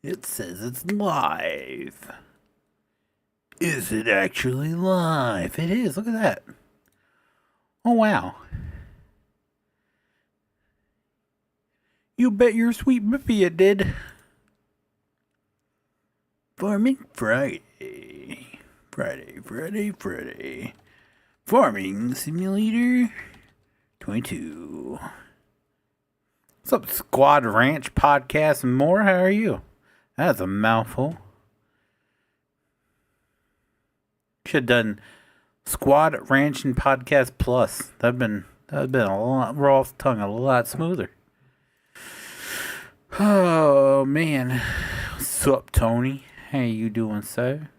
It says it's live. Is it actually live? It is. Look at that. Oh, wow. You bet your sweet bippy it did. Farming Friday. Friday. Farming Simulator 22. What's up, Squad Ranch Podcast and more? How are you? That's a mouthful. Should have done Squad Ranch and Podcast Plus. That'd been a lot raw off the tongue, a lot smoother. Oh man. What's up, Tony? How you doing, sir?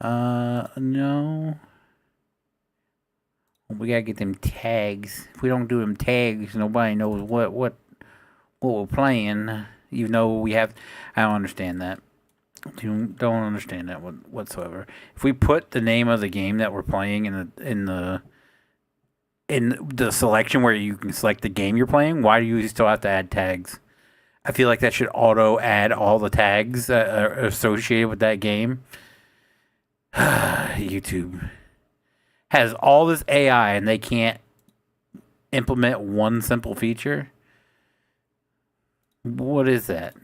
No. We gotta get them tags. If we don't do them tags, nobody knows what we're playing. Even though we have, I don't understand that. Don't understand that whatsoever. If we put the name of the game that we're playing in the selection where you can select the game you're playing, why do you still have to add tags? I feel like that should auto add all the tags that are associated with that game. YouTube has all this AI and they can't implement one simple feature. What is that?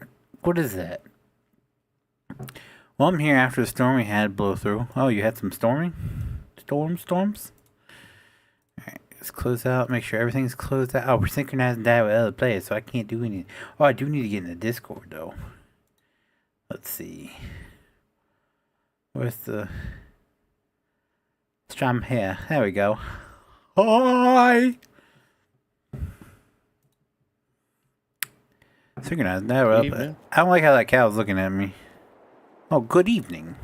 Well, I'm here after the storm we had blow through. Oh, you had some storming? Storms? Alright, let's close out. Make sure everything's closed out. Oh, we're synchronizing that with other players, so I can't do anything. Oh, I do need to get in the Discord, though. Let's see. Where's the... Strum here. There we go. Hi! Synchronizing that up. I don't like how that cow's looking at me. Oh, good evening.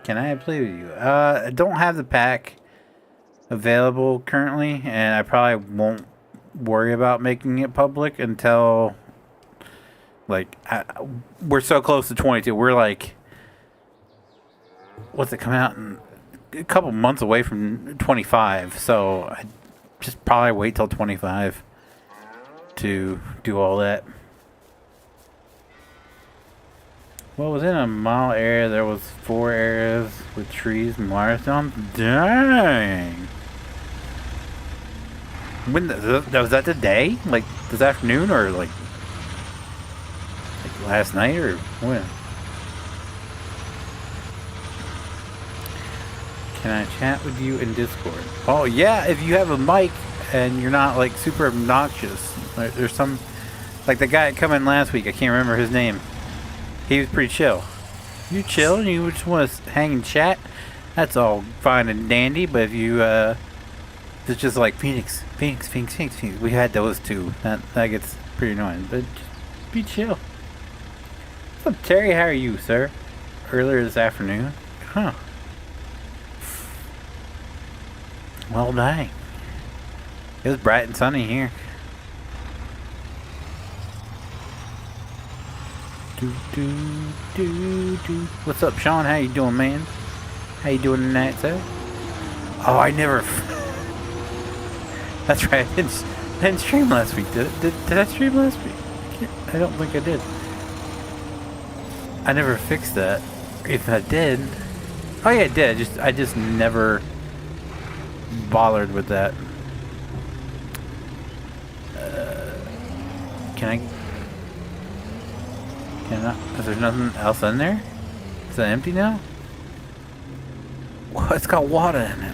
Can I play with you? I don't have the pack available currently, and I probably won't worry about making it public until, like, we're so close to 22. We're like, what's it come out in a couple months away from 25, so I just probably wait till 25 to do all that. Well, within a mile area, there was 4 areas with trees and wires down. Dang! When was that today? Like this afternoon, or like last night, or when? Can I chat with you in Discord? Oh yeah, if you have a mic and you're not like super obnoxious. There's some, like the guy that come in last week. I can't remember his name. He was pretty chill. You chill and you just want to hang and chat, that's all fine and dandy. But if you, it's just like Feenix. We had those two. That gets pretty annoying. But just be chill. What's up, Terry? How are you, sir? Earlier this afternoon? Huh. Well, dang. It was bright and sunny here. What's up, Sean? How you doing, man? How you doing tonight, sir? Oh, I never... That's right, I didn't stream last week, did I stream last week? I don't think I did. I never fixed that. If I did... Oh yeah, I did. I just never bothered with that. Can I... Is there nothing else in there? Is it empty now? Well, it's got water in it.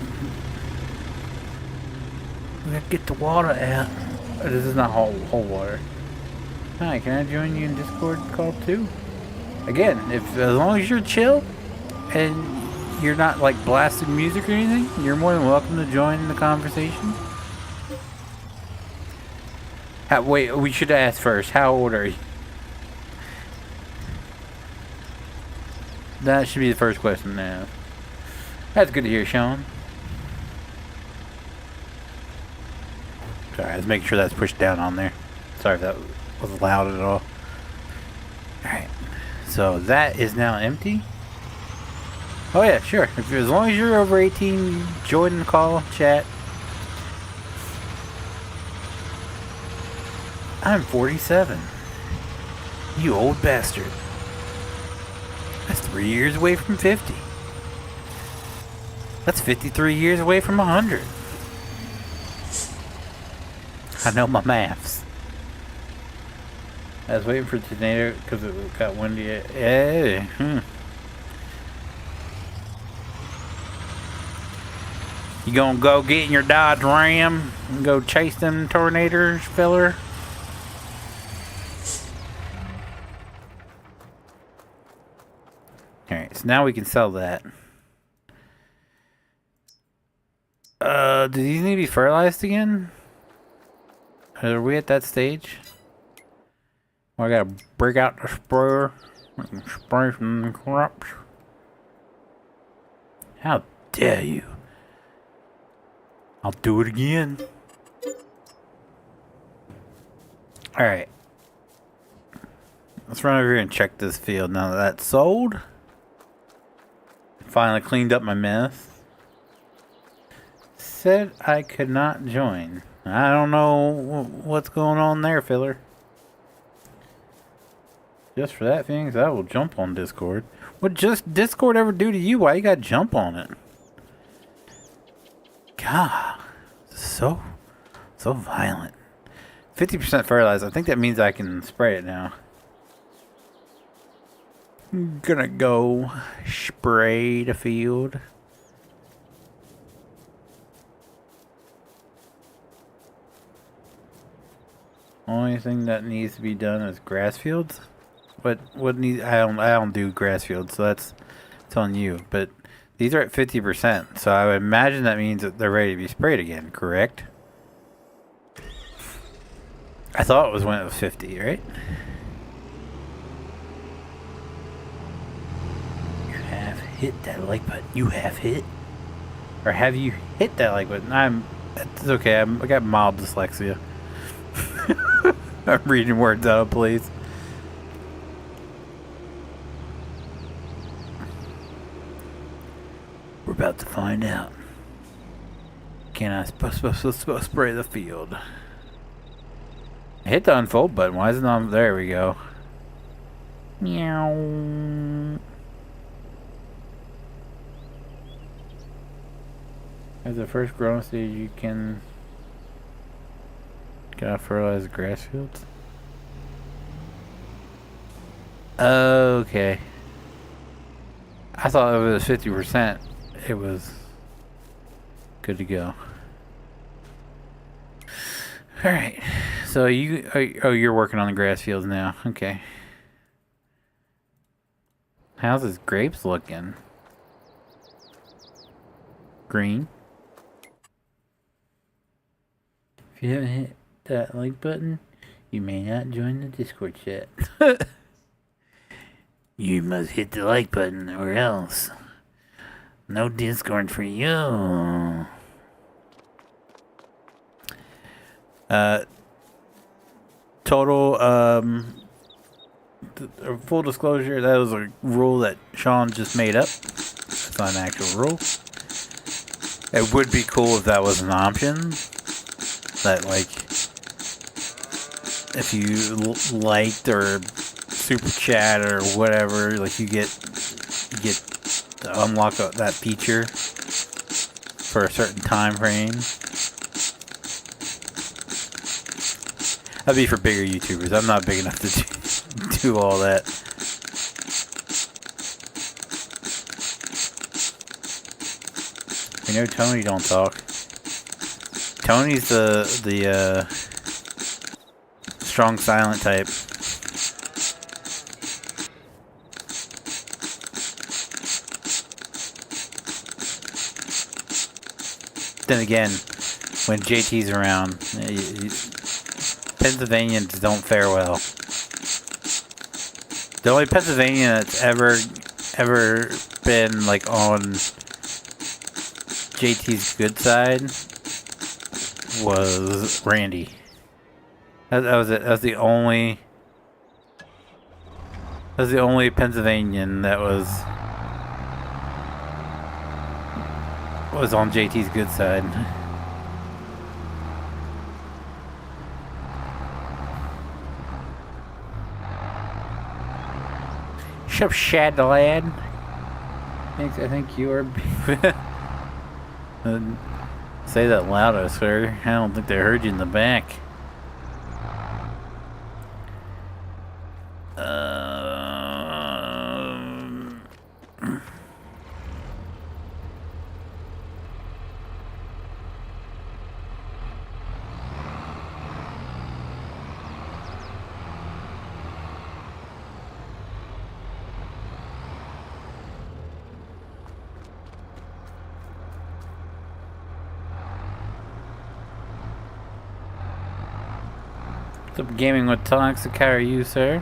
We gotta get the water out. This is not whole water. Hi, can I join you in Discord call too? Again, as long as you're chill and you're not like blasting music or anything, you're more than welcome to join the conversation. Wait, we should ask first. How old are you? That should be the first question now. That's good to hear, Sean. Sorry, let's make sure that's pushed down on there. Sorry if that was loud at all. Alright. So that is now empty. Oh yeah, sure. As long as you're over 18, join the call, chat. I'm 47. You old bastard. That's 3 years away from 50. That's 53 years away from 100. I know my maths. I was waiting for the tornado because it got windy. Hey. You gonna go get in your Dodge Ram and go chase them tornadoes, feller? Alright, so now we can sell that. Do these need to be fertilized again? Are we at that stage? Oh, I gotta break out the sprayer and spray some crops. How dare you? I'll do it again. Alright. Let's run over here and check this field now that that's sold. Finally cleaned up my mess. Said I could not join. I don't know what's going on there, filler. Just for that, Feenix, I will jump on Discord. What just Discord ever do to you? Why you gotta jump on it? God, so violent. 50% fertilizer. I think that means I can spray it now. I'm gonna go spray the field. Only thing that needs to be done is grass fields. What needs? I don't do grass fields, so that's on you. But these are at 50%, so I would imagine that means that they're ready to be sprayed again. Correct? I thought it was when it was 50, right? You have hit that like button. You have hit, or have you hit that like button? It's okay. I got mild dyslexia. I'm reading words out of place. We're about to find out. Can I spray the field? I hit the unfold button. Why isn't it on? There we go. Meow. As the first growing stage, you can fertilize grass fields. Okay. I thought it was 50%. It was good to go. All right. So you're working on the grass fields now. Okay. How's his grapes looking? Green. If you haven't hit that like button, you may not join the Discord chat. You must hit the like button or else. No Discord for you. Total, full disclosure, that was a rule that Sean just made up. It's not an actual rule. It would be cool if that was an option. That, like, if you liked or super chat or whatever, like you get to unlock that feature for a certain time frame. That'd be for bigger YouTubers. I'm not big enough to do all that. You know, Tony don't talk. Tony's the strong silent type. Then again, when JT's around, Pennsylvanians don't fare well. The only Pennsylvania that's ever been like on JT's good side was Randy. That was it. That was the only Pennsylvanian that was on JT's good side. Shut up, Shad lad. I think you are. Say that louder, sir. I don't think they heard you in the back. What's up, Gaming with Toxic? How are you, sir?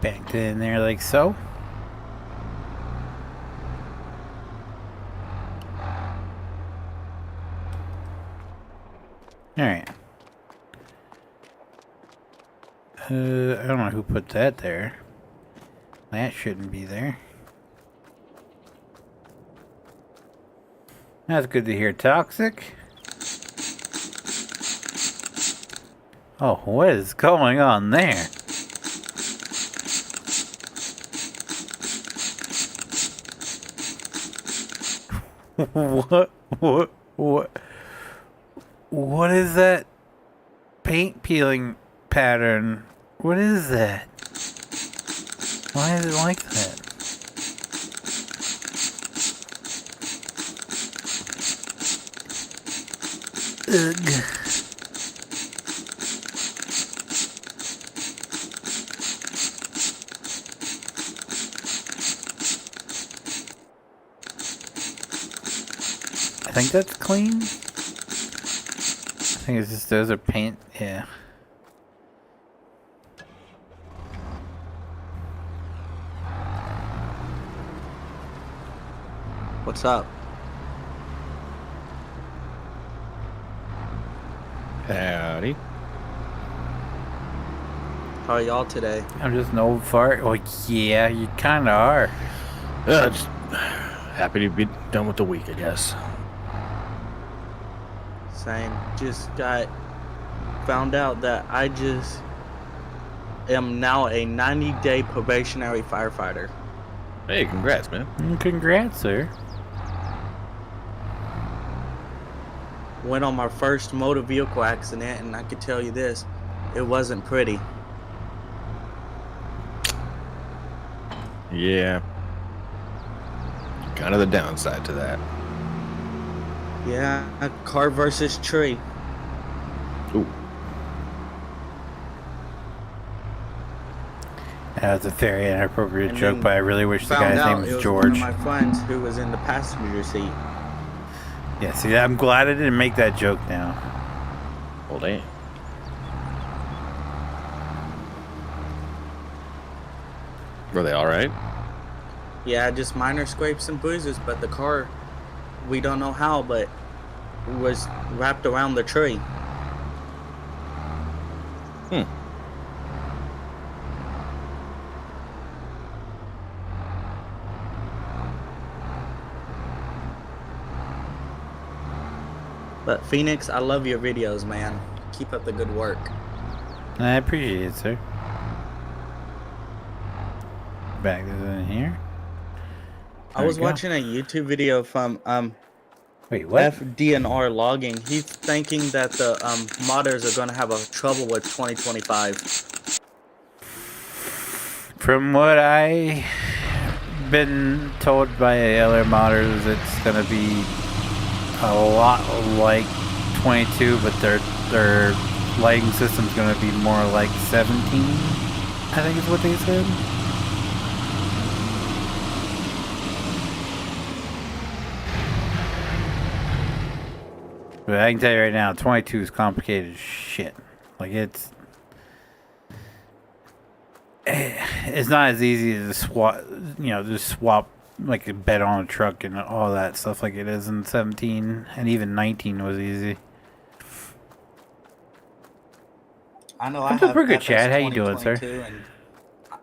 Backed in there like so. Alright. I don't know who put that there. That shouldn't be there. That's good to hear, Toxic. Oh, what is going on there? What is that paint peeling pattern? What is that? Why is it like that? Ugh. I think that's clean. I think it's just those are paint, yeah. What's up? Howdy. How are y'all today? I'm just an old fart. Well, yeah, you kind of are. Just happy to be done with the week, I guess. Same. Just found out that I just am now a 90-day probationary firefighter. Hey, congrats, man. Congrats, sir. Went on my first motor vehicle accident, and I could tell you this, it wasn't pretty. Yeah. Kind of the downside to that. Yeah, a car versus tree. Ooh. That was a very inappropriate And joke, then but I really wish the found guy's out name it was was one of George. my friends who was in the passenger seat. Yeah, see, I'm glad I didn't make that joke now. Well, damn. Were they alright? Yeah, just minor scrapes and bruises, but the car, we don't know how, but was wrapped around the tree. But Feenix, I love your videos, man. Keep up the good work. I appreciate it, sir. Back this in here. I was watching a YouTube video from Wait, what? FDNR Logging. He's thinking that the modders are gonna have a trouble with 2025. From what I been told by other modders, it's gonna be a lot like 22, but their lighting system's gonna be more like 17. I think is what they said. But I can tell you right now, 22 is complicated as shit. Like it's not as easy to swap, just swap like a bed on a truck and all that stuff like it is in 17, and even 19 was easy. I know I'm I doing have pretty good, FS Chad. How you doing, sir? 2022, and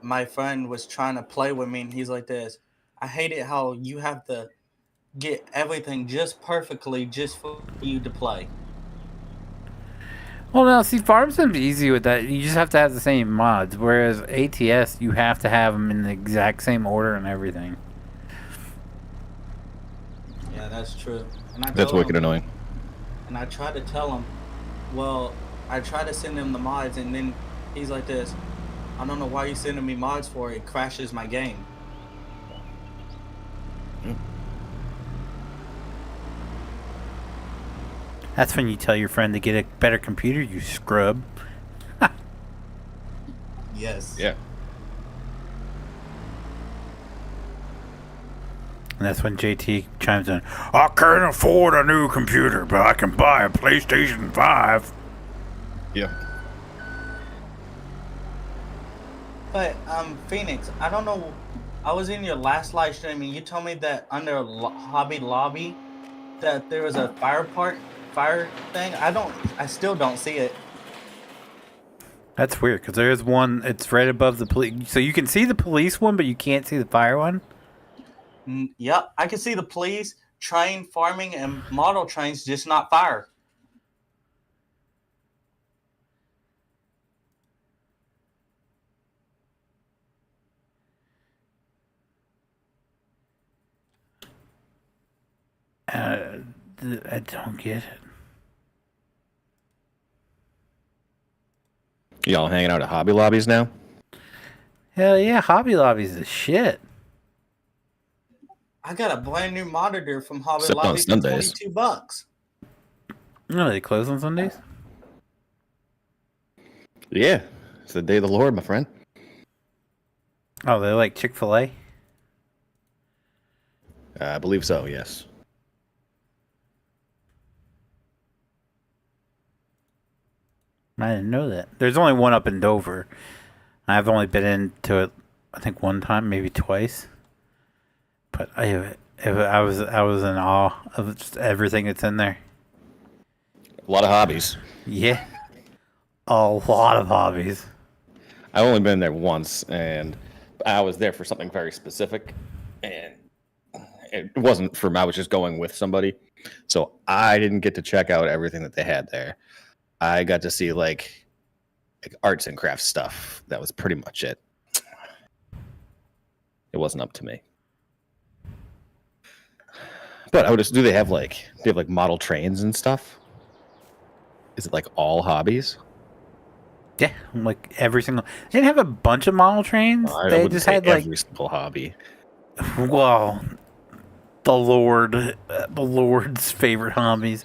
my friend was trying to play with me, and he's like this. I hate it how you have to get everything just perfectly just for you to play. Well, now, see, Farm Sim's easy with that. You just have to have the same mods, whereas ATS, you have to have them in the exact same order and everything. Yeah, that's true. And That's wicked annoying. And I tried to tell him, well, I tried to send him the mods, and then he's like this. I don't know why you're sending me mods for it. It crashes my game. That's when you tell your friend to get a better computer, you scrub. Yes. Yeah. And that's when JT chimes in, I can't afford a new computer, but I can buy a PlayStation 5. Yeah. But, Phoenix, I don't know. I was in your last live stream, and you told me that under Hobby Lobby that there was a fire thing. I still don't see it. That's weird, because there is one, it's right above the police. So you can see the police one, but you can't see the fire one? Yep, I can see the police, train, farming, and model trains, just not fire. I don't get it. Y'all hanging out at Hobby Lobbies now? Hell yeah, Hobby Lobby's the shit. I got a brand new monitor from Hobby Except on Lobby for Sundays. $22. No, they close on Sundays? Yeah. It's the day of the Lord, my friend. Oh, they're like Chick-fil-A? I believe so, yes. I didn't know that. There's only one up in Dover. I've only been into it, I think, one time, maybe twice. But I was in awe of just everything that's in there. A lot of hobbies. Yeah, a lot of hobbies. I've only been there once, and I was there for something very specific, and it wasn't for me. I was just going with somebody, so I didn't get to check out everything that they had there. I got to see like arts and crafts stuff. That was pretty much it. It wasn't up to me. But I would just, do they have like model trains and stuff? Is it like all hobbies? Yeah, like every single. They didn't have a bunch of model trains. I They wouldn't just say had like, every single hobby. well, the Lord's favorite hobbies.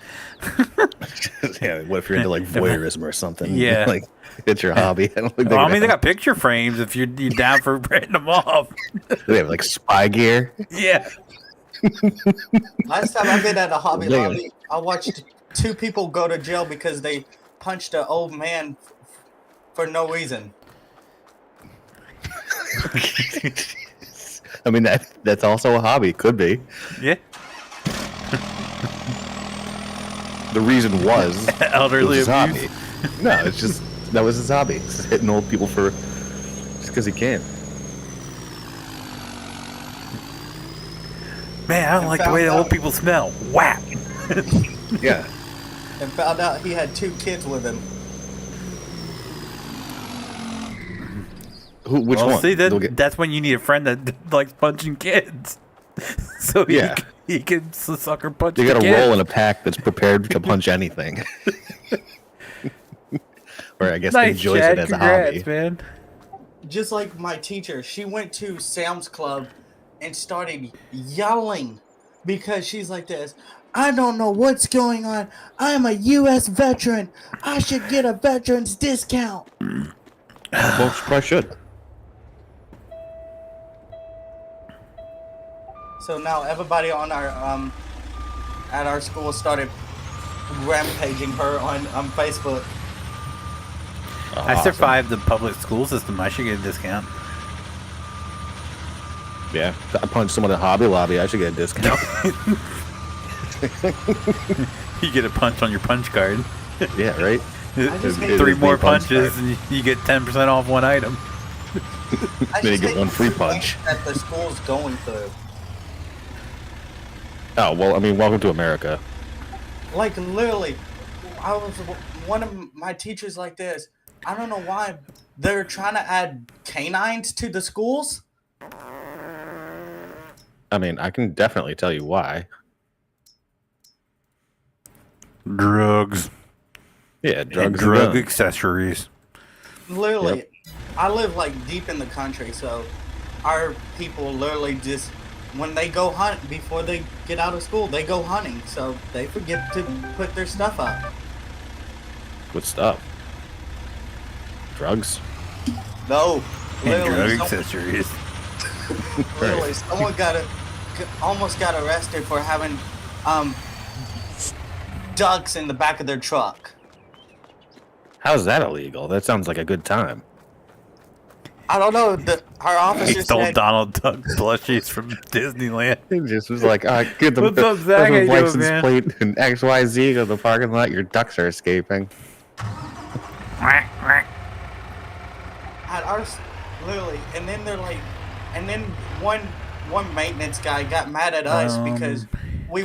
Yeah, what if you're into like voyeurism or something? Yeah. Like it's your hobby. I don't think Well, I mean, they got picture frames if you're down for printing them off. they have like spy gear. Yeah. Last time I've been at a Hobby Damn. Lobby, I watched two people go to jail because they punched an old man for no reason. I mean that's also a hobby. Could be. Yeah. The reason was Elderly his abuse. hobby. No, it's just that was his hobby. Just hitting old people for just because he can. Man, I don't like the way the old people smell. Whap. Yeah. And found out he had 2 kids with him. Which one? See, They'll get- that's when you need a friend that likes punching kids. So Yeah. he can sucker punch. You the got to kid. roll in a pack that's prepared to punch anything. Or I guess Nice, enjoys Chad. it as Congrats, a hobby. man. Just like my teacher, she went to Sam's Club and started yelling because she's like this. I don't know what's going on. I'm a U.S. veteran. I should get a veteran's discount. Well, she probably should. So now everybody on our at our school started rampaging her on Facebook. I Awesome. survived the public school system. I should get a discount. Yeah, I punched someone at Hobby Lobby. I should get a discount. You get a punch on your punch card. Yeah, right. just hate 3 It is more the punch punches card. and you get 10% off one item. I Then you just get hate one free the punch. things that the school's going through. Oh well, I mean, welcome to America. Like literally, one of my teachers like this. I don't know why they're trying to add canines to the schools. I mean, I can definitely tell you why. Drugs. Yeah, And drugs and drug guns. accessories. Literally, Yep. I live like deep in the country, so our people literally just when they go hunt before they get out of school, they go hunting, so they forget to put their stuff up. Good stuff. Drugs. No, And literally, drug accessories. literally, someone almost got arrested for having ducks in the back of their truck. How's that illegal? That sounds like a good time. I don't know. Our He officer stole said, Donald Duck plushies from Disneyland. He just was like, get the What's up, Zach? How you doing, license man? plate and XYZ go to the parking lot. Your ducks are escaping. at our literally, and then they're like, and then one maintenance guy got mad at us because we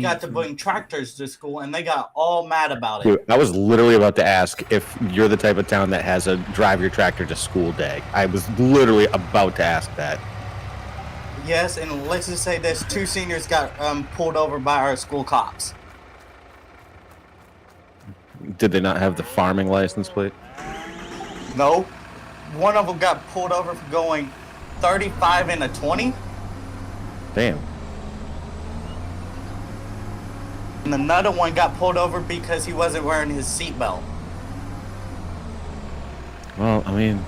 got to bring tractors to school, and they got all mad about it. Dude, I was literally about to ask if you're the type of town that has a drive your tractor to school day. I was literally about to ask that. Yes, and let's just say this: 2 seniors got pulled over by our school cops. Did they not have the farming license plate? No, one of them got pulled over for going 35 and a 20, Damn. and another one got pulled over because he wasn't wearing his seatbelt. Well, I mean,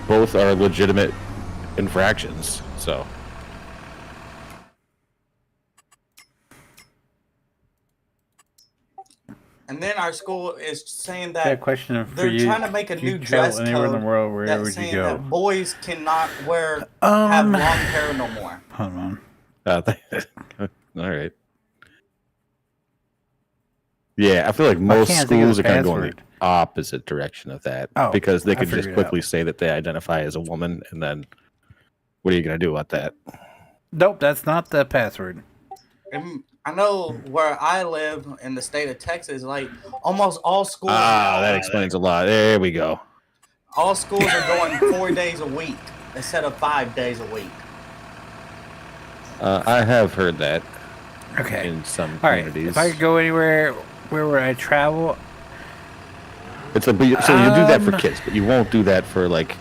both are legitimate infractions, so. And then our school is saying I got a that question for they're you. trying to make a If you new could travel dress anywhere in code the world, where that's would you saying go? that boys cannot have long hair no more. Hold on. All right. Yeah, I feel like most can't I think of schools the are kind of going the password? opposite direction of that Oh, because they I could just figured it out. quickly say that they identify as a woman, and then what are you going to do about that? Nope, that's not the password. And I know where I live in the state of Texas, like almost all schools. That explains a lot. There we go. All schools are going 4 days a week instead of 5 days a week. I have heard that Okay. in some All right. communities. If I could go anywhere, where would I travel? It's like, so you do that for Um, kids, but you won't do that for like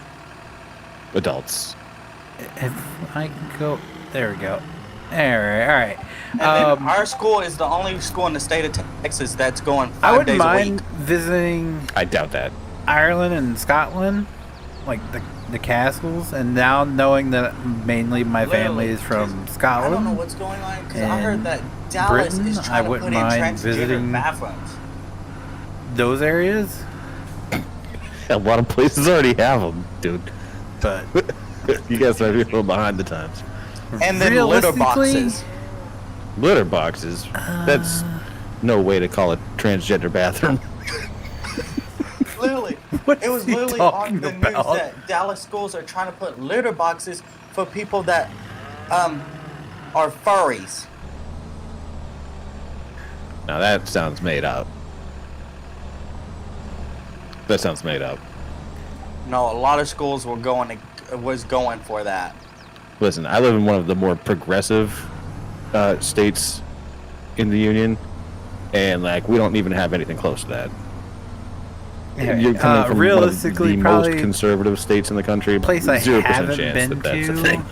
adults. If I could go, there we go. All right. And then our school is the only school in the state of Texas that's going I 5 wouldn't days a mind week. visiting I doubt that. Ireland and Scotland, like the castles, and now knowing that mainly my family Literally, is from 'cause I don't know Scotland, what's going on because I heard and that Dallas Britain, is I trying to wouldn't put in mind transgender visiting- bathrooms. those areas, A lot of places already have them, dude. but You guys might be a little behind the times. And then litter realistically, boxes. Litter boxes. That's no way to call it transgender bathroom. Literally, What it was is he literally talking on the about? news that Dallas schools are trying to put litter boxes for people that are furries. Now that sounds made up. That sounds made up. No, a lot of schools was going for that. Listen, I live in one of the more progressive states in the union, and like we don't even have anything close to that. Anyway, You're coming from realistically, one of the most probably conservative states in the country. place I 0% haven't chance been that that's to. a thing.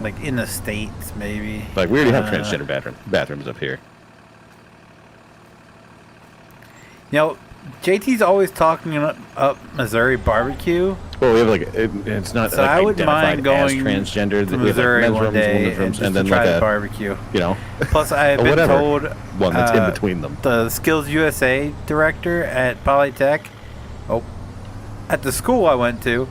Like in the States, maybe. Like we already have transgender bathrooms up here. You know, JT's always talking up Missouri barbecue. Well, we have like it's not So like I wouldn't mind identified going as transgender. to We have, like, Missouri men's one rooms, day women's rooms, and and just then try like the a barbecue. you know. Plus, I have or been whatever. told One that's in between them. the Skills USA director at Polytech, at the school I went to,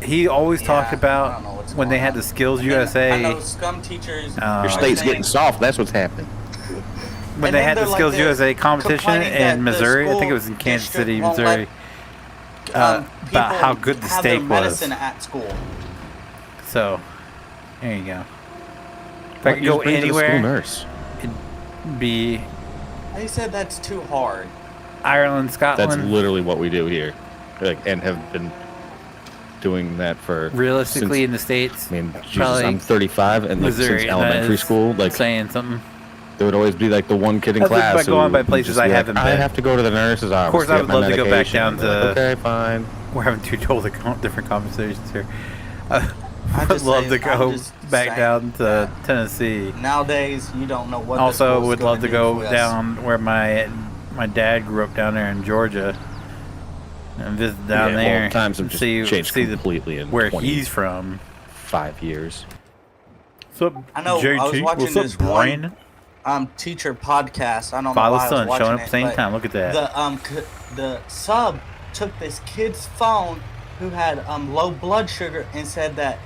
he always talked I don't about know what's when they going had on. the Skills And then USA. I know scum teachers. Your are state's saying- getting soft. That's what's happening. When And they then had the they're like Skills this, USA competition complaining that in the Missouri, I think it school was in Kansas district City, won't Missouri, let, about how people good the have their steak was. medicine at school. So, there you go. If I Why could don't you go just bring it to the school anywhere, nurse. it'd be They said that's too hard. Ireland, That's Scotland. literally what we do here, like, and have been doing that for Realistically, since, in the States, I mean, Jesus, probably I'm 35, and like, Missouri, since and elementary that is school, like saying something. there would always be like the one kid in That's class by going who by would places just I be like, haven't I been. have to go to the nurse's office. course, to I get would my love to go back medication." down And they're like, to- okay, fine. We're having two totally different conversations here. I I'd just love say- to I'm go just back saying down to that Tennessee. Nowadays, you don't know what. the Also, school's would gonna love to do go for us. down where my dad grew up down there in Georgia and visit down Yeah, there. well, times have and just see changed see completely in where 20 he's from. 5 years. What's up, I know, I was JT? watching What's up, this Brian? teacher podcast. I don't know Father, why I was son, watching showing up it, same but time. Look at that. The sub took this kid's phone who had low blood sugar and said that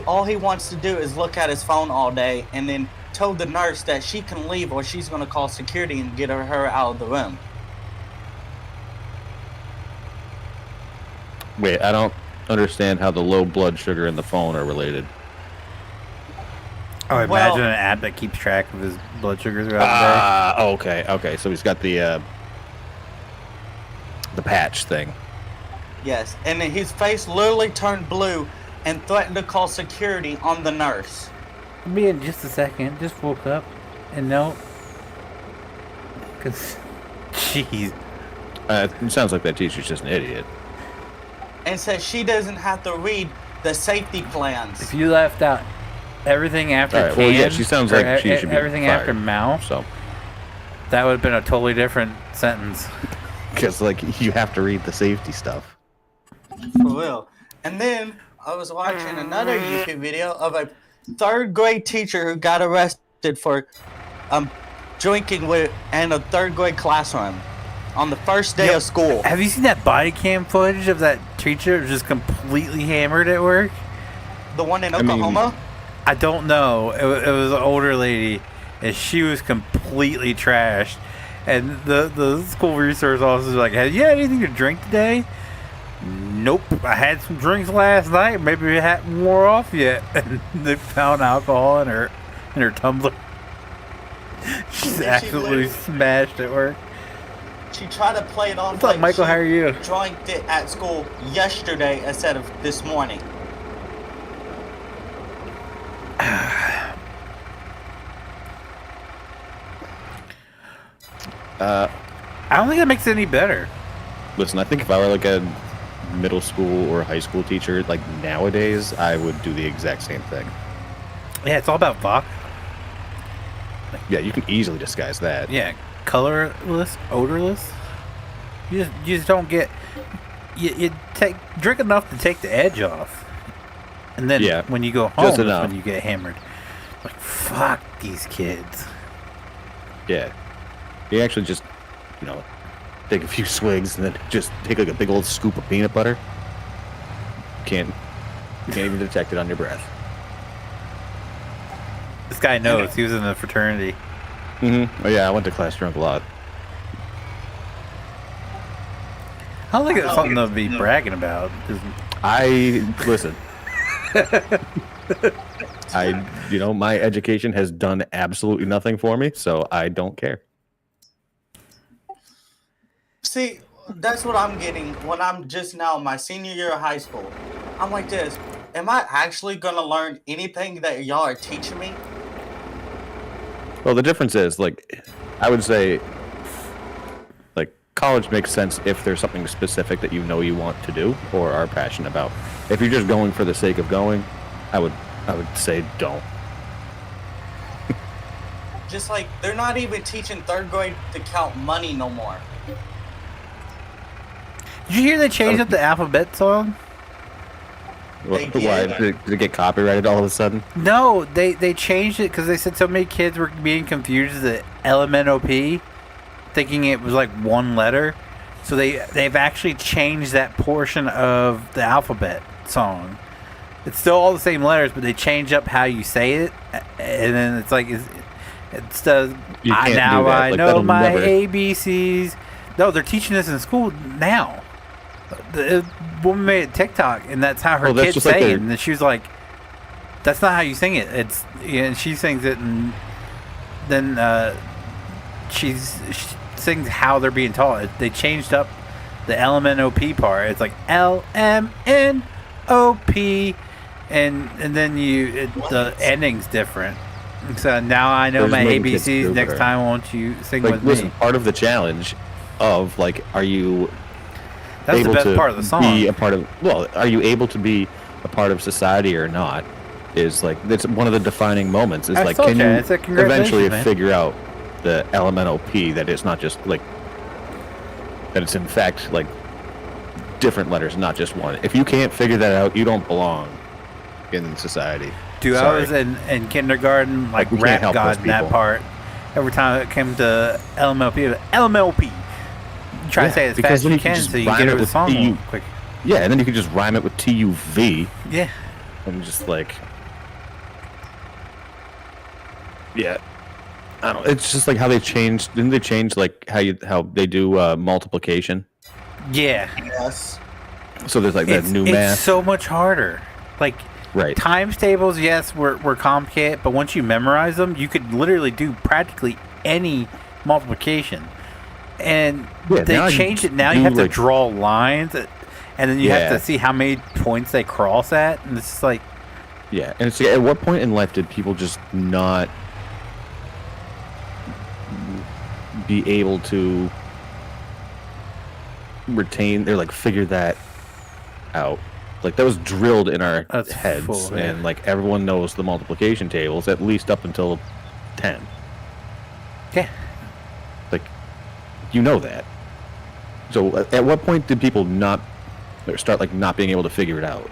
all he wants to do is look at his phone all day, and then told the nurse that she can leave or she's going to call security and get her out of the room. Wait, I don't understand how the low blood sugar and the phone are related. Oh, well- imagine an app that keeps track of his blood sugar throughout Okay. So he's got the patch thing. Yes, and then his face literally turned blue and threatened to call security on the nurse. the day. Be in just a second. Just woke up and no. Cause, jeez. It sounds like that teacher's just an idiot. And said she doesn't have to read the safety plans. If you left out everything after All right, can, well, yeah, she sounds or like she should be everything fired. after mouth, So, that would have been a totally different sentence. because like you have to read the safety stuff. For real. And then I was watching another YouTube video of a third grade teacher who got arrested for drinking in a third grade classroom on the first day of school. Have you seen that body cam footage of that teacher just completely hammered at work? The one in mean- Oklahoma? I don't know. It was an older lady, and she was completely trashed. And the school resource officer was like, "Have you had anything to drink today?" Nope. I had some drinks last night. Maybe it hadn't wore off yet. And they found alcohol in her tumbler. She's she absolutely literally- smashed at work. She tried to play it off What's up, Michael? she How are you? drank it at school yesterday instead of this morning. I don't think that makes it any better. Listen, I think if I were like a middle school or high school teacher, like nowadays, I would do the exact same thing. Yeah, it's all about vodka. Yeah, you can easily disguise that. Yeah, colorless, odorless. You just don't get. You drink enough to take the edge off, and then Yeah, when you go home, just that's enough. when you get hammered. Like fuck these kids. Yeah. You actually just, take a few swigs and then just take like a big old scoop of peanut butter. Can't even detect it on your breath. This guy knows. He was in the fraternity. Mm-hmm. Oh yeah, I went to class drunk a lot. I don't think it's something to be bragging about. Listen. My education has done absolutely nothing for me, so I don't care. See, that's what I'm getting when I'm just now my senior year of high school. I'm like this. Am I actually going to learn anything that y'all are teaching me? Well, the difference is, like, I would say, like, college makes sense if there's something specific that you know you want to do or are passionate about. If you're just going for the sake of going, I would say don't. Just like they're not even teaching third grade to count money no more. Did you hear they changed up the alphabet song? They Why? did. Did it get copyrighted all of a sudden? No, they changed it because they said so many kids were being confused with the LMNOP, thinking it was like one letter. So they've actually changed that portion of the alphabet song. It's still all the same letters, but they change up how you say it, and then it's like it's You can't do now that. I Like, know that'll my never- ABCs. No, they're teaching this in school now. The woman made a TikTok, and that's how her Well, that's kids just like say it. a- And then she was like, "That's not how you sing it." It's and she sings it, and then she sings how they're being taught. They changed up the LMNOP part. It's like LMNOP, and then the ending's different. So now I know They're just my making kids ABCs. do Next better. time, won't you sing Like, with listen, me? part of the challenge of like, are you That's the able best to part of the song. be a part of? Well, are you able to be a part of society or not? Is like it's one of the defining moments. Is I like, told can you, you it's a congratulations, eventually man. figure out the LMNOP that it's not just like that it's in fact like different letters, not just one. If you can't figure that out, you don't belong in society. Dude, I Sorry. was in kindergarten, like we can't rap help god those in that people. part. Every time it came to LMLP, LMLP. You try to say it as because fast as then you you can can just so you rhyme get it over the with song TU. more quick. Yeah, and then you could just rhyme it with TUV Yeah. and just like, yeah, I don't. It's just like how they changed. Didn't they change like how they do multiplication? Yeah. Yes. So there's like that new it's math, so much harder. Like, right? times tables, yes, were complicated, but once you memorize them, you could literally do practically any multiplication. And Yeah, now they you changed it. just Now you do, have to like- draw lines, and then you have Yeah. to see how many points they cross at, and it's just like, Yeah, and it's at what point in life did people just not be able to retain or like figure that out? Like that was drilled in our That's heads, full, yeah. and like everyone knows the multiplication tables at least up until 10. yeah. Like, you know that. So at what point did people not or start like not being able to figure it out?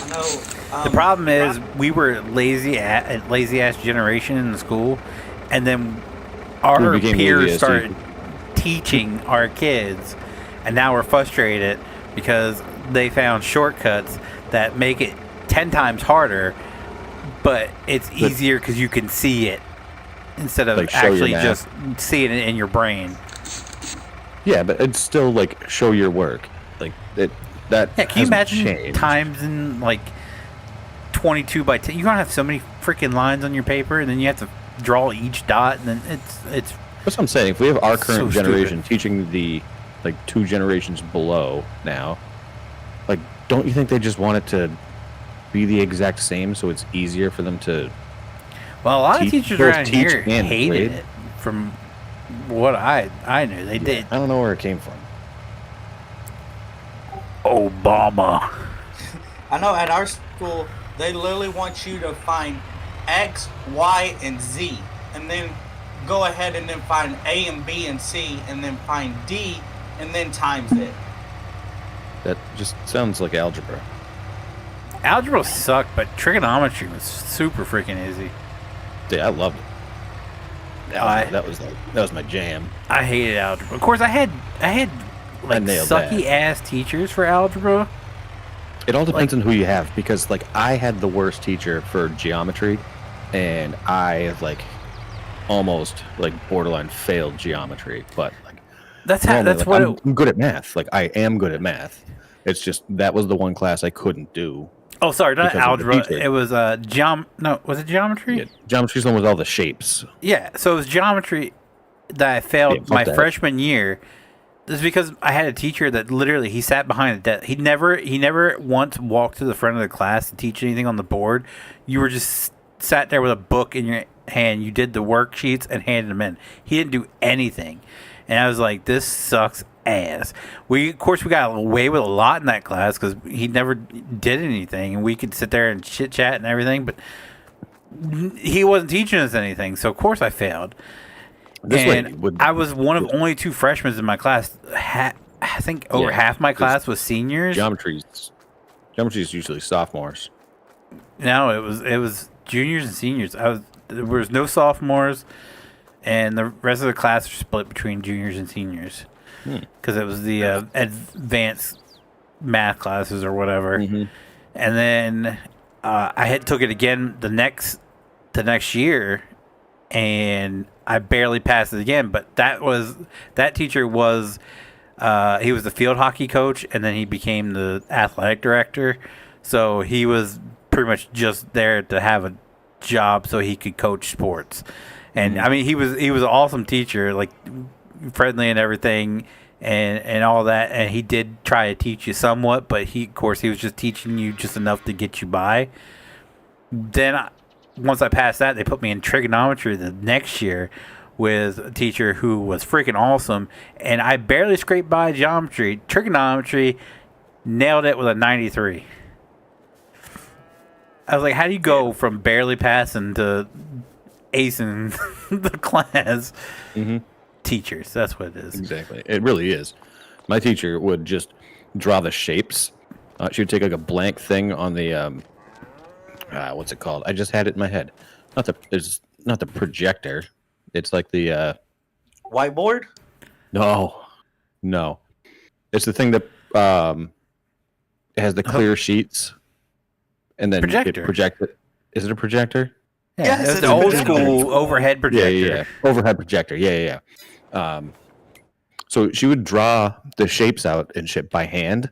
I know. The problem is we were lazy ass generation in the school, and then our We became peers lazy ass started teaching our kids, and now we're frustrated because they found shortcuts that make it 10 times harder, but it's easier because you can see it instead of Like, show your actually math. just seeing it in your brain. Yeah, but it's still like show your work. Like it. That Yeah, can you hasn't imagine changed. times in like 22 by 10? You're gonna have so many freaking lines on your paper, and then you have to draw each dot, and then it's That's what I'm saying. If we have our So current stupid. generation teaching the like 2 generations below now, like don't you think they just want it to be the exact same so it's easier for them to? well, a lot of Teach- teachers both around teach here and hated grade. it. From what I knew, they did. I don't know where it came from. Obama. I know at our school they literally want you to find X, Y, and Z, and then go ahead and then find A and B and C, and then find D, and then times it. That just sounds like algebra. Algebra sucked, but trigonometry was super freaking easy. Yeah, I loved it. That was my jam. I hated algebra. Of course, I had like nailed sucky that. ass teachers for algebra. It all depends on who you have because like I had the worst teacher for geometry, and I like almost like borderline failed geometry, but like That's how. normally, That's like, what. I'm good at math. Like I am good at math. It's just that was the one class I couldn't do. Oh, sorry, not because of the algebra. teacher. It was No, was it geometry? Yeah, geometry's the one with all the shapes. Yeah, so it was geometry that I failed Yeah, fuck my that. freshman year. This is because I had a teacher that literally he sat behind the desk. He never once walked to the front of the class to teach anything on the board. You were just sat there with a book in your hand. You did the worksheets and handed them in. He didn't do anything, and I was like, "This sucks ass." Of course, we got away with a lot in that class because he never did anything, and we could sit there and chit chat and everything, but he wasn't teaching us anything. So of course I failed. This And way would I was one of only 2 freshmen in my class I think over Yeah, half my 'cause class was seniors. Geometry's is usually sophomores. No, it was juniors and seniors. There was no sophomores, and the rest of the class was split between juniors and seniors because it was the advanced math classes or whatever. Mm-hmm. And then I had took it again the next year, and I barely passed it again. But that teacher was he was the field hockey coach, and then he became the athletic director. So he was pretty much just there to have a job so he could coach sports. And I mean, he was an awesome teacher, like friendly and everything, and all that. And he did try to teach you somewhat, but he was just teaching you just enough to get you by. Then once I passed that, they put me in trigonometry the next year with a teacher who was freaking awesome, and I barely scraped by geometry. Trigonometry, nailed it with a 93. I was like, how do you go from barely passing to acing the class? Mm-hmm. Teachers, that's what it is. Exactly. It really is. My teacher would just draw the shapes. She would take like a blank thing on the what's it called? I just had it in my head. It's not the projector. It's like the Whiteboard? no. It's the thing that has the clear sheets, and then Projector. it projects it. Is it a projector? Yeah, Yes, it was it's the a old projector. school overhead projector. Yeah. Overhead projector. Yeah. So she would draw the shapes out and shit by hand,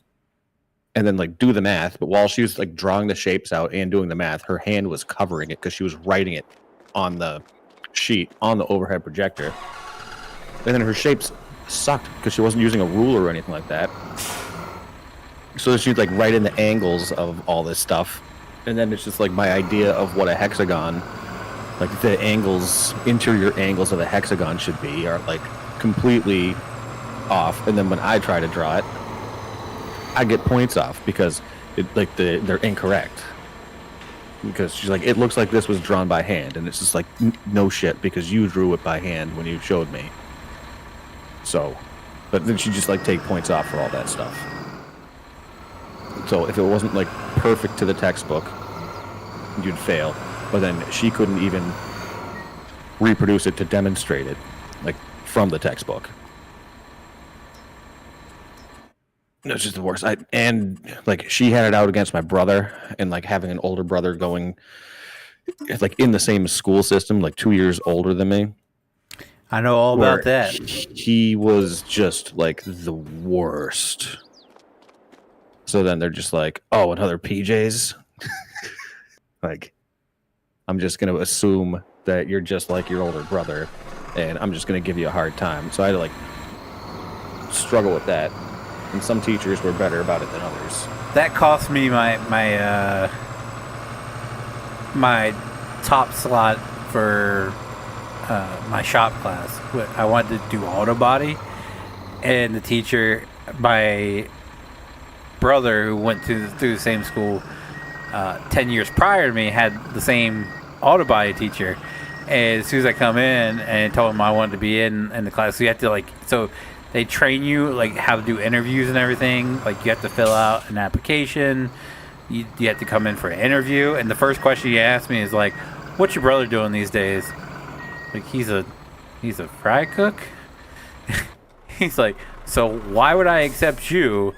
and then like do the math. But while she was like drawing the shapes out and doing the math, her hand was covering it because she was writing it on the sheet on the overhead projector. And then her shapes sucked because she wasn't using a ruler or anything like that. So she'd like write in the angles of all this stuff. And then it's just like my idea of what a hexagon, like the angles, interior angles of a hexagon should be, are like completely off. And then when I try to draw it, I get points off because they're incorrect. Because she's like, it looks like this was drawn by hand, and it's just like, no shit, because you drew it by hand when you showed me. So, but then she just like take points off for all that stuff. So if it wasn't like perfect to the textbook, you'd fail. But then she couldn't even reproduce it to demonstrate it, like from the textbook. It's just the worst. And like she had it out against my brother, and like having an older brother going like in the same school system, like 2 years older than me. I know all about that. He was just like the worst. So then they're just like, oh, another PJs? Like, I'm just going to assume that you're just like your older brother, and I'm just going to give you a hard time. So I had to like struggle with that. And some teachers were better about it than others. That cost me my top slot for my shop class. I wanted to do auto body, and the teacher, my brother who went through the same school 10 years prior to me, had the same auto body teacher. And as soon as I come in and told him I wanted to be in the class, so you have to they train you like how to do interviews and everything. Like you have to fill out an application. You have to come in for an interview, and the first question he asked me is like, "What's your brother doing these days?" Like he's a fry cook. He's like, so why would I accept you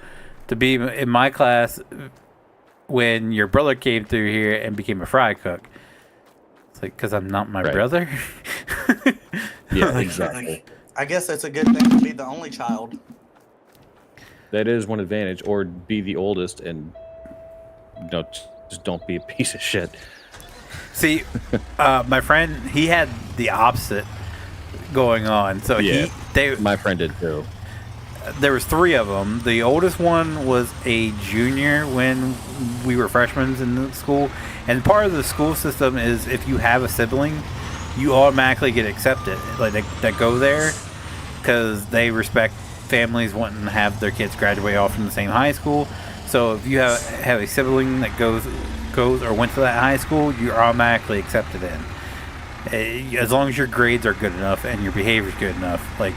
to be in my class when your brother came through here and became a fry cook? It's like, because I'm not my brother. Yeah, exactly. I guess that's a good thing to be the only child. That is one advantage, or be the oldest and just don't be a piece of shit. See, my friend, he had the opposite going on. So my friend did too. There was three of them. The oldest one was a junior when we were freshmen in the school. And part of the school system is if you have a sibling, you automatically get accepted. Like that go there because they respect families wanting to have their kids graduate off from the same high school. So if you have a sibling that goes or went to that high school, you're automatically accepted in. As long as your grades are good enough and your behavior's good enough, like,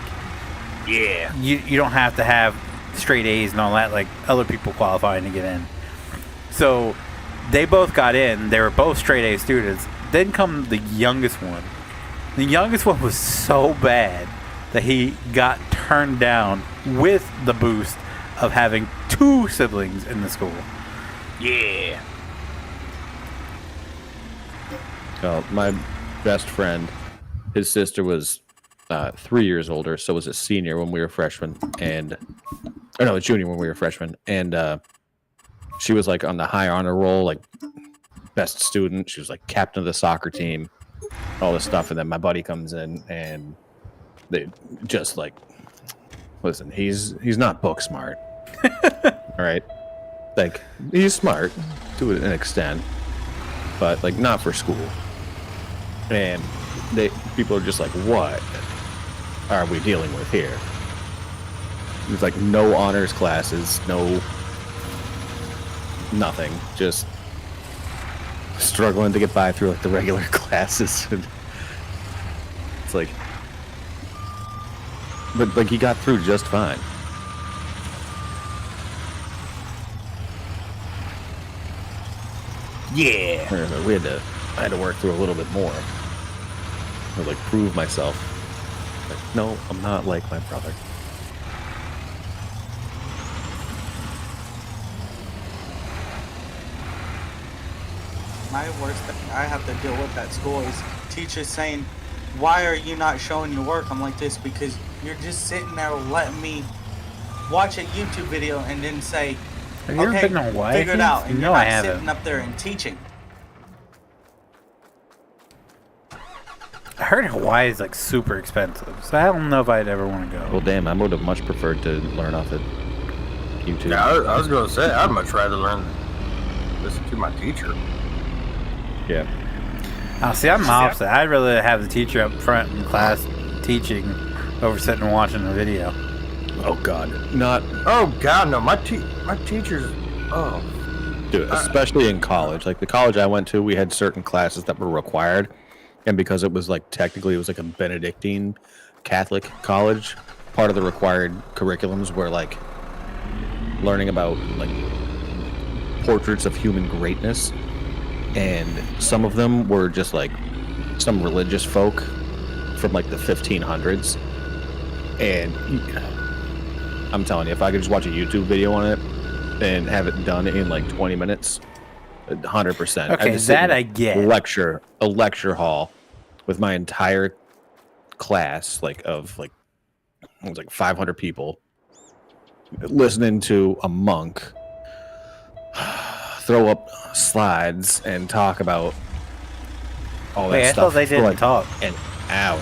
yeah, you don't have to have straight A's and all that, like other people qualifying to get in. So they both got in. They were both straight A students. Then come the youngest one. The youngest one was so bad that he got turned down with the boost of having 2 siblings in the school. Yeah. My best friend, his sister was 3 years older, so was a senior when we were freshmen, a junior when we were freshmen, and she was like on the high honor roll, like best student. She was like captain of the soccer team, all this stuff, and then my buddy comes in and they just like, listen, he's not book smart. All right, like he's smart to an extent, but like not for school. And people are just like, what are we dealing with here? There's like no honors classes, nothing, just struggling to get by through like the regular classes. It's like, but like he got through just fine. Yeah. I had to work through a little bit more to like prove myself. Like, no, I'm not like my brother. My worst thing I have to deal with at school is teachers saying, why are you not showing your work? I'm like, this because you're just sitting there letting me watch a YouTube video and then say, Have you ever been on Hawaii? figure it out. And No, you're I not haven't. sitting up there and teaching. I heard Hawaii is like super expensive, so I don't know if I'd ever want to go. Well, damn, I would have much preferred to learn off of YouTube. Yeah, I was going to say, I'd much rather listen to my teacher. Yeah. Oh, see, I'm opposite. I'd rather have the teacher up front in class teaching over sitting and watching a video. Oh God, not. Oh God, no, my teachers. Oh, Dude, especially in college. Like the college I went to, we had certain classes that were required, and because it was like technically it was like a Benedictine Catholic college, part of the required curriculums were like learning about like portraits of human greatness, and some of them were just like some religious folk from like the 1500s, and I'm telling you, if I could just watch a YouTube video on it and have it done in like 20 minutes, 100%. Okay, that I get. A lecture hall with my entire class, like of like, it was like 500 people, listening to a monk throw up slides and talk about all that Wait, I stuff. thought they for, didn't like, talk. an hour.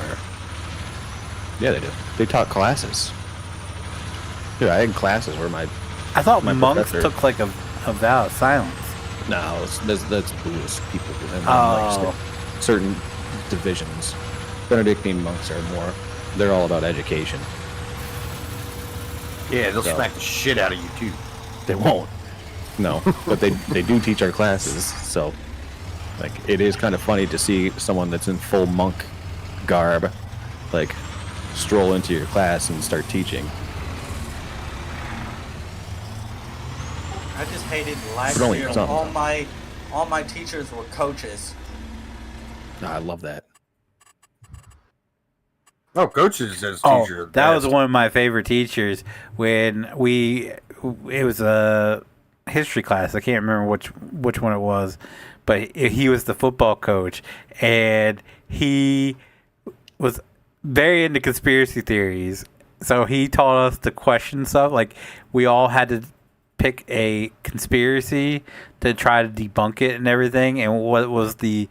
Yeah, they do. They taught classes. Dude, I had classes where my I thought my monks professor- took like a vow of silence. no, that's Buddhist people and Oh. like certain divisions. Benedictine monks are more. They're all about education. yeah, they'll So- smack the shit out of you too. They won't. No, but they do teach our classes. So, like, it is kind of funny to see someone that's in full monk garb, like, stroll into your class and start teaching. I just hated last But only year. some. All my teachers were coaches. I love that. Oh, coaches as Oh, teacher. that was one of my favorite teachers when it was a history class. I can't remember which one it was, but he was the football coach, and he was very into conspiracy theories. So he taught us to question stuff. Like, we all had to pick a conspiracy to try to debunk it and everything, and what was the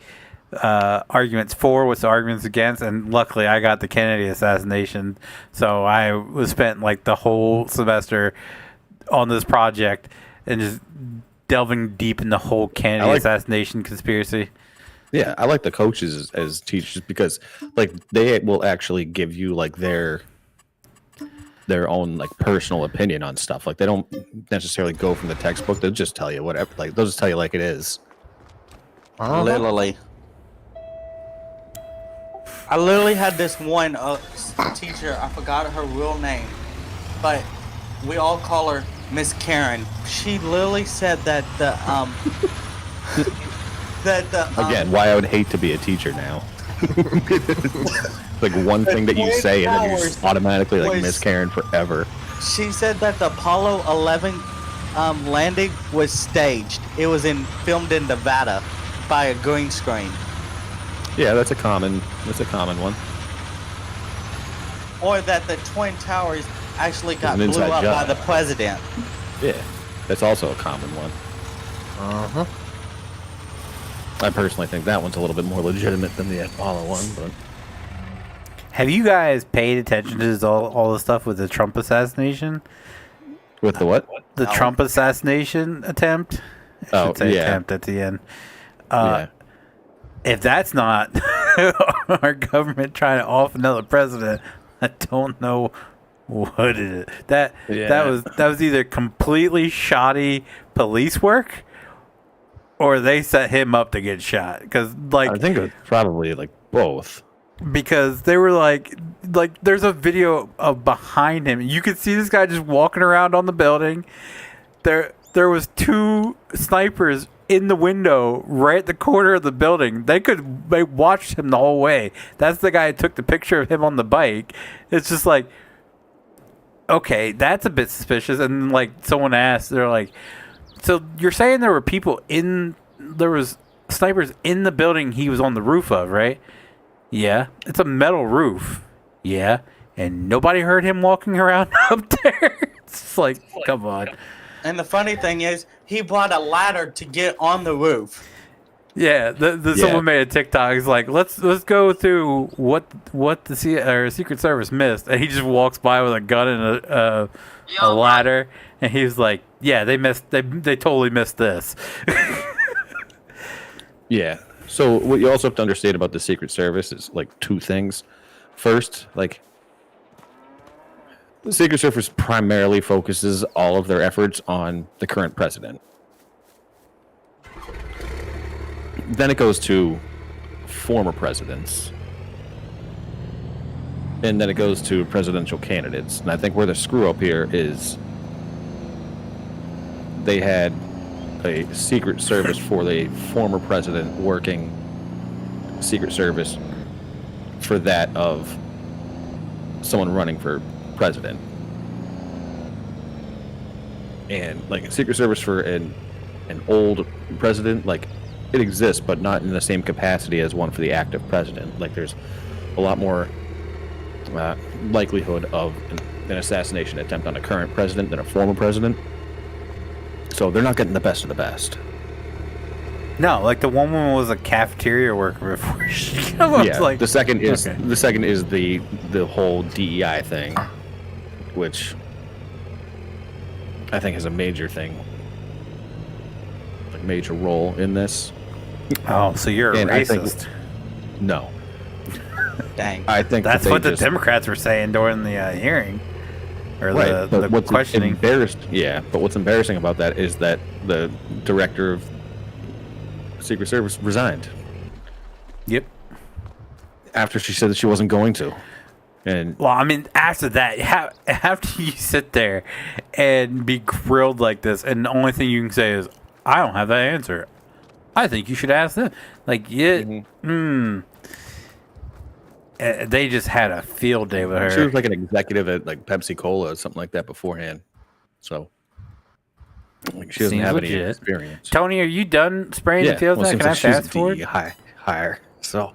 arguments for, what's the arguments against, and luckily I got the Kennedy assassination, so I was spent like the whole semester on this project and just delving deep in the whole Kennedy assassination conspiracy. Yeah, I like the coaches as teachers because, like, they will actually give you like their own like personal opinion on stuff. Like, they don't necessarily go from the textbook. They'll just tell you whatever. Like, they'll just tell you like it is. Literally. I literally had this one teacher, I forgot her real name, but we all call her Miss Karen. She literally said that the Again, why I would hate to be a teacher now. Like one thing that you say and then you're just automatically like Miss Karen forever. She said that the Apollo 11 landing was staged. It was filmed in Nevada by a green screen. Yeah, that's a common one. Or that the Twin Towers actually got an blew inside up by job. the president. Yeah, that's also a common one. Uh-huh. I personally think that one's a little bit more legitimate than the Apollo one, but Have you guys paid attention to all the stuff with the Trump assassination? with the what? The No. Trump assassination attempt? I Oh, should say yeah. attempt at the end. Yeah. If that's not our government trying to off another president, I don't know what it is. That was either completely shoddy police work, or they set him up to get shot. Because I think it's probably like both. because they were like there's a video of behind him. You could see this guy just walking around on the building. There was two snipers in the window right at the corner of the building. They watched him the whole way. That's the guy who took the picture of him on the bike. It's just like, okay, that's a bit suspicious. And like someone asked, they're like, so you're saying there was snipers in the building he was on the roof of, right? Yeah. It's a metal roof. Yeah. And nobody heard him walking around up there. It's like, come on. And the funny thing is, he brought a ladder to get on the roof. Yeah, someone made a TikTok. It's like, let's go through what the Secret Service missed, and he just walks by with a gun and a ladder, and he's like, yeah, they totally missed this. Yeah. So what you also have to understand about the Secret Service is like two things. First, like the Secret Service primarily focuses all of their efforts on the current president. Then it goes to former presidents. And then it goes to presidential candidates. And I think where the screw up here is they had a Secret Service for the former president working Secret Service for that of someone running for president. And like a Secret Service for an old president, like it exists, but not in the same capacity as one for the active president. Like there's a lot more likelihood of an assassination attempt on a current president than a former president. So they're not getting the best of the best. No, like the one woman was a cafeteria worker before she was Yeah, like the second is okay. the whole DEI thing, which I think is a major thing, like major role in this. Oh, so you're a And I think- racist. No, Dang. I think That's that they what the just- Democrats were saying during the hearing, or Right, but the what's questioning. but what's embarrassing about that is that the director of Secret Service resigned Yep. after she said that she wasn't going to. And Well, I mean, after that, after you sit there and be grilled like this, and the only thing you can say is, "I don't have that answer. I think you should ask them." Like, yeah, they just had a field day with her. she was like an executive at like Pepsi Cola or something like that beforehand. So like, she doesn't Seems have legit. any experience. Tony, are you done spraying the field? well, Can I seems like fast she's forward? DEI higher. So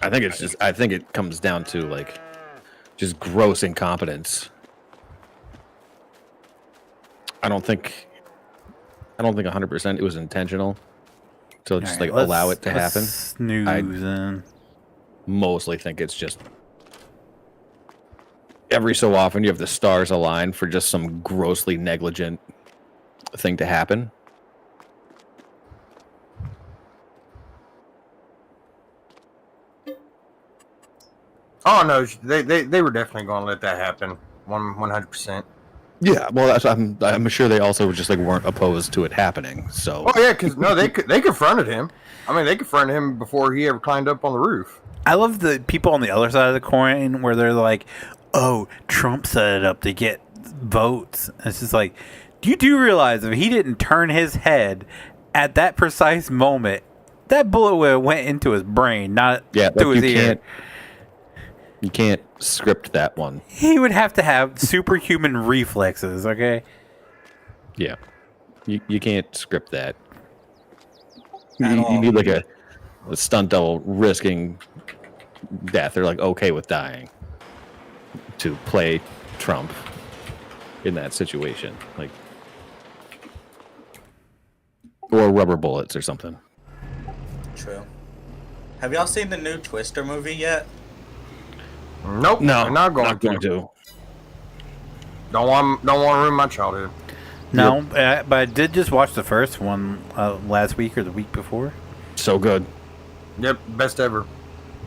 I think it comes down to like just gross incompetence. I don't think 100% it was intentional to just All right, like allow let's- it to let's happen. Snooze I- in. Mostly think it's just every so often you have the stars align for just some grossly negligent thing to happen. Oh no, they were definitely going to let that happen. 100%. Yeah, well, I'm sure they also just like weren't opposed to it happening. So. Oh yeah, because no, they confronted him. I mean, they confronted him before he ever climbed up on the roof. I love the people on the other side of the coin where they're like, "Oh, Trump set it up to get votes." And it's just like, you do realize if he didn't turn his head at that precise moment, that bullet would have went into his brain, not to his ear. You can't script that one. He would have to have superhuman reflexes, okay? Yeah. You can't script that. You need like a stunt double risking death. They're like okay with dying to play Trump in that situation. Like, or rubber bullets or something. True. Have y'all seen the new Twister movie yet? Nope. No, I'm not going to. Don't want to ruin my childhood. No, but I did just watch the first one last week or the week before. So good. Yep, best ever.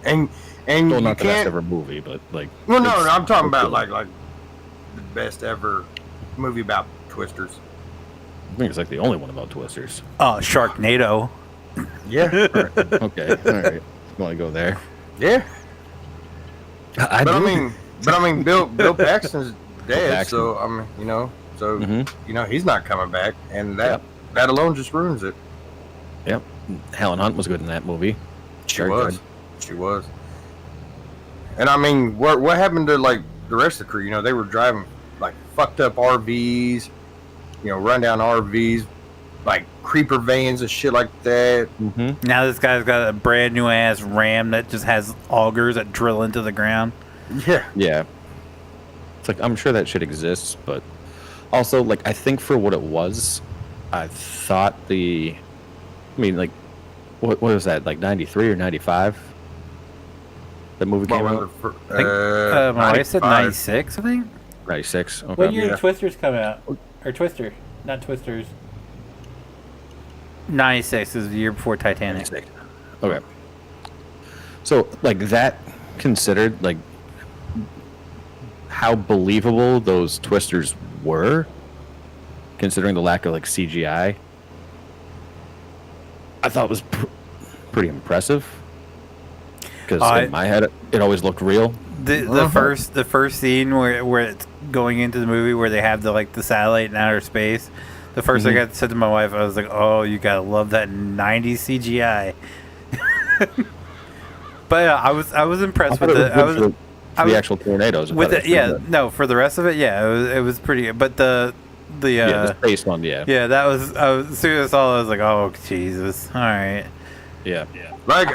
And Well, you not the best can't. ever movie, but like. Well, no, I'm talking about good. like the best ever movie about twisters. I think it's like the only one about twisters. Sharknado. Yeah, Okay, all right. You want to go there? yeah. I But do. I mean, Bill Paxton's dead, Paxton. so I mean, Mhm. he's not coming back, and that alone just ruins it. Yep. Helen Hunt was good in that movie. She Very was. good. She was. And I mean, what happened to like the rest of the crew? You know, they were driving like fucked up RVs, rundown RVs, like creeper vans and shit like that. Mm-hmm. Now this guy's got a brand new ass Ram that just has augers that drill into the ground. Yeah. Yeah. It's like, I'm sure that shit exists, but also, like, I think for what it was, I thought like, what was that, like 93 or 95? That movie came out? I think my wife said 96, I think. 96. Okay. What year Yeah. did Twisters come out? Or Twister, not Twisters. 96 is the year before Titanic. 96. Okay. So, like, that considered, like, how believable those twisters were, considering the lack of, like, CGI, I thought was pretty impressive. Because in my head, it always looked real. The first scene where it's going into the movie where they have the satellite in outer space. The first thing I said to my wife, I was like, "Oh, you gotta love that 90s CGI." But I was impressed with it. The actual tornadoes. With it, yeah. No, for the rest of it, yeah, it was pretty good. But the space one, yeah. Yeah, that was. As soon as I saw it, I was like, "Oh, Jesus! All right." Yeah. Like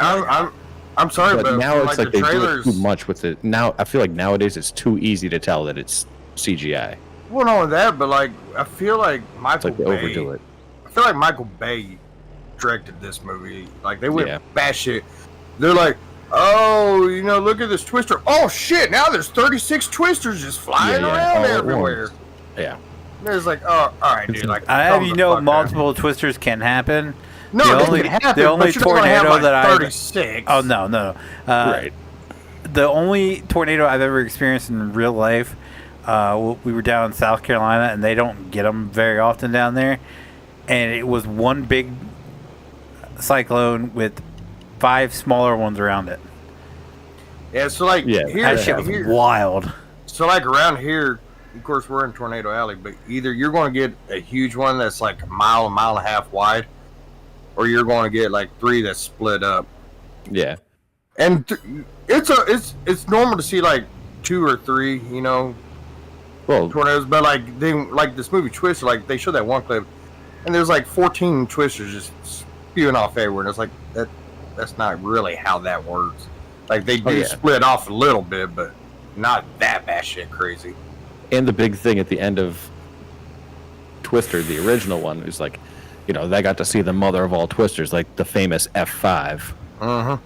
I'm sorry, but now it's like the they do trailers. it too much with it. Now I feel like nowadays it's too easy to tell that it's CGI. Well, not only that, but like I feel like Michael It's like they Bay. overdo it. I feel like Michael Bay directed this movie. Like they went Yeah. batshit. They're like, oh, look at this twister. Oh shit! Now there's 36 twisters just flying around all at everywhere. once. Yeah. There's like, oh, all right, dude. Like, I calm the fuck down. multiple twisters can happen. No, the they only- can happen, the only but you're gonna have, tornado like, that I- 36. Oh no. Right. The only tornado I've ever experienced in real life, we were down in South Carolina, and they don't get them very often down there. And it was one big cyclone with 5 smaller ones around it. Yeah, so like, Yeah, That shit was wild. So like around here, of course, we're in Tornado Alley, but either you're going to get a huge one that's like a mile and a half wide, or you're going to get like 3 that's split up. Yeah. And it's normal to see like 2 or 3, Well, tornadoes, but like this movie Twister, like they showed that one clip, and there's like 14 twisters just spewing off everywhere, and it's like that's not really how that works. Like they do split off a little bit, but not that batshit crazy. and the big thing at the end of Twister, the original one, is like, they got to see the mother of all twisters, like the famous F5.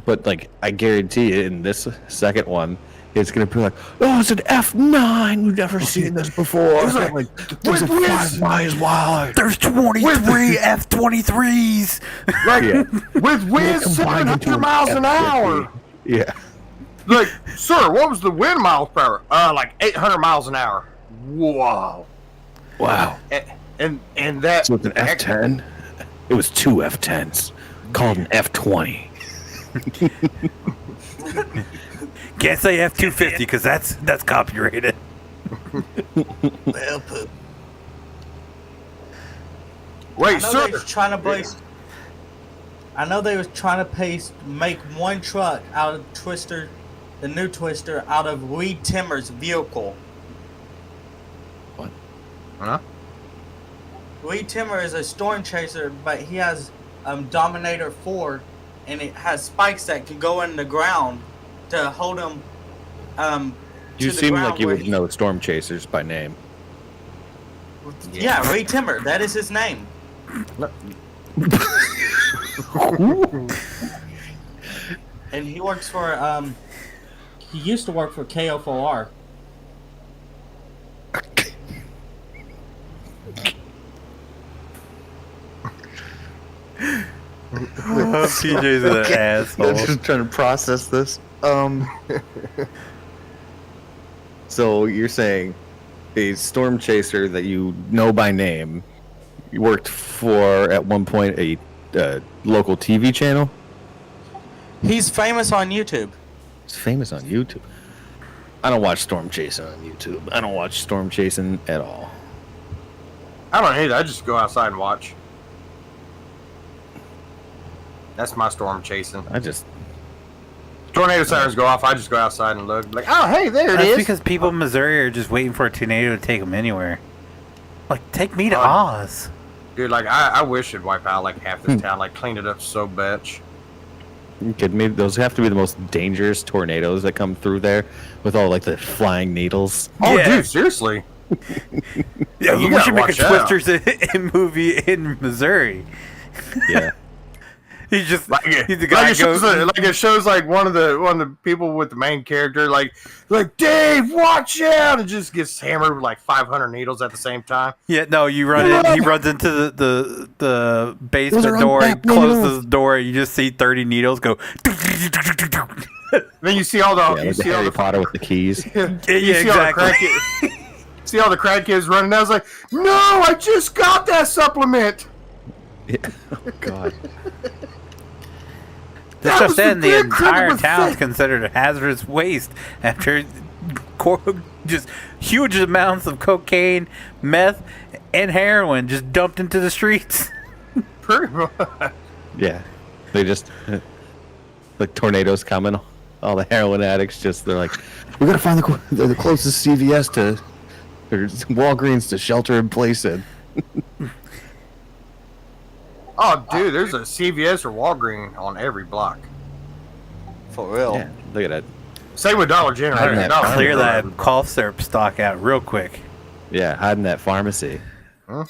But like, I guarantee you, in this second one, it's gonna be like, oh, it's an F9. We've never seen this before. It's like, there's a 5 miles wide. There's 23 F-23s. Like with winds Combined into 700 an miles an F50. hour. Yeah. Like, sir, what was the wind miles per hour? Like 800 miles an hour. Whoa. Wow. And that. So with an F10, it was 2 F10s called an F20. Can't say F250 because that's copyrighted. Well put. Wait, I know sir. they was trying to place. I know they was trying to make one truck out of Twister, the new Twister, out of Reed Timmer's vehicle. What? Huh? Reed Timmer is a storm chaser, but he has Dominator 4, and it has spikes that can go in the ground to hold him. You to the seem ground like you where would know Storm Chasers by name. Yeah, Reed Timmer. That is his name. And he works for he used to work for KO4R. PJ's an asshole. I'm just trying to process this. So you're saying a storm chaser that you know by name, you worked for at one point a local TV channel? He's famous on YouTube. It's famous on YouTube. I don't watch storm chasing on YouTube. I don't watch storm chasing at all. I don't hate it. I just go outside and watch. That's my storm chasing. I just Tornado sirens go off. I just go outside and look. Like, oh, hey, there it That's is. because people in Missouri are just waiting for a tornado to take them anywhere. Like, take me to Oz. Dude, like, I wish it'd wipe out like half this town. Like, clean it up so much. You kidding me? Those have to be the most dangerous tornadoes that come through there with all like the flying needles. Oh, Yeah. dude, seriously. Yeah, you we gotta should make a watch out. Twisters in movie in Missouri. Yeah. He's just Like he's the guy it shows like one of the people with the main character like Dave, watch out, and just gets hammered with like 500 needles at the same time. Yeah, no, you run in. He runs into the basement Those are door. He unpacked closes needles. the door. You just see 30 needles go. Then you see all the Yeah, you like the see all Harry the Potter with the keys. you Yeah, see all the exactly. crack see all the crack kids running. I was like, no, I just got that supplement. Yeah. Oh, God. That's That just was in. The the entire incredible town's thing. considered a hazardous waste after just huge amounts of cocaine, meth, and heroin just dumped into the streets. Pretty much. Yeah. They just like tornadoes coming. All the heroin addicts they're like, we gotta find the closest CVS to or Walgreens to shelter in place in. Oh, dude, there's a CVS or Walgreens on every block. For real. Yeah. Look at that. Same with Dollar General. Hiding that Dollar Clear General. that cough syrup stock out real quick. Yeah, hiding that pharmacy. Huh?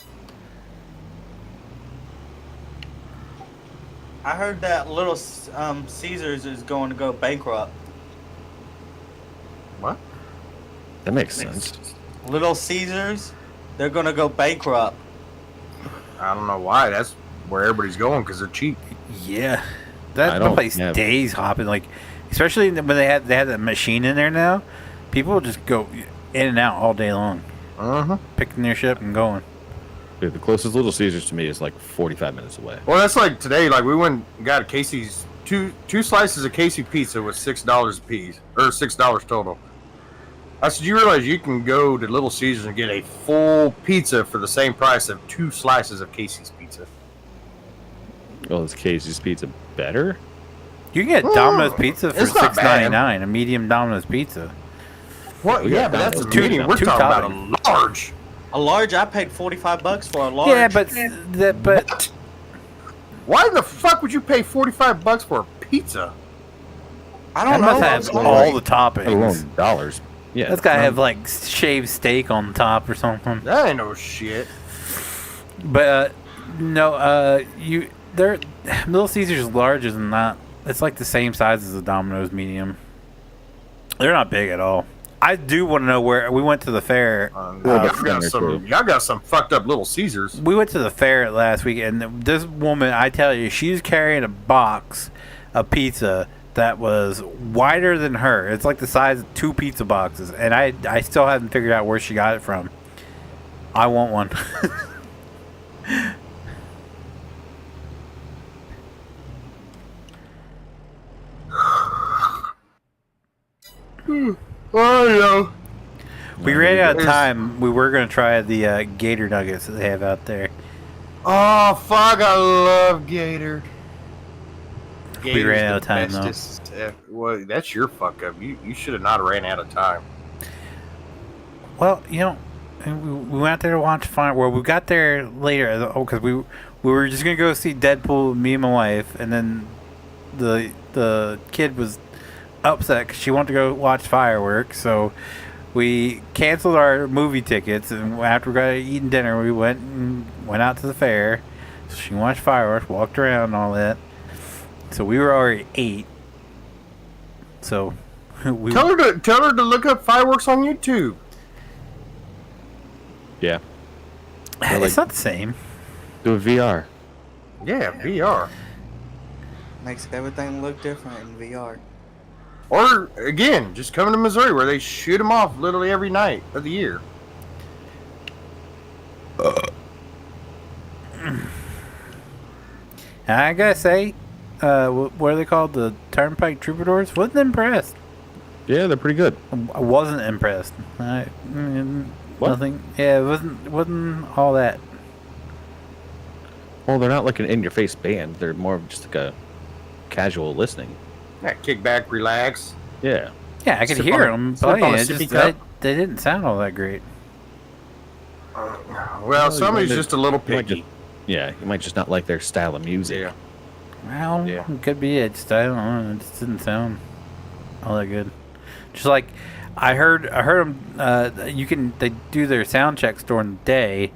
I heard that Little Caesars is going to go bankrupt. What? That makes sense. Little Caesars, they're going to go bankrupt. I don't know why. That's where everybody's going because they're cheap. Yeah, I that don't- place yeah. stays hopping. Like, especially when they have that machine in there now. People just go in and out all day long, Uh-huh. picking their shit and going. Dude, the closest Little Caesars to me is like 45 minutes away. Well, that's like today. Like we went and got a Casey's two slices of Casey pizza with $6 a piece or $6 total. I said, you realize you can go to Little Caesars and get a full pizza for the same price of 2 slices of Casey's pizza. Oh, is Casey's Pizza better? You can get Domino's pizza for it's not bad. $6.99, a medium Domino's pizza. What? We Yeah, got but that's a Domino's medium. too. We're Two talking about toppings. a large. A large, I paid $45 for a large. Yeah, but Why the fuck would you pay $45 for a pizza? I that don't know. must have all the Let toppings. alone dollars. Yeah. That's gotta have like shaved steak on the top or something. That ain't no shit. But they're Little Caesars large is not. It's like the same size as the Domino's medium. They're not big at all. I do want to know where we went to the fair. Y'all got some fucked up Little Caesars. We went to the fair last week, and this woman, I tell you, she's carrying a box of pizza that was wider than her. It's like the size of 2 pizza boxes, and I still haven't figured out where she got it from. I want one. Oh, yeah. We ran out of time. We were going to try the gator nuggets that they have out there. Oh, fuck, I love Gator. We ran out of time, Well, that's your fuck up. You should have not ran out of time. Well, you know, we went out there to watch Fire. Well, we got there later because we were just going to go see Deadpool, me and my wife, and then the kid was upset because she wanted to go watch fireworks, so we canceled our movie tickets, and after we got eaten dinner, we went out to the fair. So she watched fireworks, walked around and all that. So we were already 8. So tell her to look up fireworks on YouTube. Yeah. It's not the same. Do a VR. Yeah, VR. Makes everything look different in VR. Or again, just coming to Missouri where they shoot them off literally every night of the year. I gotta say, what are they called? The Turnpike Troubadours? Wasn't impressed. Yeah, they're pretty good. I wasn't impressed. Nothing. Yeah, it wasn't all that. Well, they're not like an in-your-face band. They're more of just like a casual listening. Yeah, kick back, relax. Yeah. Yeah, I could Sip hear on them a- sip on playing. a It sippy just, cup. they didn't sound all that great. Well, somebody's you might- just a little you might picky. Yeah, you might just not like their style of music. Yeah. Well, Yeah. it could be it. Just, I don't know. It just didn't sound all that good. Just like I heard them. They do their sound checks during the day,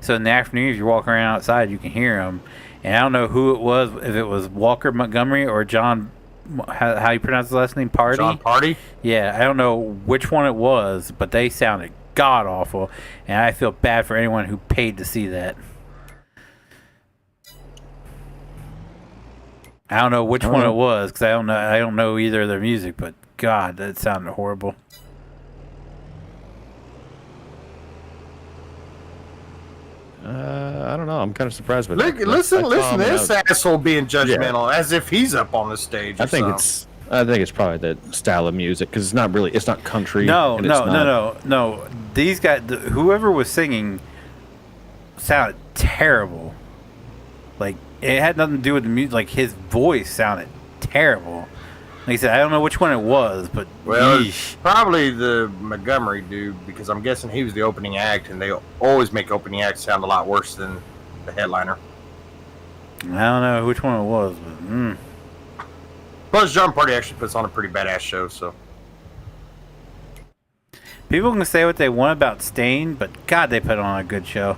so in the afternoon, if you're walking around outside, you can hear them. And I don't know who it was, if it was Walker Montgomery or John. How you pronounce his last name? Party. John Party? Yeah, I don't know which one it was, but they sounded god awful, and I feel bad for anyone who paid to see that. I don't know which one it was because I don't know either of their music, but God, that sounded horrible. I don't know. I'm kind of surprised by that. Listen I to saw him this out- asshole being judgmental as if he's up on the stage. I think it's probably the style of music because it's not country. No. and it's not- These guys, whoever was singing, sounded terrible. Like it had nothing to do with the music. Like his voice sounded terrible. Like I said, I don't know which one it was, but Well, it's yeesh. probably the Montgomery dude because I'm guessing he was the opening act, and they always make opening acts sound a lot worse than the headliner. I don't know which one it was, but Plus, John Party actually puts on a pretty badass show, so. people can say what they want about Stain, but God, they put on a good show.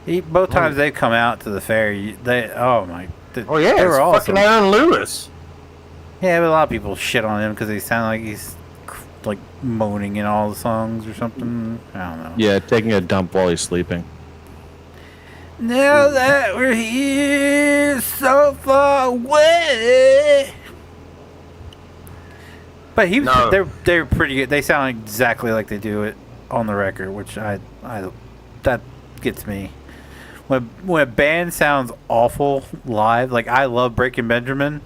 Both times they've come out to the fair, Oh yeah, they it's were awesome. fucking Aaron Lewis. Yeah, but a lot of people shit on him because he sound like he's like moaning in all the songs or something. I don't know. Yeah, taking a dump while he's sleeping. Now that we're here so far away. But they're pretty good. They sound exactly like they do it on the record, which I that gets me. When a band sounds awful live, like I love Breaking Benjamin,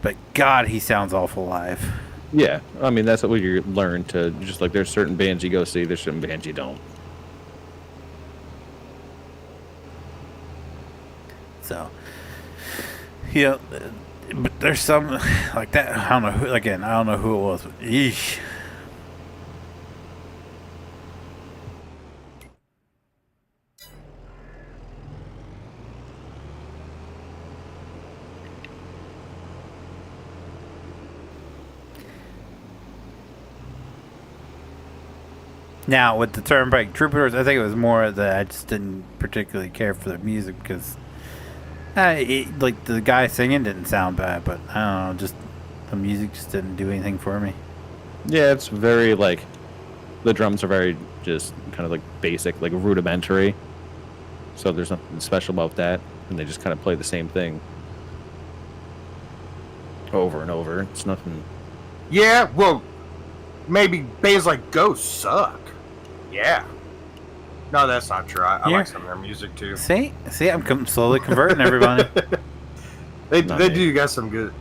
but God, he sounds awful live. Yeah, I mean that's what you learn to just like. There's certain bands you go see. There's certain bands you don't. So, yeah, but there's some like that. I don't know who. Again, I don't know who it was. But yeesh. Now, with the Turnpike Troubadours, I think it was more that I just didn't particularly care for the music because, like, the guy singing didn't sound bad, but I don't know, just the music just didn't do anything for me. Yeah, it's very like the drums are very just kind of like basic, like rudimentary. So there's nothing special about that, and they just kind of play the same thing. over and over. It's nothing. Yeah, well, maybe bands like Ghost suck. Yeah. No, that's not true. I like some of their music too. See, I'm slowly converting everybody. They do got some good.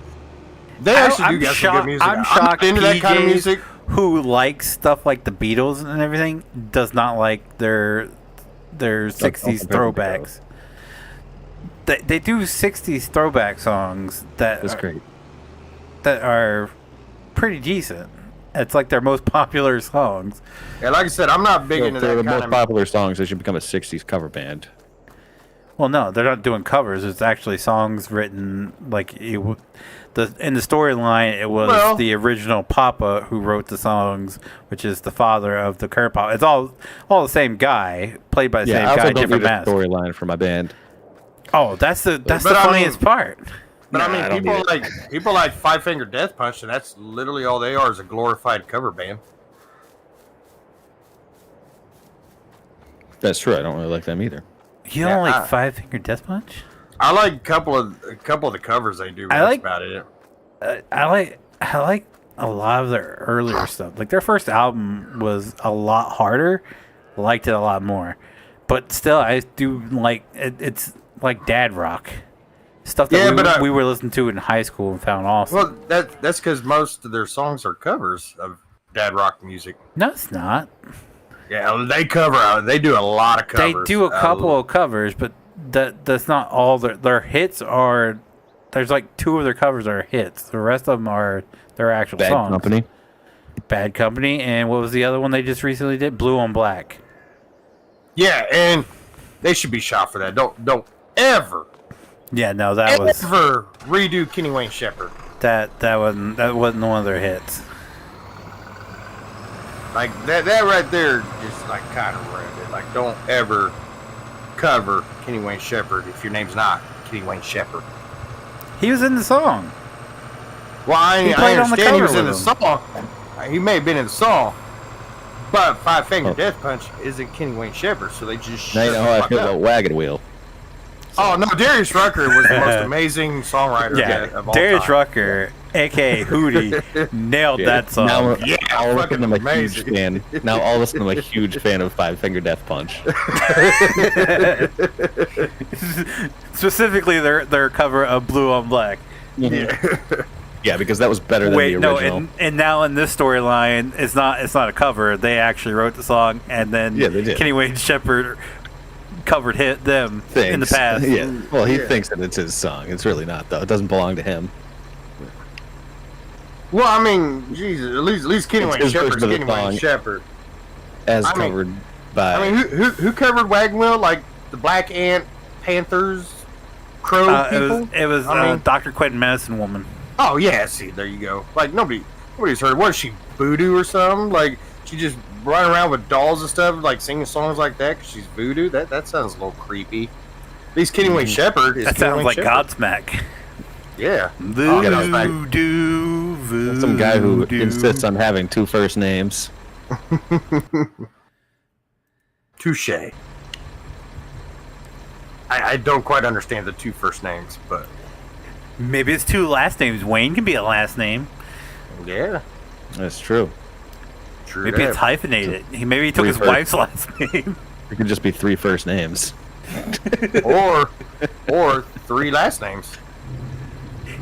They actually do got some good music. I'm shocked into that kind of music. Who likes stuff like the Beatles and everything does not like their 60s throwbacks. They do 60s throwback songs That's great. That are pretty decent. It's like their most popular songs. Yeah, like I said, I'm not big into that the kind most of popular songs. They should become a '60s cover band. Well, no, they're not doing covers. It's actually songs written like in the storyline. It was the original Papa who wrote the songs, which is the father of the current Papa. It's all the same guy, played by the same guy, different mask. Storyline for my band. Oh, that's the funniest part. But I mean, people like Five Finger Death Punch, and that's literally all they are is a glorified cover band. That's true. I don't really like them either. You don't like Five Finger Death Punch? I like a couple of the covers they do. That's about it. I like a lot of their earlier stuff. Like their first album was a lot harder. Liked it a lot more, but still, I do like it. It's like dad rock stuff that we were listening to in high school and found awesome. Well, that's because most of their songs are covers of dad rock music. No, it's not. Yeah, they do a lot of covers. They do a couple of covers, but that's not all their hits are. There's like 2 of their covers are hits. The rest of them are their actual songs. Bad Company, and what was the other one they just recently did? Blue on Black. Yeah, and they should be shot for that. Don't ever. Yeah, no, that was ever redo Kenny Wayne Shepherd. That wasn't one of their hits. Like that right there, just like kind of ruined it. Like, don't ever cover Kenny Wayne Shepherd if your name's not Kenny Wayne Shepherd. He was in the song. Well, I understand he was in the song. He may have been in the song, but Five Finger Death Punch isn't Kenny Wayne Shepherd, so they just. Now you know how I feel about Wagon Wheel. Oh no, Darius Rucker was the most amazing songwriter of all Darius time. Rucker, aka Hootie, nailed that song. Now all of a sudden I'm a huge fan. Now all of a sudden I'm a huge fan of Five Finger Death Punch. Specifically, their cover of Blue on Black. Yeah. Yeah, because that was better than the original. No, and now in this storyline, it's not a cover. They actually wrote the song, and then they did. Kenny Wayne Shepherd covered them in the past. Yeah. Well, he thinks that it's his song. It's really not, though. It doesn't belong to him. Well, I mean, Jesus, at least Kenny Wayne Shepherd's Kenny Wayne Shepherd. As covered by. I mean, who covered Wagon Wheel? Like the Black Ant, Panthers, Crow people? It was Dr. Quentin Medicine Woman. Oh yeah, see, there you go. Like nobody's heard. What is she, voodoo or something? Like she just running around with dolls and stuff, like singing songs like that because she's voodoo. That sounds a little creepy. At least Kenny Wayne Shepherd is. That sounds like Godsmack. Yeah. Voodoo. Some guy who insists on having 2 first names. Touche. I don't quite understand the 2 first names, but maybe it's 2 last names. Wayne can be a last name. Yeah, that's true. Maybe it's hyphenated. Maybe he took his wife's last name. It could just be 3 first names. or 3 last names.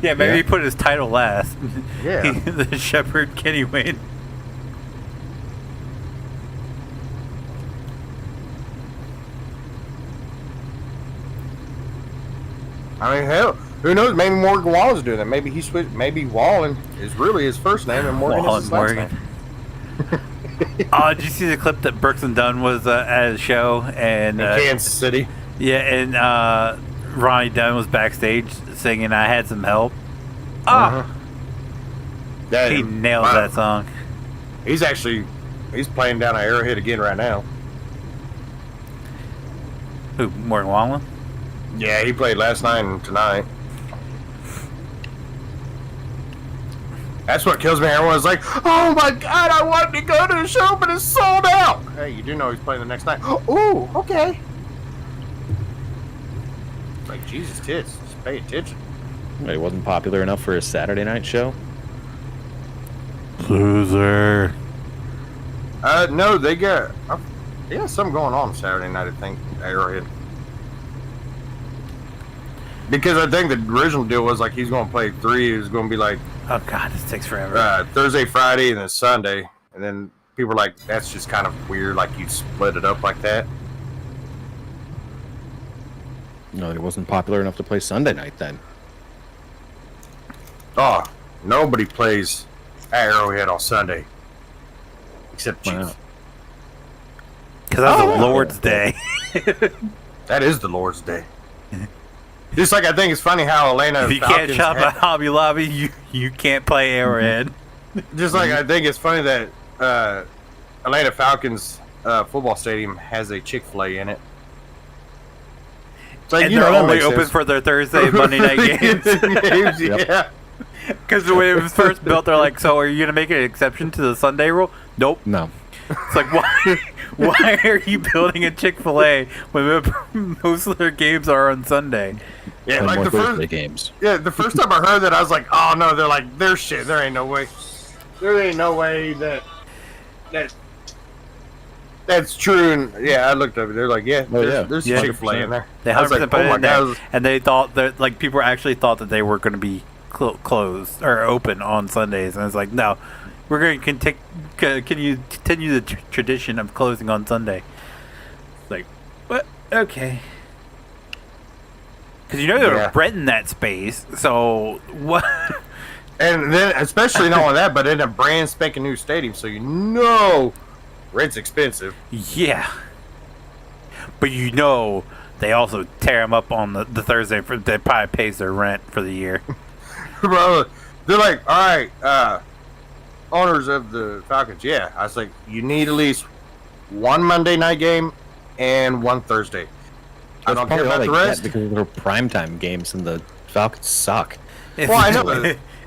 Yeah, maybe he put his title last. Yeah. The Shepherd Kenny Wayne. I mean, hell, who knows? Maybe Morgan Wallen's doing that. Maybe he switched. Maybe Wallen is really his first name, and Morgan is his last name. Oh, did you see the clip that Brooks and Dunn was at a show in Kansas City? Yeah, and Ronnie Dunn was backstage singing "I Had Some Help." He nailed that song. He's playing down at Arrowhead again right now. Who, Morgan Wallen? Yeah, he played last night and tonight. That's what kills me. Everyone's like, "Oh my God, I wanted to go to the show, but it's sold out." Hey, you do know he's playing the next night. Oh, okay. It's like, Jesus tits, just pay attention. It wasn't popular enough for a Saturday night show. Loser. No, they got something going on Saturday night, I think, Arrowhead. Because I think the original deal was like he's going to play 3. It was going to be like, Oh God, this takes forever. Thursday, Friday, and then Sunday. And then people were like, that's just kind of weird, like you split it up like that. No, it wasn't popular enough to play Sunday night then. Oh, nobody plays Arrowhead on Sunday. Except Why Chief. not? Because that's Oh. the Lord's Day. That is the Lord's Day. Just like I think it's funny how Elena If you can't shop at Hobby Lobby, you can't play Arrowhead. Just like I think it's funny that Atlanta Falcons football stadium has a Chick-fil-A in it. It's like, And you they're know, that only makes open sense. for their Thursday and Monday night games. Yep. Yeah. Because when it was first built, they're like, so are you going to make an exception to the Sunday rule? Nope. No. It's like, why are you building a Chick-fil-A when most of their games are on Sunday? Yeah, Play like more the Thursday first, games. the first time I heard that, I was like, oh no, they're like, there's shit. There ain't no way. There ain't no way that's true. And yeah, I looked up it. They're like, there's Yeah. Chick-fil-A in there. They I was 100% like, put oh it my in there, God. and they thought that, like, people actually thought that they were going to be closed or open on Sundays, and it's like, no, we're going to continue the tradition of closing on Sunday. It's like, what? Okay. Because they're renting that space, so what? And then, especially not only that, but in a brand spanking new stadium, so rent's expensive. Yeah. But they also tear them up on the Thursday. That probably pays their rent for the year. Bro, they're like, all right, owners of the Falcons, yeah. I was like, you need at least one Monday night game and one Thursday. I don't care about the rest. Because they're primetime games and the Falcons suck. If, I know.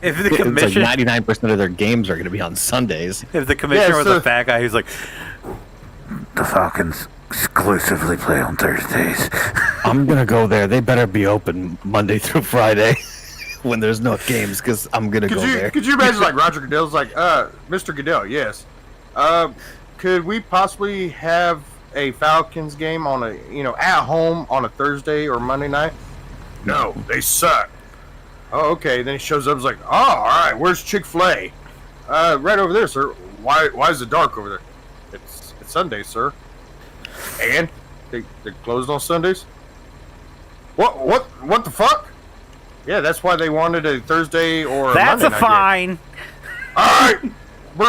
If the It's commission, like 99% of their games are going to be on Sundays. if the commissioner was so- a fat guy, he's like, the Falcons exclusively play on Thursdays. I'm going to go there. They better be open Monday through Friday when there's no games because I'm going to go there. Could you imagine like Roger Goodell's like, Mr. Goodell, yes. Could we possibly have a Falcons game on at home on a Thursday or Monday night? No, they suck. Oh, okay. Then he shows up. He's like, oh, all right. Where's Chick-fil-A? Right over there, sir. Why is it dark over there? It's Sunday, sir. And they're closed on Sundays. What the fuck? Yeah, that's why they wanted a Thursday or a That's Monday a night fine. game. All right.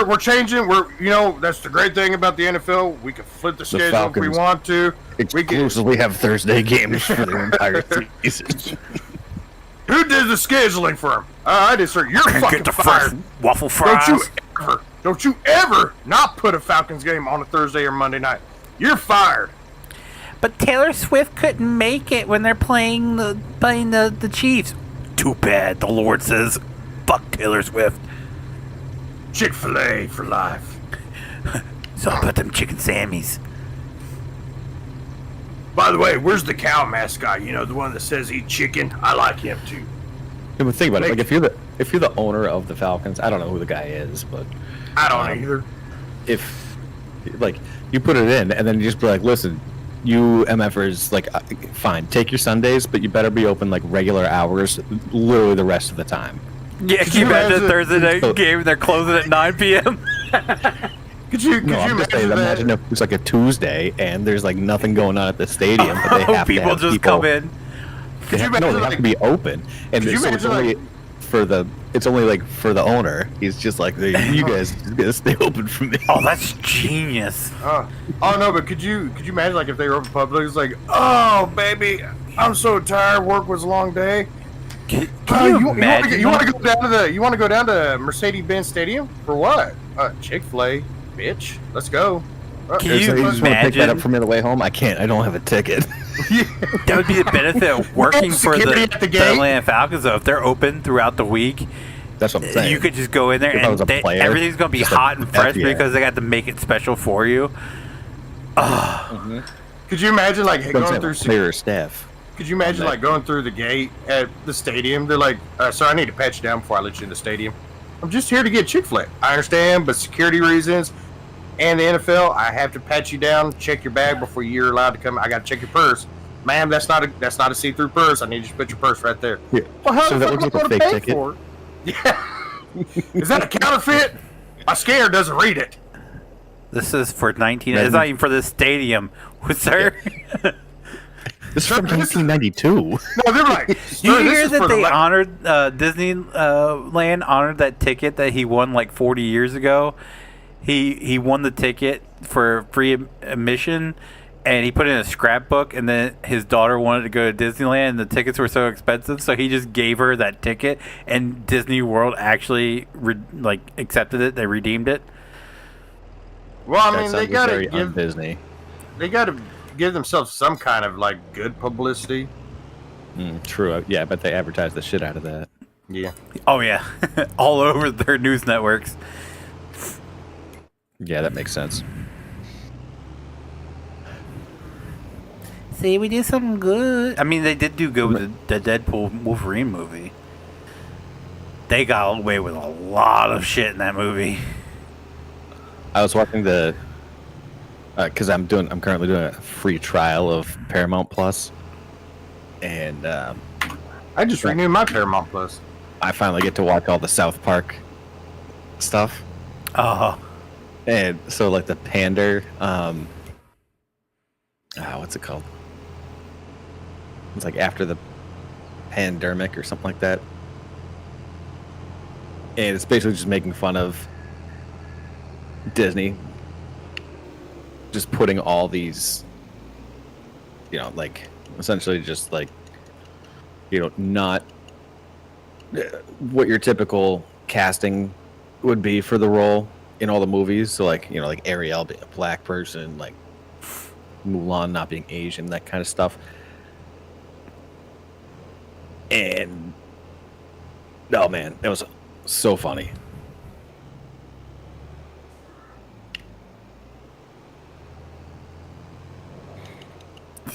We're changing. That's the great thing about the NFL. We can flip the schedule if we Falcons want to. Exclusively have Thursday games for the entire season. Who did the scheduling for him? I did, sir. You're fucking Get the fired. fresh waffle fries. Don't you ever not put a Falcons game on a Thursday or Monday night. You're fired. But Taylor Swift couldn't make it when they're playing the Chiefs. Too bad, the Lord says. Fuck Taylor Swift. Chick-fil-A for life. So I put them chicken Sammies. By the way, where's the cow mascot? The one that says eat chicken. I like him too. Yeah, but think about it. Like if you're the owner of the Falcons, I don't know who the guy is, but I don't either. if like you put it in and then you just be like, listen, you MFers, like, fine, take your Sundays, but you better be open like regular hours, literally the rest of the time. Yeah, can you imagine a Thursday night game? They're closing at 9 p.m. Could you I'm just saying, imagine if it's like a Tuesday and there's like nothing going on at the stadium, but they have people to have just people, come in. They have, no, they have to be open, and Could you so it's imagine, only like- it's only like for the owner. He's just like, you guys just gotta stay open for me. Oh, that's genius. Oh no, but could you imagine like if they were open public? It's like, oh baby, I'm so tired. Work was a long day. Can you imagine? You want to go down to Mercedes-Benz Stadium for what? Chick-fil-A, bitch. Let's go. Can It's you like, just want to pick that up imagine? for me on the way home? I can't. I don't have a ticket. That would be the benefit of working for Security at the the gate. Atlanta Falcons, though. If they're open throughout the week, That's what I'm saying. you could just go in there If I was and a player, everything's going to be just hot like, and fresh heck yeah. because they got to make it special for you. Could you imagine like But I'm going saying, through player or staff. Could you imagine like going through the gate at the stadium? They're like, "Sir, I need to pat you down before I let you in the stadium. I'm just here to get Chick-fil-A. I understand, but security reasons and the NFL, I have to pat you down, check your bag before you're allowed to come. I got to check your purse, ma'am. That's not a see-through purse. I need you to put your purse right there. Yeah. Well, how So the that fuck looks am I like a gonna fake pay ticket? for it? Yeah. Is that a counterfeit? My scanner doesn't read it. This is for 19. It's not even for this stadium, sir. This is from 1992. No, they're like, You "Sir, this hear is that for the they la-" honored Disneyland honored that ticket that he won like 40 years ago. He won the ticket for free admission, and he put it in a scrapbook. And then his daughter wanted to go to Disneyland, and the tickets were so expensive, so he just gave her that ticket. And Disney World actually accepted it. They redeemed it. Well, I That mean, sounds very un-Disney. they gotta give themselves some kind of like good publicity. True. Yeah, but they advertise the shit out of that. Yeah. Oh yeah, all over their news networks. Yeah, that makes sense. See, we did something good. I mean, they did do good with the Deadpool Wolverine movie. They got away with a lot of shit in that movie. I was watching because I'm currently doing a free trial of Paramount Plus, and I just renewed my Paramount Plus. I finally get to watch all the South Park stuff. Oh, And so, like the Pander, what's it called? It's like after the pandemic or something like that. And it's basically just making fun of Disney just putting all these, like essentially just like, not what your typical casting would be for the role in all the movies. So like, like Ariel being a black person, like Mulan not being Asian, that kind of stuff. And oh man, it was so funny.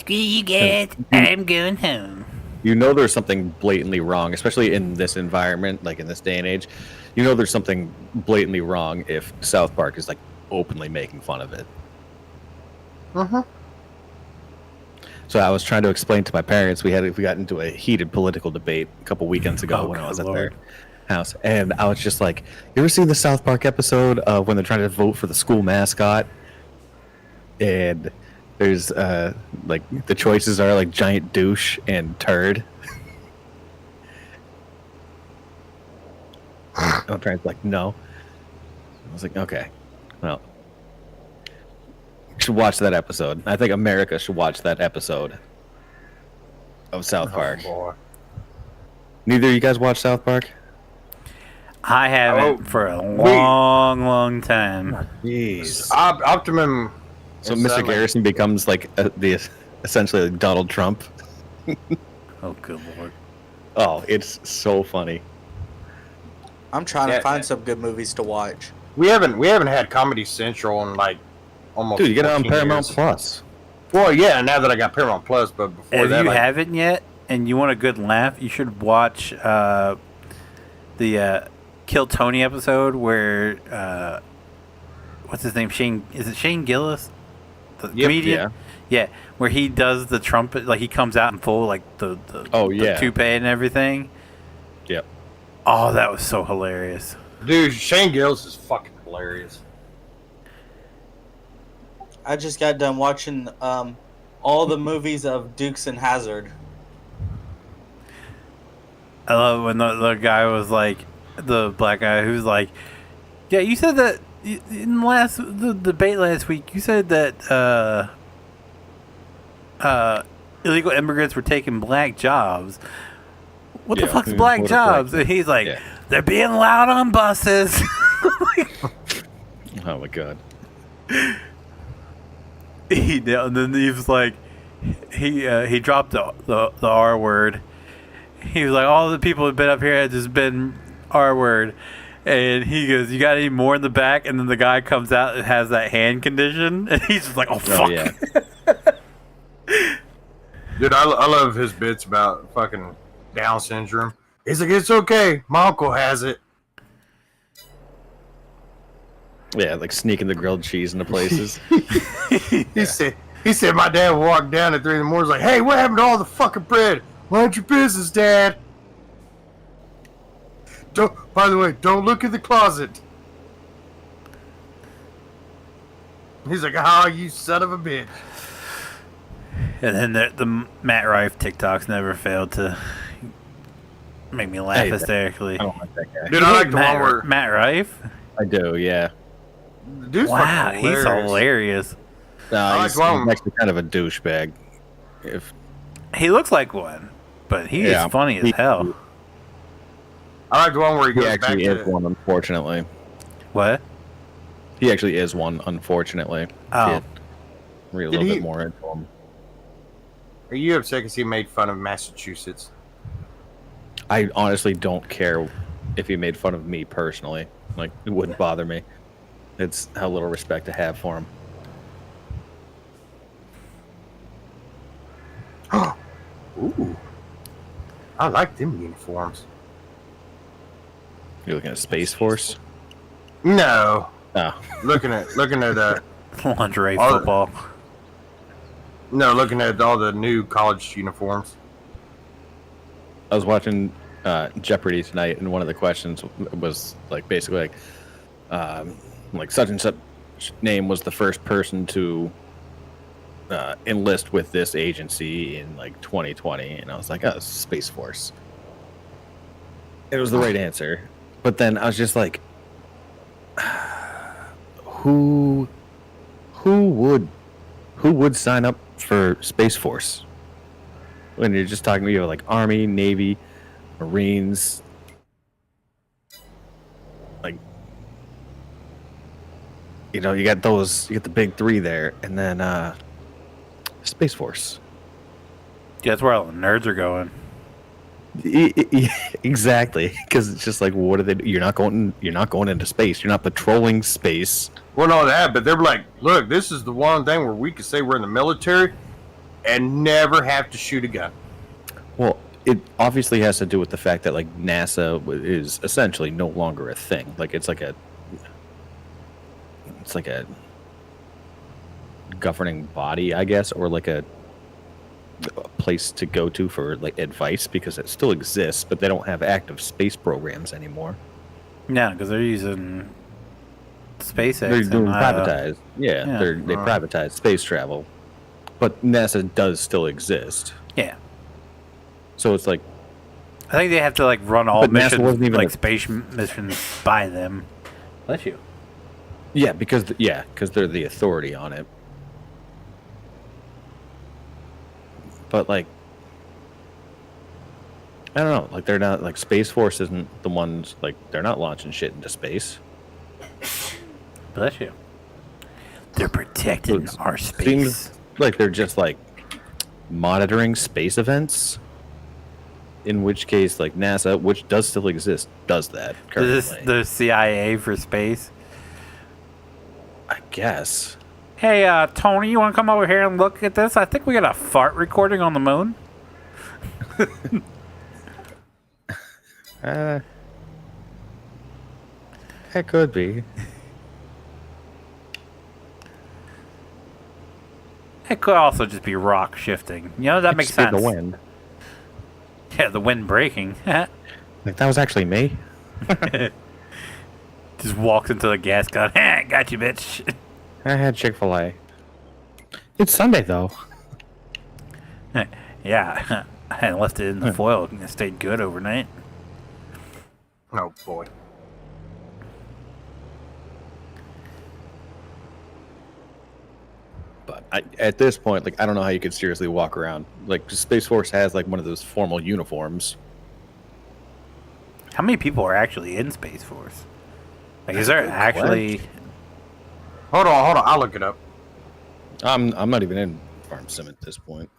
screw you guys. I'm going home. There's something blatantly wrong, especially in this environment, like in this day and age. There's something blatantly wrong if South Park is like openly making fun of it. So I was trying to explain to my parents. We got into a heated political debate a couple weekends ago when I was at their house, and I was just like, "You ever seen the South Park episode when they're trying to vote for the school mascot?" And there's like the choices are like giant douche and turd. My parents were like, no. I was like, okay, well, you should watch that episode. I think America should watch that episode of South Park. Boy. Neither of you guys watch South Park? I haven't for a long, long time. Jeez. Optimum. So is, Mr. like- Garrison becomes like essentially like Donald Trump. Oh, good lord. Oh, it's so funny. I'm trying Yeah. to find some good movies to watch. We haven't had Comedy Central in like almost. Dude, you get it on 14 Paramount years. Plus. Well, yeah. Now that I got Paramount Plus, but before If that, you like, haven't yet and you want a good laugh, you should watch the Kill Tony episode where what's his name? Is it Shane Gillis? The comedian? Yeah, where he does the trumpet, like he comes out in full, like the toupee and everything. Yep. Oh, that was so hilarious. dude, Shane Gillis is fucking hilarious. I just got done watching all the movies of Dukes and Hazzard. I love when the guy was like, the black guy who's like, yeah, you said that in the debate last week, you said that illegal immigrants were taking black jobs. What the fuck's black jobs? And he's like, they're being loud on buses. Oh my god. And then he was like, he dropped the R word. He was like, all the people who've been up here have just been R word. And he goes, you got any more in the back? And then the guy comes out and has that hand condition. And he's just like, oh, fuck. Oh, yeah. Dude, I love his bits about fucking Down syndrome. He's like, it's okay. My uncle has it. Yeah, like sneaking the grilled cheese into places. He said my dad walked down at 3 in the morning. Like, hey, what happened to all the fucking bread? Mind your business, Dad. By the way, don't look in the closet. He's like, ah, you son of a bitch. And then the Matt Rife TikToks never failed to make me laugh hysterically. I don't like that guy. Dude, I like the one where Matt Rife? I do, yeah. the dude's Wow, fucking he's hilarious. No, like he's one- actually kind of a douchebag. If He looks like one, but he Yeah, is funny as hell. I like the one where he he goes back actually is to. one, unfortunately. What? He actually is one, unfortunately. Oh. Read a Did little he- bit more into him. Are you upset because he made fun of Massachusetts? I honestly don't care if he made fun of me personally. Like, it wouldn't bother me. It's how little respect I have for him. Ooh, I like them uniforms. You're looking at Space Force? No, Oh. looking at Lingerie All- football. no, looking at all the new college uniforms. I was watching Jeopardy tonight, and one of the questions was like basically like such and such name was the first person to enlist with this agency in like 2020, and I was like, oh, it's Space Force. It was the right answer, but then I was just like, who would sign up for Space Force? When you're just talking about like Army, Navy, Marines, like, you know, you got the big three there, and then Space Force. Yeah, that's where all the nerds are going. Exactly, because it's just like, what are they? You're not going into space. You're not patrolling space. Well, not that, but they're like, look, this is the one thing where we can say we're in the military and never have to shoot a gun. Well, it obviously has to do with the fact that like NASA is essentially no longer a thing. Like it's like a governing body, I guess, or like a place to go to for like advice, because it still exists, but they don't have active space programs anymore. Yeah, because they're using SpaceX. They're doing and, privatized. Yeah, yeah. they privatized space travel, but NASA does still exist. Yeah. So it's like, I think they have to like run all But NASA missions, wasn't even like a- space missions by them. Bless you. yeah, because they're the authority on it. But like, I don't know. Like they're not like Space Force isn't the ones, like they're not launching shit into space. Bless you. They're protecting It our space. Seems like they're just like monitoring space events. In which case, like NASA, which does still exist, does that Is currently. this the CIA for space? I guess. Hey, Tony, you want to come over here and look at this? I think we got a fart recording on the moon. It could be. It could also just be rock shifting. You know, that makes Just be sense. The wind. Yeah, the wind breaking. Like that was actually me. Just walks into the gas gun. Got you, bitch. I had Chick-fil-A. It's Sunday though. Yeah, I left it in the foil and it stayed good overnight. Oh, boy. But at this point, like I don't know how you could seriously walk around. Like Space Force has like one of those formal uniforms. How many people are actually in Space Force? Like, is there actually... Hold on. I'll look it up. I'm not even in Farm Sim at this point.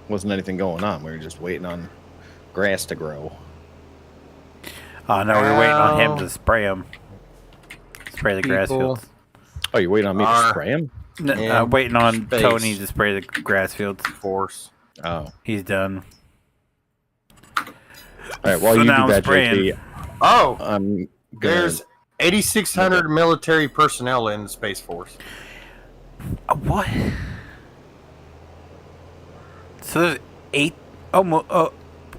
Wasn't anything going on. We were just waiting on grass to grow. Oh, no, we were waiting on him Oh. to spray them. Spray the grass People- fields. Oh, you're waiting on me to Are- spray him? And Waiting on Space Tony to spray the grass fields. Force. Oh. He's done. All right, while So you now do I'm that, spraying. JT, Oh, I'm there's 8,600 military personnel in the Space Force. What? So there's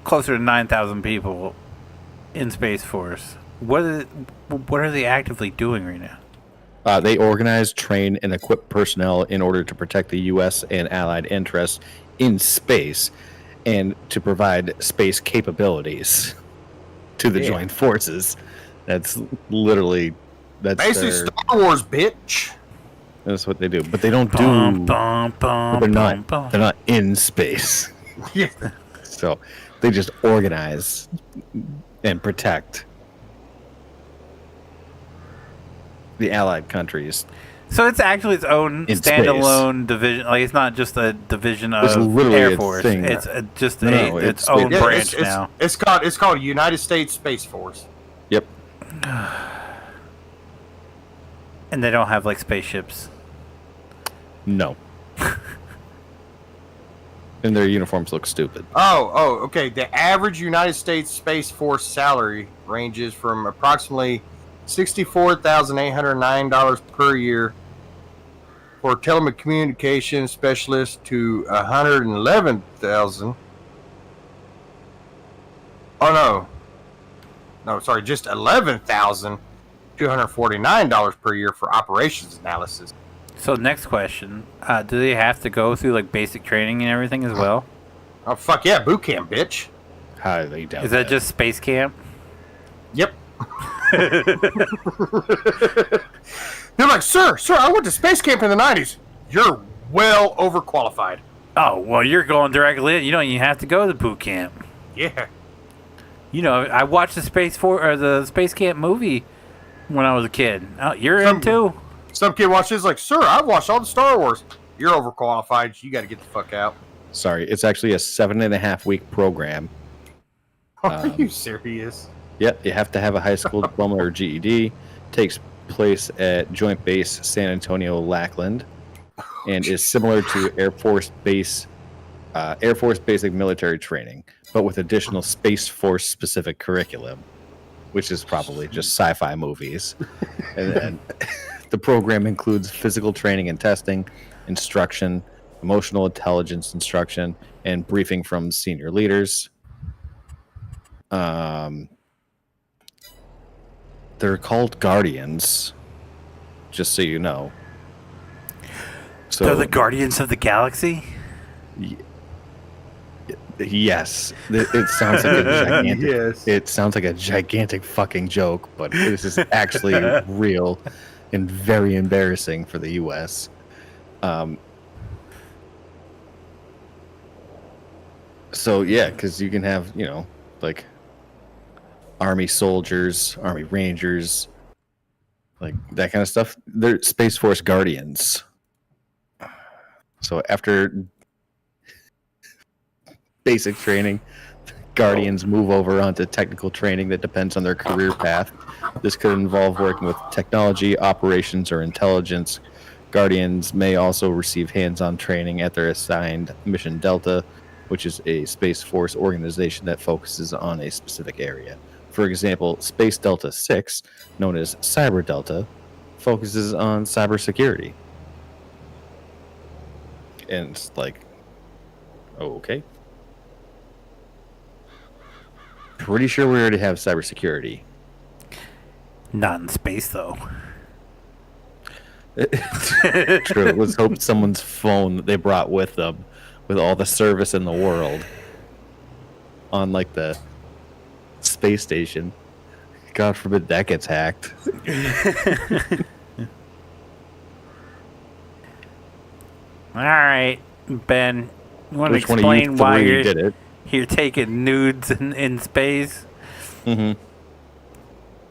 closer to 9,000 people in Space Force. What are they actively doing right now? They organize, train, and equip personnel in order to protect the U.S. and allied interests in space and to provide space capabilities to the joint forces. That's literally... Basically Star Wars, bitch. That's what they do. But they don't they're not in space. Yeah. So they just organize and protect the allied countries. So it's actually its own In standalone division. Like it's not just a division It's of literally Air a Force. thing. It's just No, its it's- own yeah, branch now. It's called United States Space Force. Yep. And they don't have like spaceships. No. And their uniforms look stupid. Oh, okay. The average United States Space Force salary ranges from approximately $64,809 per year for telecommunications specialist to $111,000. Oh no, sorry, just $11,249 per year for operations analysis. So next question: do they have to go through like basic training and everything as well? Oh fuck yeah, boot camp, bitch. Highly doubt Is that just space camp? Yep. They're like, sir, I went to space camp in the 90s. You're well overqualified. Oh well, you're going directly in. You don't even have to go to boot camp. Yeah. You know, I watched the the Space Camp movie when I was a kid. Oh, you're in too. Some kid watches this like, sir, I've watched all the Star Wars. You're overqualified. You got to get the fuck out. Sorry, it's actually a 7.5-week program. Are you serious? Yep, you have to have a high school diploma or GED. Takes place at Joint Base San Antonio Lackland, and is similar to Air Force Basic Military Training, but with additional Space Force specific curriculum, which is probably just sci-fi movies. And then the program includes physical training and testing, instruction, emotional intelligence instruction, and briefing from senior leaders. They're called Guardians, just so you know. So They're the Guardians of the Galaxy. Yes, it sounds like a gigantic. Yes. It sounds like a gigantic fucking joke, but this is actually real and very embarrassing for the U.S. So yeah, because you can have like Army soldiers, Army Rangers, like that kind of stuff. They're Space Force Guardians. So after basic training, Guardians move over onto technical training that depends on their career path. This could involve working with technology, operations, or intelligence. Guardians may also receive hands-on training at their assigned Mission Delta, which is a Space Force organization that focuses on a specific area. For example, Space Delta 6, known as Cyber Delta, focuses on cybersecurity. And it's like, okay. Pretty sure we already have cybersecurity. Not in space, though. True. Let's hope someone's phone that they brought with them, with all the service in the world, on like the space station. God forbid that gets hacked. All right, Ben. You want to Which one of you explain why three did it? you're taking nudes in space? Mm-hmm.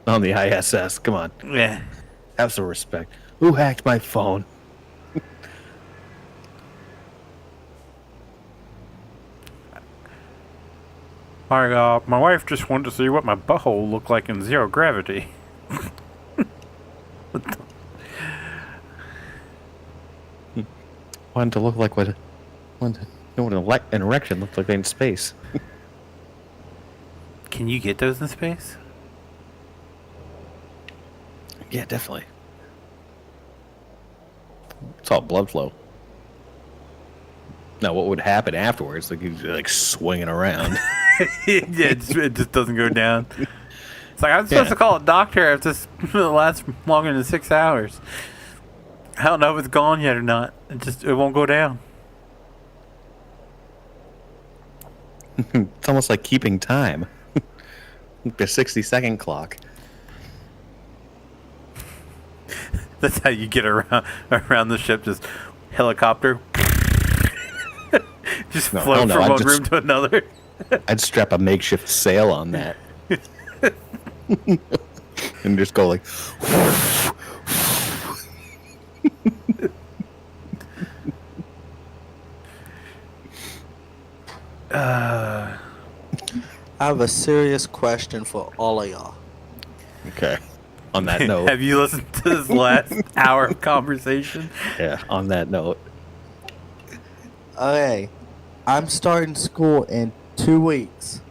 On the ISS. Come on. Yeah. Have some respect. Who hacked my phone? My wife just wanted to see what my butthole looked like in zero gravity. wanted to look like what an erection looked like in space. Can you get those in space? Yeah, definitely. It's all blood flow. Now, what would happen afterwards? Like you'd be like swinging around. Yeah, it just doesn't go down. It's like, I'm supposed to call a doctor if this lasts longer than 6 hours. I don't know if it's gone yet or not. It won't go down. It's almost like keeping time. The 60-second clock. That's how you get around the ship. Just helicopter. Just float from one room to another. I'd strap a makeshift sail on that. And just go like... I have a serious question for all of y'all. Okay. On that note. Have you listened to this last hour of conversation? Yeah, on that note. Okay. I'm starting school in 2 weeks.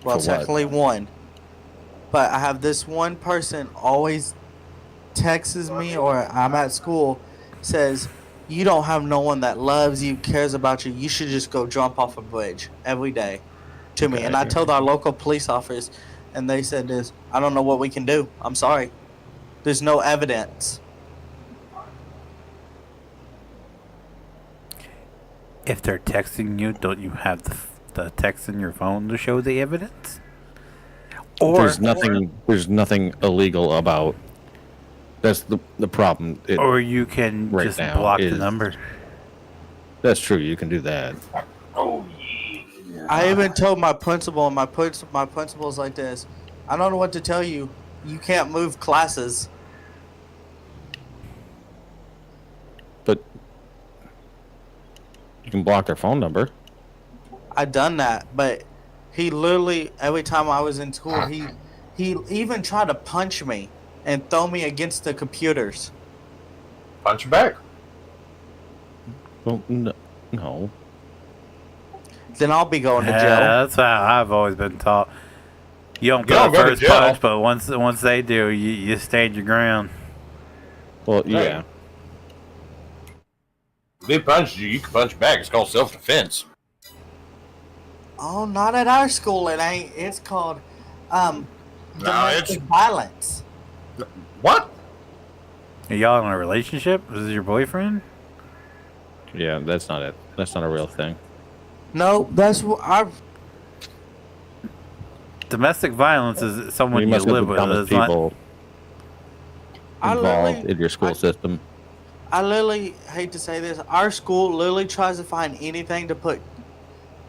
Well, For what? technically 1. But I have this one person always texts me, or I'm at school, says, you don't have no one that loves you, cares about you. You should just go jump off a bridge every day to me. And I told our local police office, and they said this, I don't know what we can do. I'm sorry. There's no evidence. If they're texting you, don't you have the text in your phone to show the evidence? Or There's nothing illegal about. That's the problem. Or you can right just now block the is- number. That's true. You can do that. I even told my principal, and my principal's like this, I don't know what to tell you. You can't move classes. But you can block their phone number. I done that, but he literally, every time I was in school, he even tried to punch me and throw me against the computers. Punch him back. Well, no. Then I'll be going to jail. That's how I've always been taught. You don't don't put go a to first jail. punch, but once they do, you stand your ground. Well, yeah. If they punch you, you can punch back. It's called self-defense. Oh, not at our school. It ain't. It's called domestic violence. What? Are y'all in a relationship? Is this your boyfriend? Yeah, that's not it. That's not a real thing. No, that's what I. Domestic violence is someone you must have live the with. dumbest It's not- people involved in your school system. I literally hate to say this. Our school literally tries to find anything to put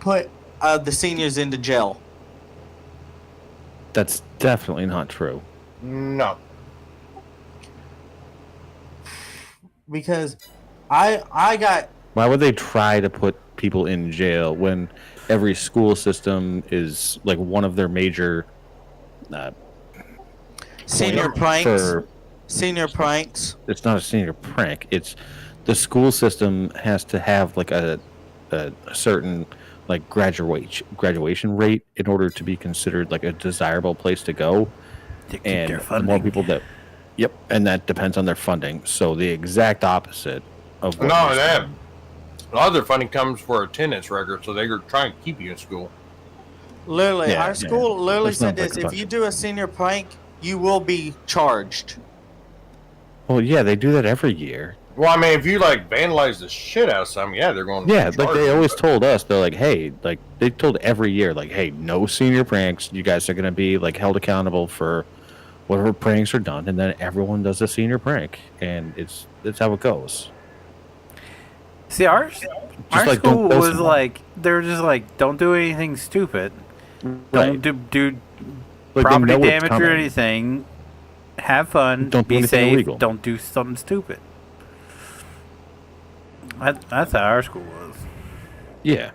the seniors into jail. That's definitely not true. No. Because I got Why would they try to put people in jail when every school system is like one of their major senior point pranks. for- Senior pranks. It's not a senior prank. It's the school system has to have like a certain like graduation rate in order to be considered like a desirable place to go. to keep And their the funding. more people that, yep, and that depends on their funding. So the exact opposite of what No, you're that. saying. A lot of their funding comes for attendance record, so they're trying to keep you in school. Literally, Yeah, our school yeah. literally There's no said this: big if you do a senior prank, you will be charged. Well, yeah, they do that every year. Well, I mean, if you like vandalize the shit out of something, yeah, they're going to Yeah, like charge they you, always but- told us, they're like, hey, like they told every year, like, hey, no senior pranks. You guys are gonna be like held accountable for whatever pranks are done, and then everyone does a senior prank, and it's how it goes. See, our like, don't school post was them. like, they were just like, don't do anything stupid. Right. Don't do Like, they property know it's damage or coming. anything. Have fun. Don't do be anything safe. illegal. Don't do something stupid. That's how our school was. Yeah.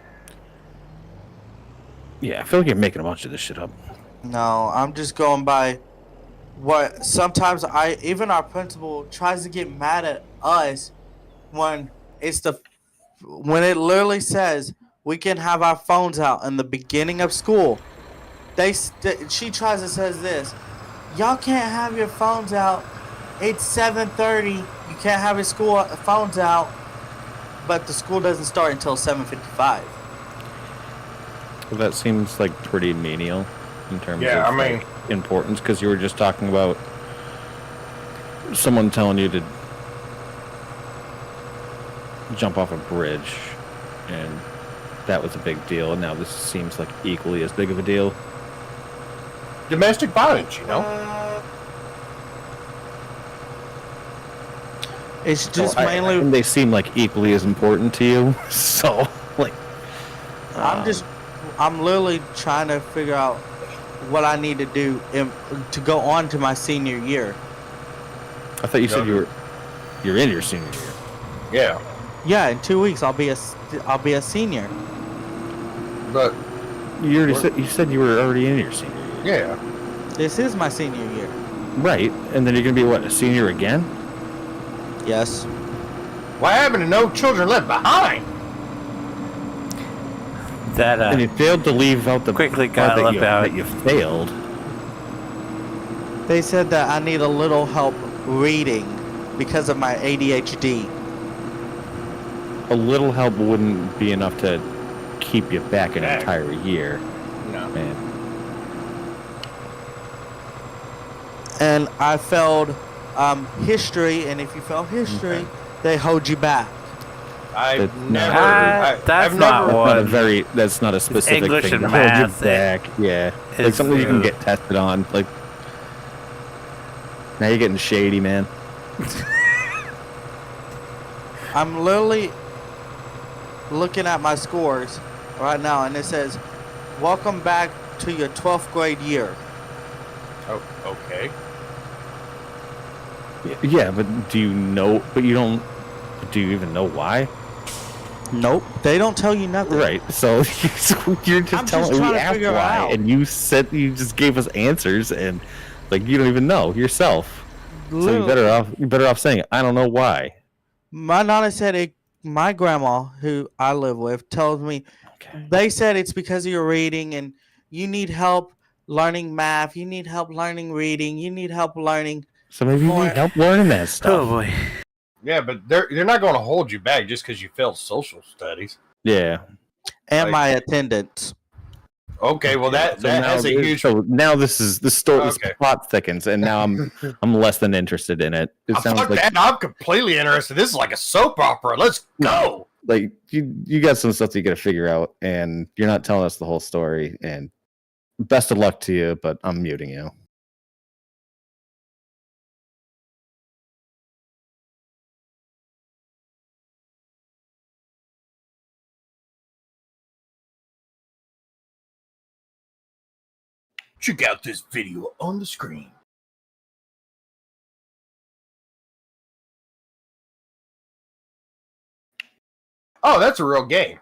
Yeah, I feel like you're making a bunch of this shit up. No, I'm just going by what sometimes even our principal tries to get mad at us when It's when it literally says we can have our phones out in the beginning of school. She tries to says this. Y'all can't have your phones out. It's 7:30. You can't have your phones out, but the school doesn't start until 7:55. Well, that seems like pretty menial in terms Yeah, of like, importance, because you were just talking about someone telling you to jump off a bridge, and that was a big deal, and now this seems like equally as big of a deal. Domestic violence, you know? It's just So mainly. and they seem like equally as important to you, so like. I'm literally trying to figure out what I need to do to go on to my senior year. I thought you said you're in your senior year. Yeah. Yeah, in 2 weeks I'll be a senior. But You said you were already in your senior year. yeah. This is my senior year. Right, and then you're gonna be what, a senior again? Yes. What happened to No Children Left Behind? That And you failed to leave out the quickly part got left out. that you failed. They said that I need a little help reading because of my ADHD. A little help wouldn't be enough to keep you back an entire year. No. Man. And I failed history, and if you fail history, they hold you back. I've That's never. that's I've not never. what- That's not a specific English thing and to hold you math, back. Yeah, like is, something you can get tested on. Like now you're getting shady, man. I'm literally looking at my scores right now, and it says, "Welcome back to your 12th grade year." Oh, okay. Yeah, but do you know? But you don't. Do you even know why? Nope, they don't tell you nothing. Right. So, you're just I'm telling just trying me to asked figure it why, out. and you just gave us answers, and like you don't even know yourself. So Literally. you're better off saying I don't know why. My nana said my grandma, who I live with, tells me Okay. they said it's because of your reading and you need help learning math, you need help learning reading, you need help learning. So maybe you need help learning that Oh stuff. boy. Yeah, but they're not going to hold you back just because you failed social studies. Yeah. And my attendance. Okay, well that has a huge. So now the story, this Okay. plot thickens, and now I'm less than interested in it. It sounds Fuck like that! I'm completely interested. This is like a soap opera. Let's go. like you got some stuff that you got to figure out, and you're not telling us the whole story. And best of luck to you, but I'm muting you. Check out this video on the screen. Oh, that's a real game.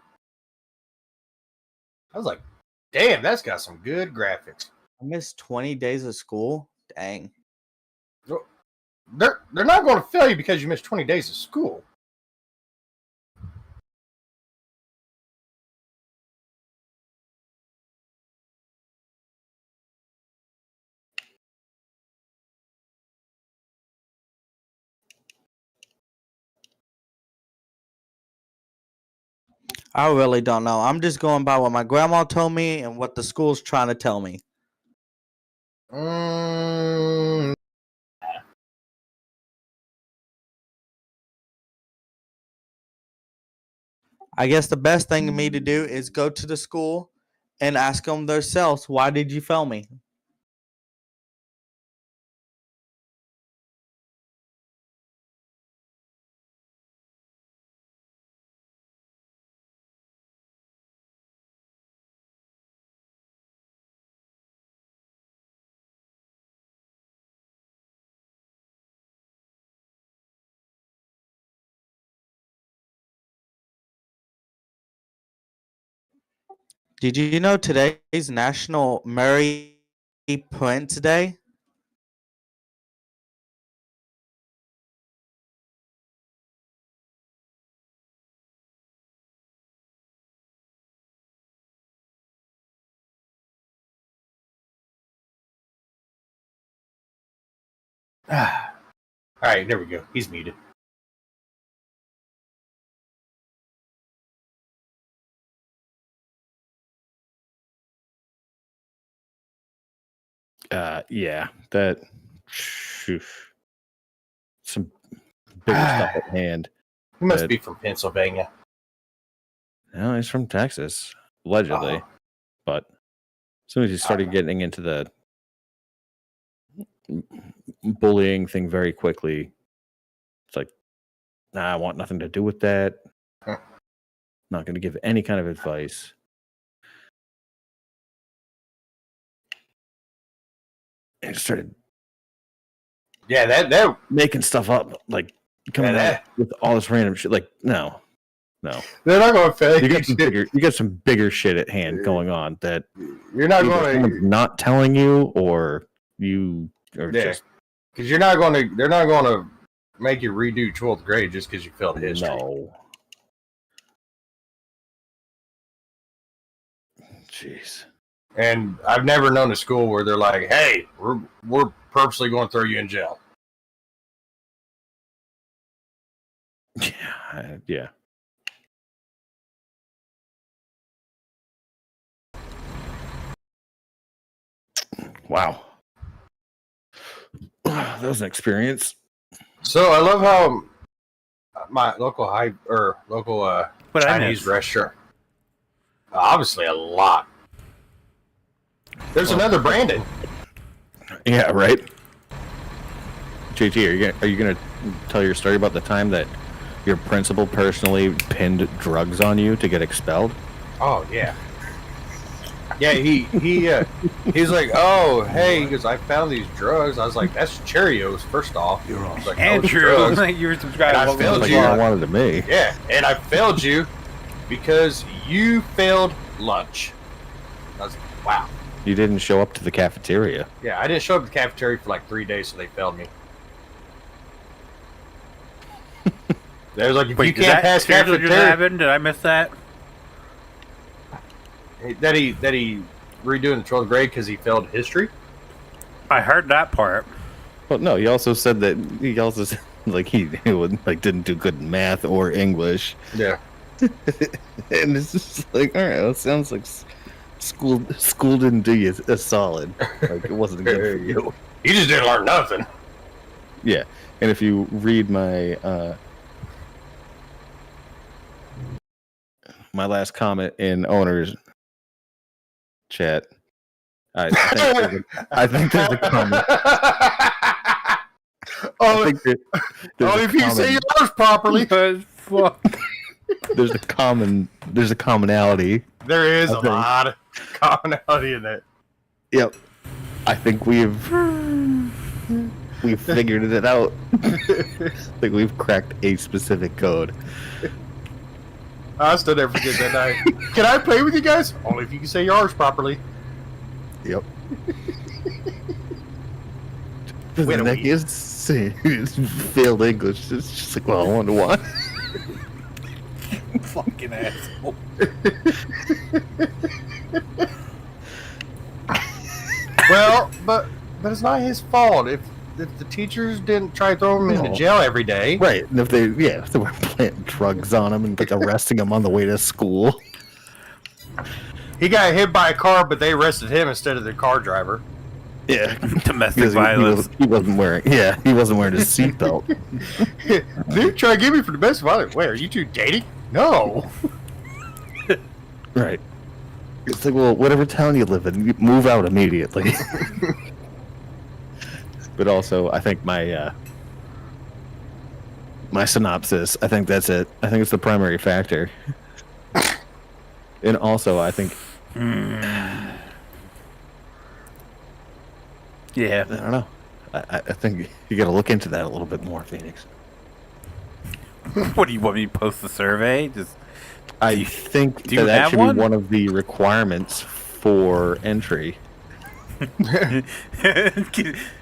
I was like, damn, that's got some good graphics. I missed 20 days of school. Dang. They're not going to fail you because you missed 20 days of school. I really don't know. I'm just going by what my grandma told me and what the school's trying to tell me. I guess the best thing to me to do is go to the school and ask them themselves, why did you fail me? Did you know today's National Mary Prince Day? right, there we go. He's muted. Yeah, that some bigger stuff at hand. He must be from Pennsylvania. No, he's from Texas, allegedly. But as soon as he started getting into the bullying thing very quickly, it's like, nah, I want nothing to do with that. Not going to give any kind of advice. And just started that making stuff up, like coming out with all this random shit. Like, no. They're not going to fail. You got some bigger shit at hand going on that you're not going to not telling you, or you are just because you're not going to. They're not going to make you redo 12th grade just because you failed history. No. Jeez. And I've never known a school where they're like, "Hey, we're purposely going to throw you in jail." Yeah. Wow. That was an experience. So I love how my local Chinese restaurant, obviously a lot. There's another Brandon. Yeah, right. JT, are you gonna tell your story about the time that your principal personally pinned drugs on you to get expelled? Oh yeah. Yeah, he's like, oh hey, because I found these drugs. I was like, that's Cheerios. First off, You're wrong. Like, Andrew, you were subscribed. I failed Like you. I wanted to me. Yeah, and I failed you because you failed lunch. I was like, wow. You didn't show up to the cafeteria. Yeah, I didn't show up at the cafeteria for like 3 days, so they failed me. They was like, if you can't pass cafeteria, just cafeteria, happened? Did I miss that? that he redoing the 12th grade because he failed history. I heard that part. Well, no, he also said that he didn't do good in math or English. Yeah. And it's just like, all right, well, it sounds like school didn't do you a solid. Like, it wasn't good for you. You just didn't learn nothing. Yeah, and if you read my my last comment in owner's chat, I think there's a comment. If you say yours properly. There's a commonality. There is a lot of commonality in that. Yep. I think we've figured it out. I think we've cracked a specific code. I still never forget that night. Can I play with you guys? Only if you can say yours properly. Yep. Wait a Nick is failed English. It's just like, well, I wonder why. Fucking asshole. Well, but it's not his fault if the teachers didn't try to throw him into jail every day. Right. And if they were planting drugs on him and like arresting him on the way to school. He got hit by a car, but they arrested him instead of the car driver. Yeah. Domestic violence. He wasn't wearing his seatbelt. They try to get me for domestic violence. Wait, are you two dating? No. Right. It's like, well, whatever town you live in, you move out immediately. But also, I think my synopsis, I think that's it. I think it's the primary factor. And also, I think... Yeah. I don't know. I think you got to look into that a little bit more, Phoenix. What do you want me to post the survey? I think do you that have should one? be one of the requirements for entry. All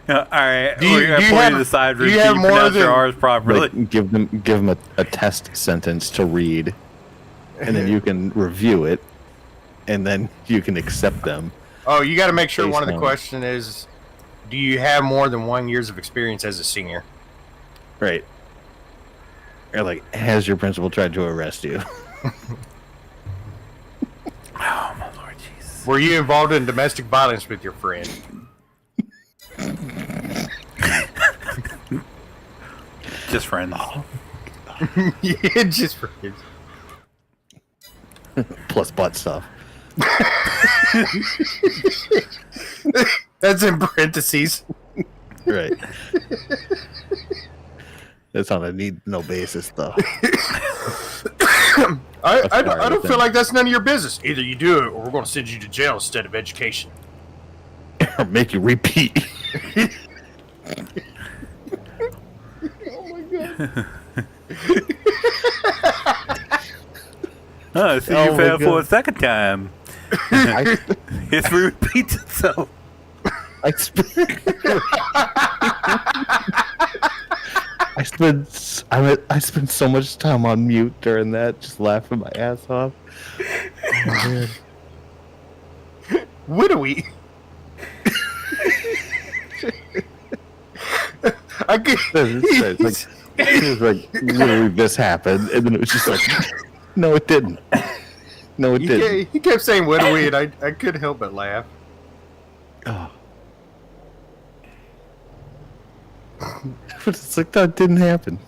right. Do you to the side room. do you have more pronounce your than- R's properly? Like, give them a test sentence to read, and then you can review it, and then you can accept them. Oh, you got to make sure Based one of the on- question is, Do you have more than 1 years of experience as a senior? Right. Or like, has your principal tried to arrest you? Oh my Lord Jesus! Were you involved in domestic violence with your friend? Just friends. Yeah, just for kids. Plus butt stuff. That's in parentheses. Right. That's on a need no basis though. I don't feel like that's none of your business. Either you do it, or we're going to send you to jail instead of education. Or make you repeat. Oh my god. Oh, so you failed for a second time. History repeats itself. I spent so much time on mute during that, just laughing my ass off. Oh, What do we? I could. it was like literally this happened, and then it was just like, no, it didn't. No, it didn't. He kept saying "what do we," and I couldn't help but laugh. Oh. But it's like that didn't happen.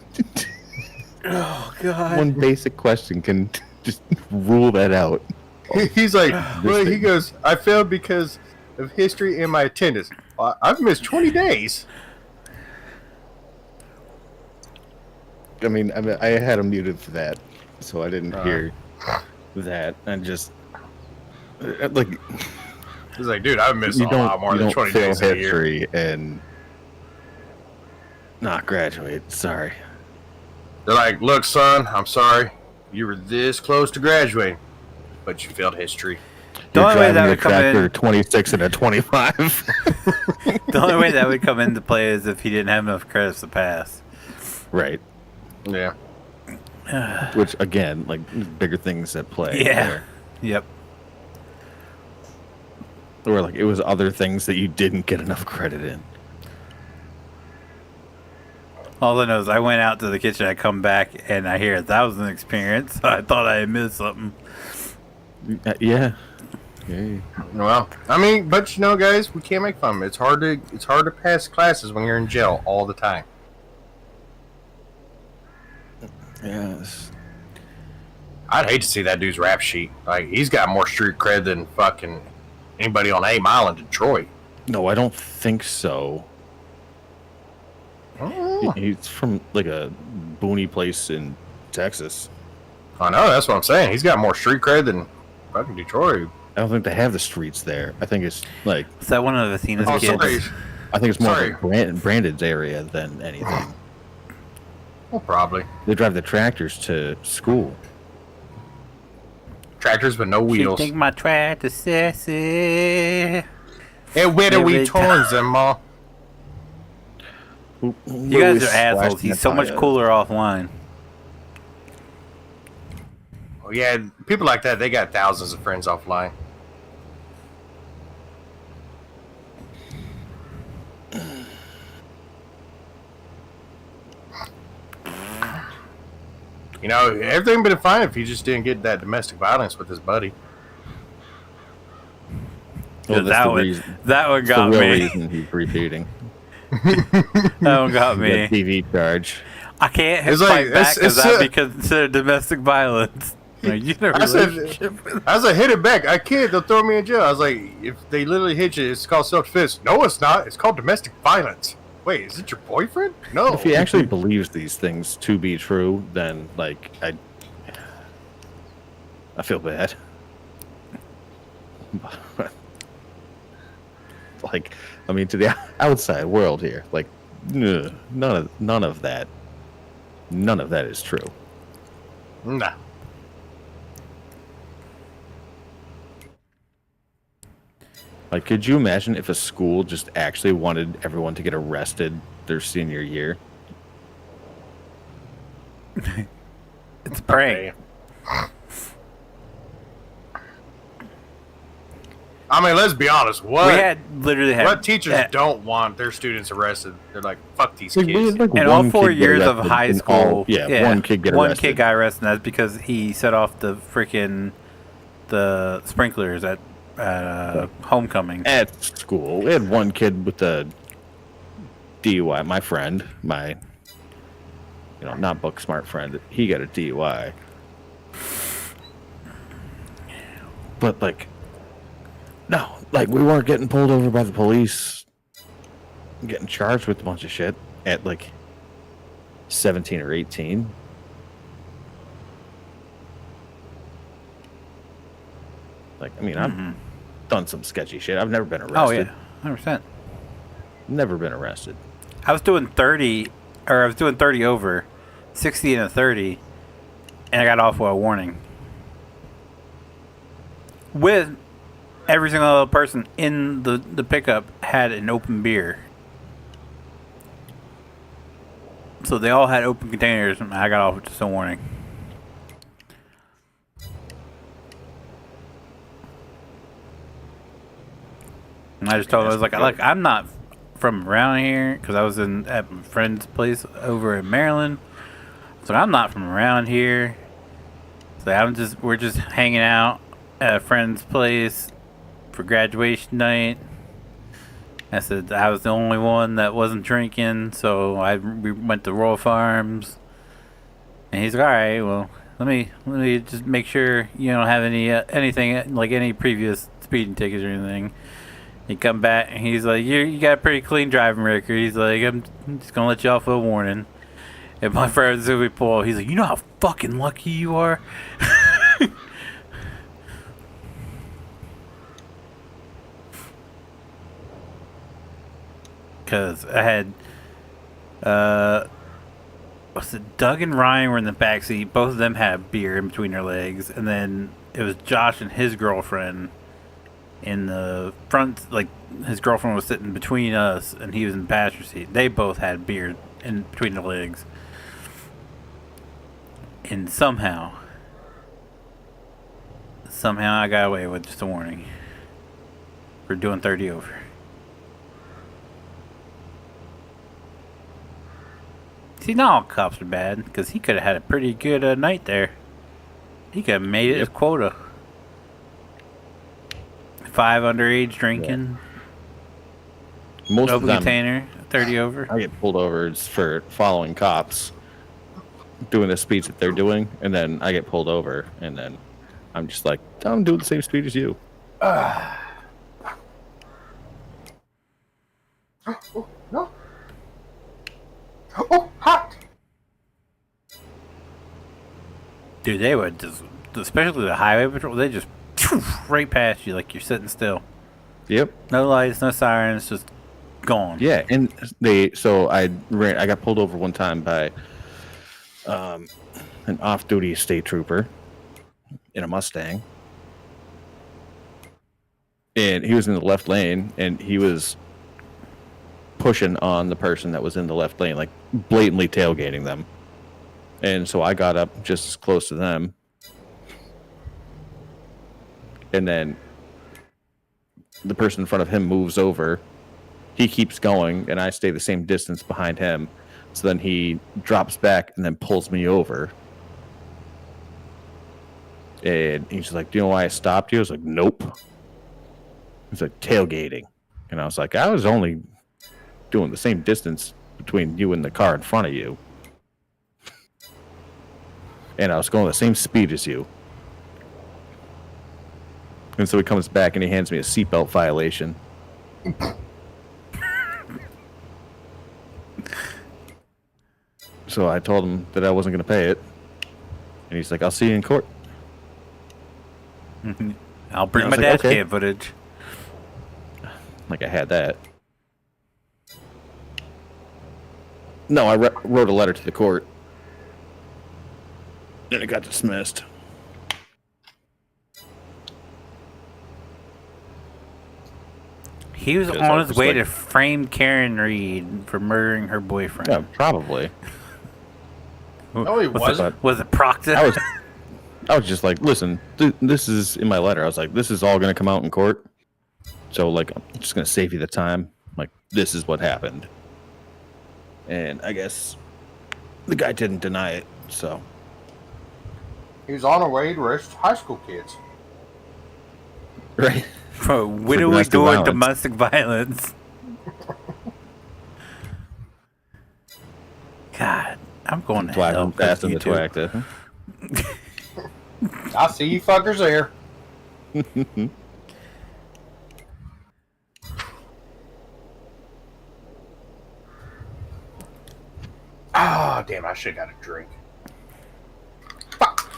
Oh God! Uh, One basic question can just rule that out. He's like, well, he goes, I failed because of history and my attendance. I've missed 20 days. I mean, I had him muted for that, so I didn't hear that. And just like, He's like, dude, I've missed a lot more than 20 days a year. history and not graduate. Sorry. They're like, look, son, I'm sorry. You were this close to graduating, but you failed history. The You're only way driving that a would come tractor in, 26 and a 25. the only way that would come into play is if he didn't have enough credits to pass. Right. Yeah. Which, again, like, bigger things at play. Yeah. There. Yep. Or, like, it was other things that you didn't get enough credit in. All I know is I went out to the kitchen, I come back, and I hear that was an experience. I thought I had missed something. Yeah. Yeah. Well, I mean, but you know, guys, we can't make fun of it. It's hard to pass classes when you're in jail all the time. Yes. I'd hate to see that dude's rap sheet. Like, he's got more street cred than fucking anybody on A Mile in Detroit. No, I don't think so. Oh. He's from, like, a boony place in Texas. I know, that's what I'm saying. He's got more street cred than fucking Detroit. I don't think they have the streets there. I think it's, like... Is that one of Athena's Oh, kids? sorry. I think it's more Sorry. like Brandon's area than anything. Well, probably. They drive the tractors to school. Tractors with no She wheels. think my tractor sassy. And where do we Every turns them, Ma? You guys are assholes. He's so much cooler offline. Oh, yeah, people like that, they got thousands of friends offline. You know, everything would have been fine if he just didn't get that domestic violence with his buddy. Well, that one got the real me. reason he's repeating. That one got That me. TV charge. I can't It's fight like- back because it's that'd be considered domestic violence. Are you in a I said- relationship with- I was like, hit it back. I can't. They'll throw me in jail. I was like, if they literally hit you, it's called self-defense. No, it's not. It's called domestic violence. Wait, is it your boyfriend? No. If he actually believes these things to be true, then, like, I feel bad. Like, I mean, to the outside world here, like, none of that is true. Nah. Like, could you imagine if a school just actually wanted everyone to get arrested their senior year? It's a prank. I mean, let's be honest. What teachers yeah. don't want their students arrested? They're like, fuck these Like, kids. like in all 4 years of high school, one kid get arrested. One kid got arrested. And that's because he set off the sprinklers at homecoming. At school, we had one kid with the DUI. My friend, not book smart friend, he got a DUI. But no, we weren't getting pulled over by the police, getting charged with a bunch of shit at 17 or 18. I've done some sketchy shit. I've never been arrested. Oh yeah, 100%. Never been arrested. I was doing 30 over, 60 and a 30, and I got off with a warning. With every single other person in the pickup had an open beer. So they all had open containers, and I got off with just a warning. And I just told him, I was like, look, I'm not from around here, because I was at my friend's place over in Maryland. So I'm not from around here. So we're just hanging out at a friend's place for graduation night. I said I was the only one that wasn't drinking, so we went to Royal Farms. And he's like, all right, well, let me just make sure you don't have anything like any previous speeding tickets or anything. He come back and he's like, you got a pretty clean driving record. He's like, I'm just gonna let you off with a warning. And my friend Zoe Paul, he's like, you know how fucking lucky you are. Because I had, was it Doug and Ryan were in the backseat. Both of them had beer in between their legs. And then it was Josh and his girlfriend in the front. His girlfriend was sitting between us and he was in the passenger seat. They both had beer in between their legs. And somehow I got away with just a warning for doing 30 over. See, not all cops are bad, because he could have had a pretty good night there. He could have made it his quota. 5 underage drinking. Yeah. Most open of them, container, 30 over. I get pulled over for following cops, doing the speeds that they're doing, and then I get pulled over, and then I'm just like, I'm doing the same speed as you. Oh, no. Oh, hot. Dude, they would just, especially the highway patrol, they just right past you like you're sitting still. Yep. No lights, no sirens, just gone. Yeah, and I got pulled over one time by an off-duty state trooper in a Mustang, and he was in the left lane, and he was pushing on the person that was in the left lane, like blatantly tailgating them. And so I got up just as close to them, and then the person in front of him moves over. He keeps going, and I stay the same distance behind him. So then he drops back and then pulls me over. And he's like, do you know why I stopped you? I was like, nope. He's like, tailgating. And I was like, I was only doing the same distance between you and the car in front of you. And I was going the same speed as you. And so he comes back and he hands me a seatbelt violation. So I told him that I wasn't going to pay it. And he's like, I'll see you in court. I'll bring my dash cam footage. Like I had that. No, I wrote a letter to the court. And it got dismissed. He was on his way to frame Karen Reed for murdering her boyfriend. Yeah, probably. No, he wasn't. Was it Proctor? I was just like, listen, this is in my letter. I was like, this is all going to come out in court. So, like, I'm just going to save you the time. Like, this is what happened. And I guess the guy didn't deny it, so. He was on a way to arrest high school kids. Right. For widowing doing domestic violence. God, I'm going to hell. Fast in the twacta. I see you fuckers there. Ah, damn, I should have got a drink. Fuck.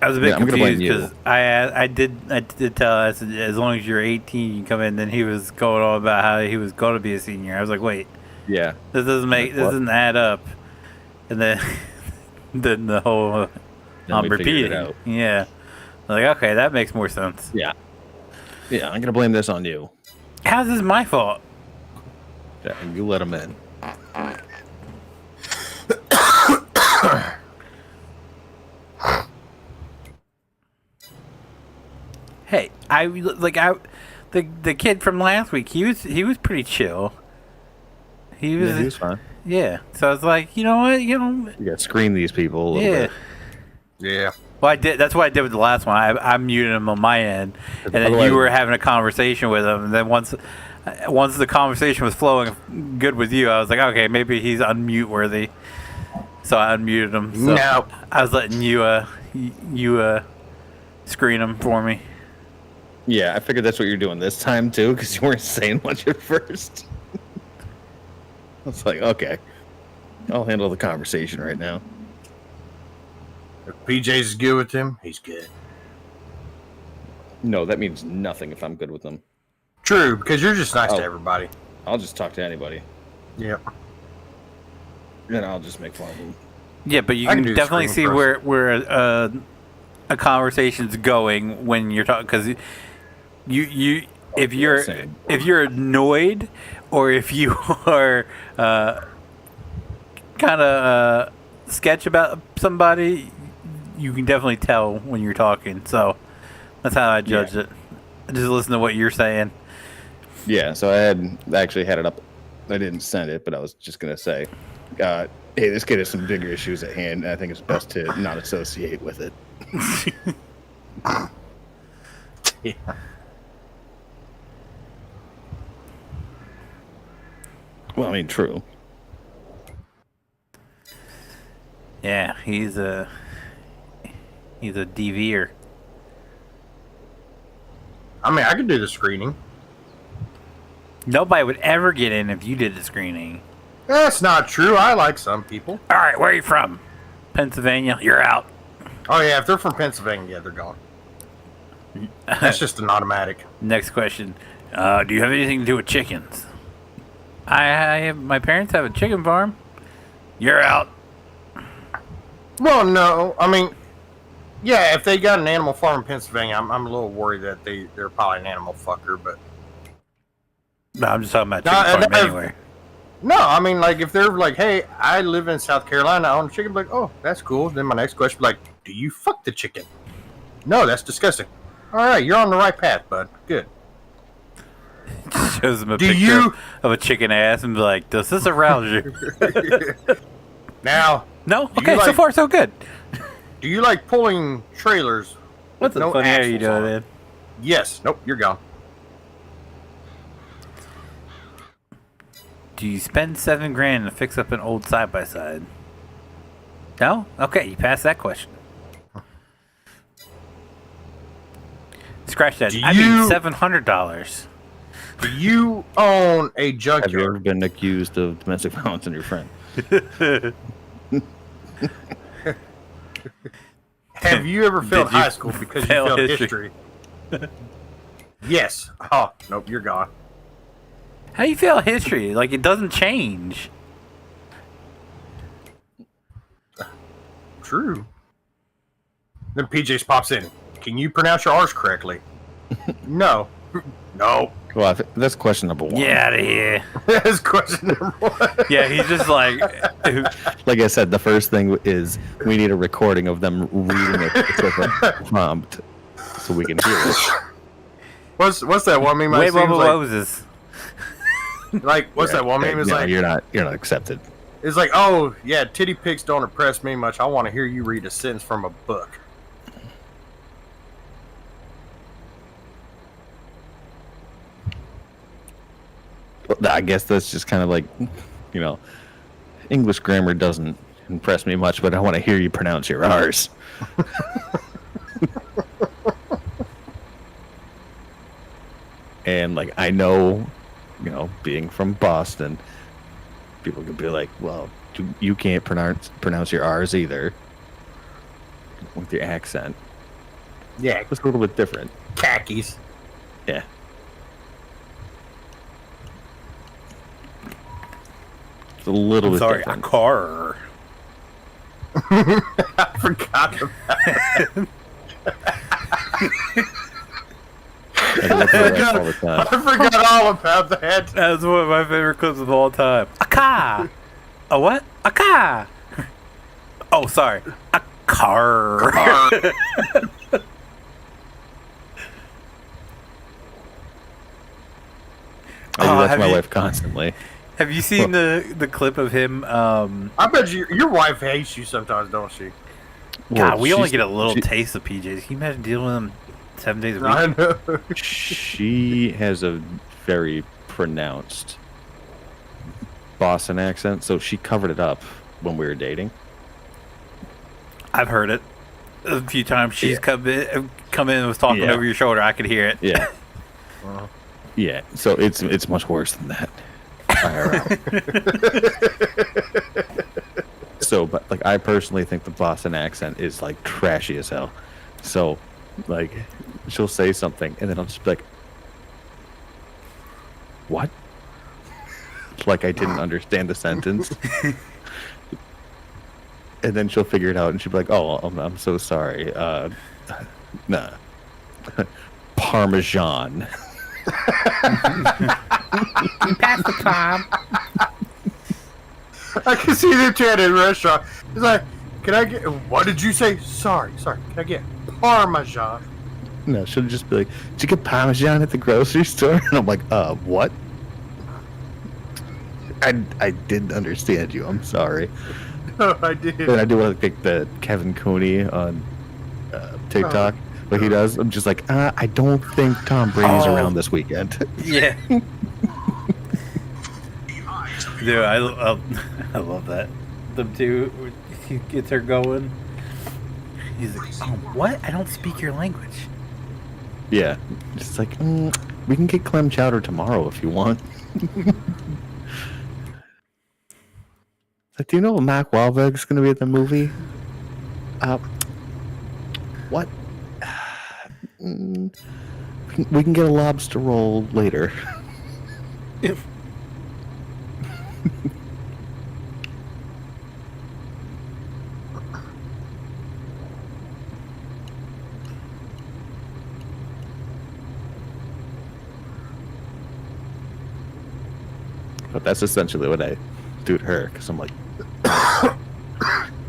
I was a bit I'm gonna blame confused because I did tell us as long as you're 18 you can come in. Then he was going on about how he was going to be a senior. I was like, wait, Yeah. this doesn't add up. And then then the whole Then we figured it repeating. out. Yeah, like okay, that makes more sense. Yeah. Yeah, I'm going to blame this on you. How's this my fault? Yeah, and you let him in. Hey, the kid from last week. He was pretty chill. He was fine. yeah. So I was like, you know what, You got to screen these people a little yeah. bit. Yeah. Well, I did. That's what I did with the last one. I muted him on my end, and then Otherwise- you were having a conversation with him. And then once the conversation was flowing good with you, I was like, okay, maybe he's unmute worthy. So I unmuted him. So No. I was letting you screen him for me. Yeah, I figured that's what you're doing this time, too, because you weren't saying much at first. It's like, okay, I'll handle the conversation right now. If PJ's is good with him, he's good. No, that means nothing if I'm good with them. True, because you're just nice Oh. to everybody. I'll just talk to anybody. Yep. Then I'll just make fun of them. Yeah, but you I can can do the definitely see screen where a conversation's going when you're talking, because you if you're same. annoyed or if you are kind of sketch about somebody, you can definitely tell when you're talking. So that's how I judge it. I just listen to what you're saying. Yeah, so I actually had it up. I didn't send it, but I was just going to say, hey, this kid has some bigger issues at hand, and I think it's best to not associate with it. Yeah. Well, I mean, true. Yeah, he's a DV'er. I mean, I could do the screening. Nobody would ever get in if you did the screening. That's not true. I like some people. All right, where are you from? Pennsylvania. You're out. Oh, yeah, if they're from Pennsylvania, yeah, they're gone. That's just an automatic. Next question. Do you have anything to do with chickens? I have. My parents have a chicken farm. You're out. Well, no. I mean, yeah, if they got an animal farm in Pennsylvania, I'm a little worried that they're probably an animal fucker, but... No, I'm just talking about chicken farm anywhere. No, I mean, like, if they're like, hey, I live in South Carolina, I own a chicken, like, oh, that's cool. Then my next question would be like, do you fuck the chicken? No, that's disgusting. All right, you're on the right path, bud. Good. Just shows them a picture of a chicken ass and be like, does this arouse you? Now, No? Okay, so far so good. do you like pulling trailers? What's with the funny hair you axles on doing, it? man? Yes. Nope, you're gone. Do you spend $7,000 to fix up an old side-by-side? No? Okay, you passed that question. Scratch that. Do I mean you- $700. Do you own a Have you junkyard? ever been accused of domestic violence on your friend? Have you ever failed Did you high school because you fail failed history? history? Yes. Oh, nope, you're gone. How you fail history? Like, it doesn't change. true. Then PJ pops in. Can you pronounce your R's correctly? No. No. Well, that's question number one. Get out of here. That's question number one. Yeah, he's just like... Like I said, the first thing is we need a recording of them reading a specific prompt so we can hear it. What's that one meme? Wait, what like, was this? like, what's that one meme? Is no, like, you're not accepted. it's like, oh yeah, titty pics don't impress me much. I want to hear you read a sentence from a book. I guess that's just kind of like, you know, English grammar doesn't impress me much, but I want to hear you pronounce your R's. And like, I know, you know, being from Boston, people could be like, well, you can't pronounce your R's either with your accent. Yeah, It's a little bit different. khakis. Yeah. It's a little bit Sorry, a different. car. I forgot about that. I look at that all the time. I forgot all about that. That's one of my favorite clips of all time. A car. A what? A car. Oh, sorry. A car. I do that to have my you- wife constantly. Have you seen the clip of him? I bet your wife hates you sometimes, don't she? God, we only she's- get a little she- taste of PJs. Can you imagine dealing with them 7 days a week? I know. She has a very pronounced Boston accent, so she covered it up when we were dating. I've heard it a few times. She's come in and was talking Yeah. over your shoulder. I could hear it. Yeah. Yeah, so it's much worse than that. So, but like, I personally think the Boston accent is like trashy as hell. So, like, she'll say something, and then I'll just be like, "What?" Like I didn't understand the sentence. And then she'll figure it out, and she'll be like, "Oh, I'm so sorry. Nah, Parmesan." Pass the time. I can see them chat at a restaurant. He's like, "Can I get? What did you say? Sorry. Can I get Parmesan?" No, she'll just be like, "Did you get Parmesan at the grocery store?" And I'm like, what?" I didn't understand you. I'm sorry. No, I did. And I do like the Kevin Cooney on TikTok. What he does, I'm just like, I don't think Tom Brady's Oh. around this weekend. Yeah. Dude, I love that. Them two, he gets her going. He's like, "Oh, what? I don't speak your language." Yeah, just like, we can get clam chowder tomorrow if you want. Like, do you know Mark Wahlberg's going to be at the movie? What? We can get a lobster roll later. But that's essentially what I do to her, because I'm like,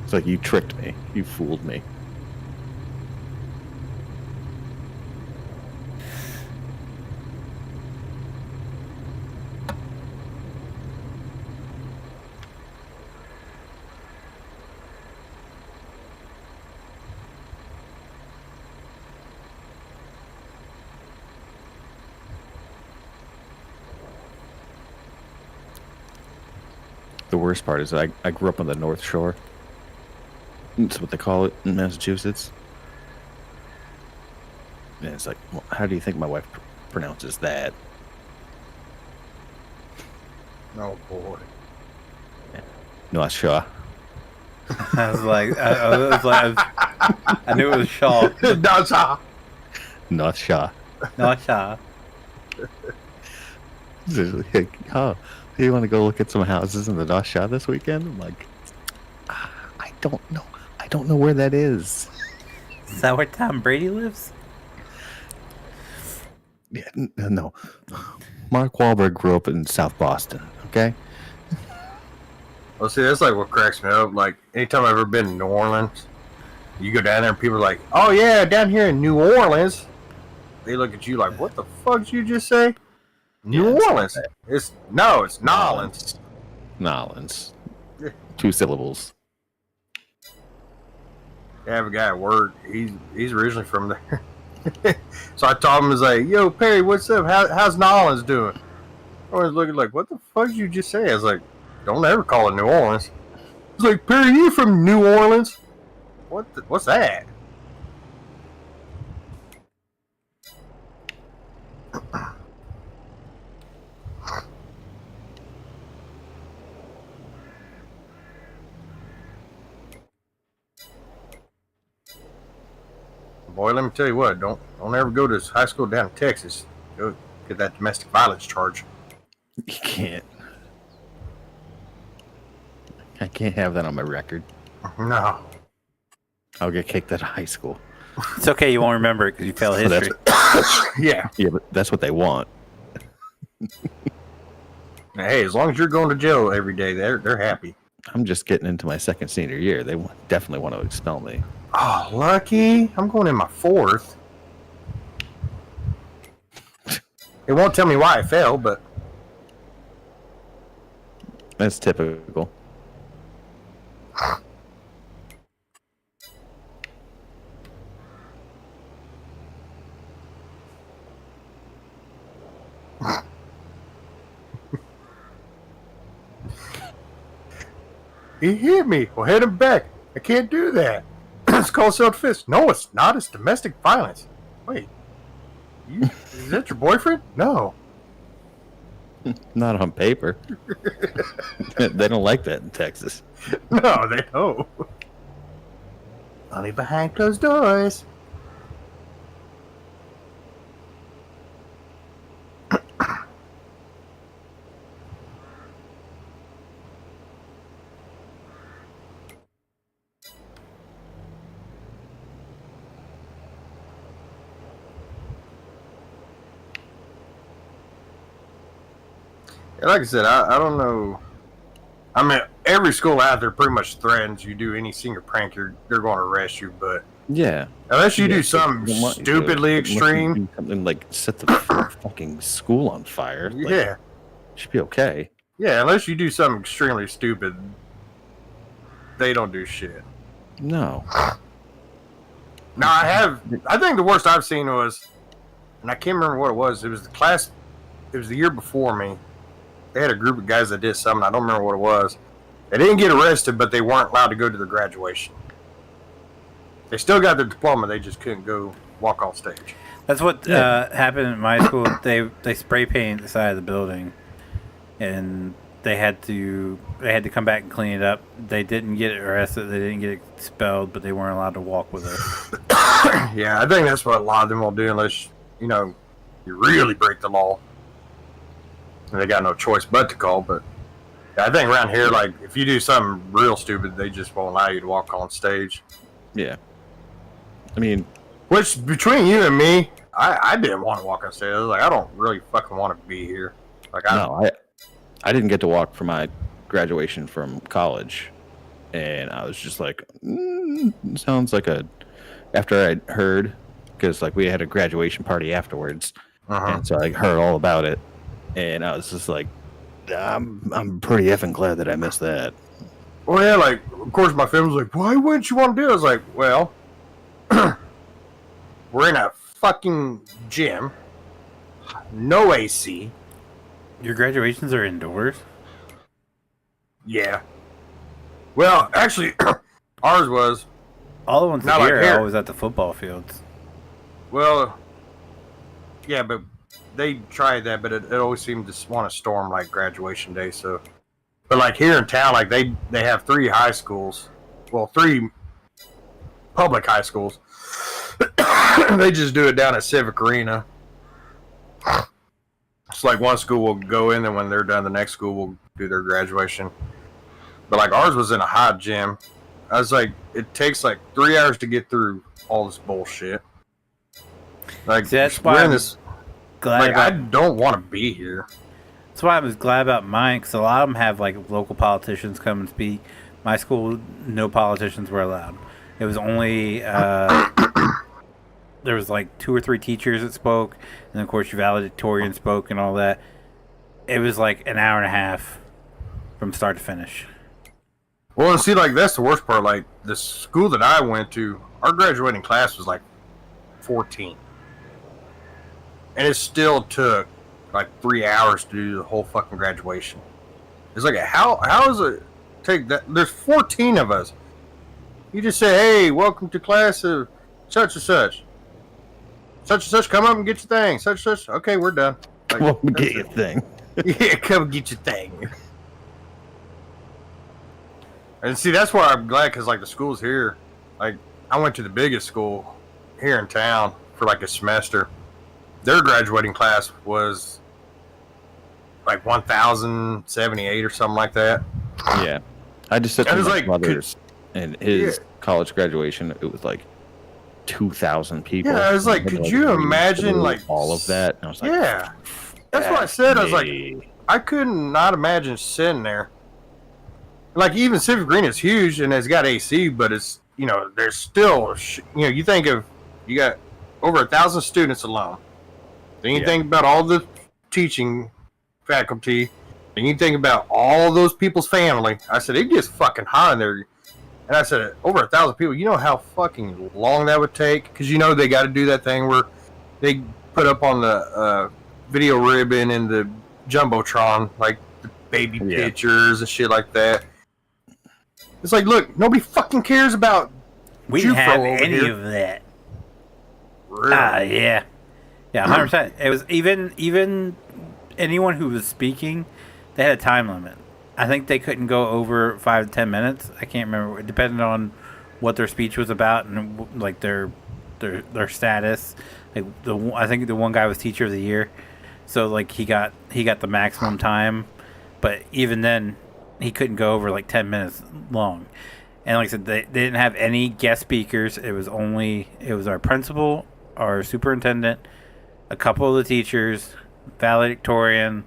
it's like, you tricked me, you fooled me. The worst part is I grew up on the North Shore. That's what they call it in Massachusetts. And it's like, well, how do you think my wife pronounces that? Oh boy. North Shore. I was like, I knew it was Shaw. That's how. North Shore. Not Shaw. Like, oh, you want to go look at some houses in the North Shore this weekend? I'm like, I don't know. I don't know where that is. Is that where Tom Brady lives? Yeah, no. Mark Wahlberg grew up in South Boston, okay? Well, see, that's like what cracks me up. Like, anytime I've ever been in New Orleans, you go down there and people are like, oh, yeah, down here in New Orleans. They look at you like, what the fuck did you just say? New Orleans. It's Nolans. Nolans. 2 syllables. I have a guy at work. He's originally from there. So I told him, I was like, yo, Perry, what's up? How's Nolans doing? I was looking like, what the fuck did you just say? I was like, don't ever call it New Orleans. He's like, Perry, you from New Orleans? What's that? Boy, let me tell you what, don't ever go to high school down in Texas. Go get that domestic violence charge. You can't. I can't have that on my record. No. I'll get kicked out of high school. It's okay, you won't remember it because you failed history. Yeah. Yeah, but that's what they want. Hey, as long as you're going to jail every day, they're happy. I'm just getting into my second senior year. They definitely want to expel me. Oh, lucky. I'm going in my 4th. It won't tell me why I failed, but... That's typical. He hit me. Well, hit him back. I can't do that. It's called self-defense. No, it's not. It's domestic violence. Wait. Is that your boyfriend? No. Not on paper. They don't like that in Texas. No, they don't. Only behind closed doors. Like I said, I don't know. I mean, every school out there pretty much threatens you do any senior prank, they're going to arrest you. But Yeah. unless you do something stupidly extreme, something like set the fucking school on fire. Like, yeah, should be okay. yeah. Unless you do something extremely stupid, they don't do shit. No. Now I think the worst I've seen was, and I can't remember what it was. It was the class. It was the year before me. They had a group of guys that did something. I don't remember what it was. They didn't get arrested, but they weren't allowed to go to their graduation. They still got their diploma. They just couldn't go walk off stage. That's what happened at my school. They spray painted the side of the building, and they had to come back and clean it up. They didn't get arrested. They didn't get expelled, but they weren't allowed to walk with us. Yeah, I think that's what a lot of them will do unless, you really break the law. And they got no choice but to call. But I think around here, like, if you do something real stupid, they just won't allow you to walk on stage. Yeah. I mean, which, between you and me, I didn't want to walk on stage. I was like, I don't really fucking want to be here. Like, I didn't get to walk for my graduation from college, and I was just like, sounds like after I heard, because like we had a graduation party afterwards, and so I heard all about it, and I was just like, I'm pretty effing glad that I missed that. Well, yeah, like, of course my family was like, why wouldn't you want to do it? I was like, well, we're in a fucking gym, no AC. Your graduations are indoors? Yeah. Well, actually, ours was. All the ones here are always at the football fields. Well, yeah, but they tried that, but it always seemed to want to storm like graduation day. So, but like here in town, like they have 3 high schools, well, 3 public high schools. They just do it down at Civic Arena. It's like one school will go in, and when they're done, the next school will do their graduation. But like ours was in a hot gym, I was like, it takes like 3 hours to get through all this bullshit. Like, See, that's why I'm glad like, I about, don't want to be here. that's why I was glad about mine, because a lot of them have like local politicians come and speak. My school, no politicians were allowed. It was only there was like 2 or 3 teachers that spoke, and of course your valedictorian spoke and all that. It was like an hour and a half from start to finish. Well, and see, like, that's the worst part. Like, the school that I went to, our graduating class was like 14. And it still took like 3 hours to do the whole fucking graduation. It's like, how does it take that? There's 14 of us. You just say, hey, welcome to class of such and such. Such and such, come up and get your thing. Such and such, okay, we're done. Like, Come on, get your thing. Yeah, come get your thing. And see, that's why I'm glad, because like the schools here, like I went to the biggest school here in town for like a semester. Their graduating class was like 1,078 or something like that. Yeah, I just said And to it's my like, brothers, and his college graduation, it was like 2,000 people. Yeah, I was like, And they could had you read imagine through like all of that? And I was like, yeah, that's what I said. I was like, "Hey." I could not imagine sitting there. Like, even Civic Green is huge and it's got AC, but it's, you know, there's still, you know, you think of, you got over 1,000 students alone. Then you think about all the teaching faculty. Then you think about all those people's family. I said, it gets fucking hot in there. And I said, over 1,000 people, you know how fucking long that would take? Because, you know, they got to do that thing where they put up on the video ribbon and the Jumbotron, like, the baby pictures and shit like that. It's like, look, nobody fucking cares about We didn't have over any here. of that. Really? Yeah. Yeah, 100%. It was even anyone who was speaking, they had a time limit. I think they couldn't go over 5 to 10 minutes. I can't remember. It depended on what their speech was about and like their status. Like I think the one guy was teacher of the year, so like he got the maximum time, but even then, he couldn't go over like 10 minutes long. And like I said, they didn't have any guest speakers. It was our principal, our superintendent, a couple of the teachers, valedictorian,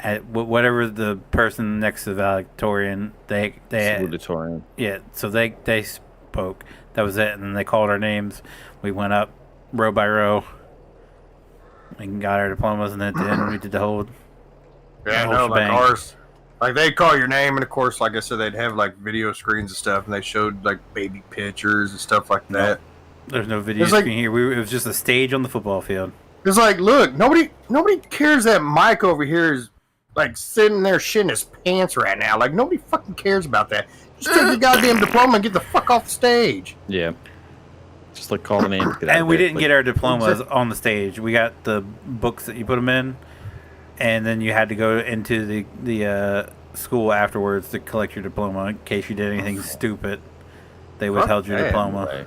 at whatever the person next to the valedictorian, they Salutatorian. yeah. So they spoke. That was it. And then they called our names. We went up row by row. We got our diplomas, and then at the end we did the whole. Yeah, whole no, like shebang. ours. Like, they'd call your name, and of course, like I said, they'd have like video screens and stuff, and they showed like baby pictures and stuff like that. There's no video It's like- screen here. It was just a stage on the football field. It's like, look, nobody cares that Mike over here is like sitting there shitting his pants right now. Like, nobody fucking cares about that. Just take your goddamn diploma and get the fuck off the stage. Yeah. Just like call the name. And we didn't get our diplomas on the stage. We got the books that you put them in, and then you had to go into the school afterwards to collect your diploma in case you did anything stupid. They withheld your that. diploma. Right.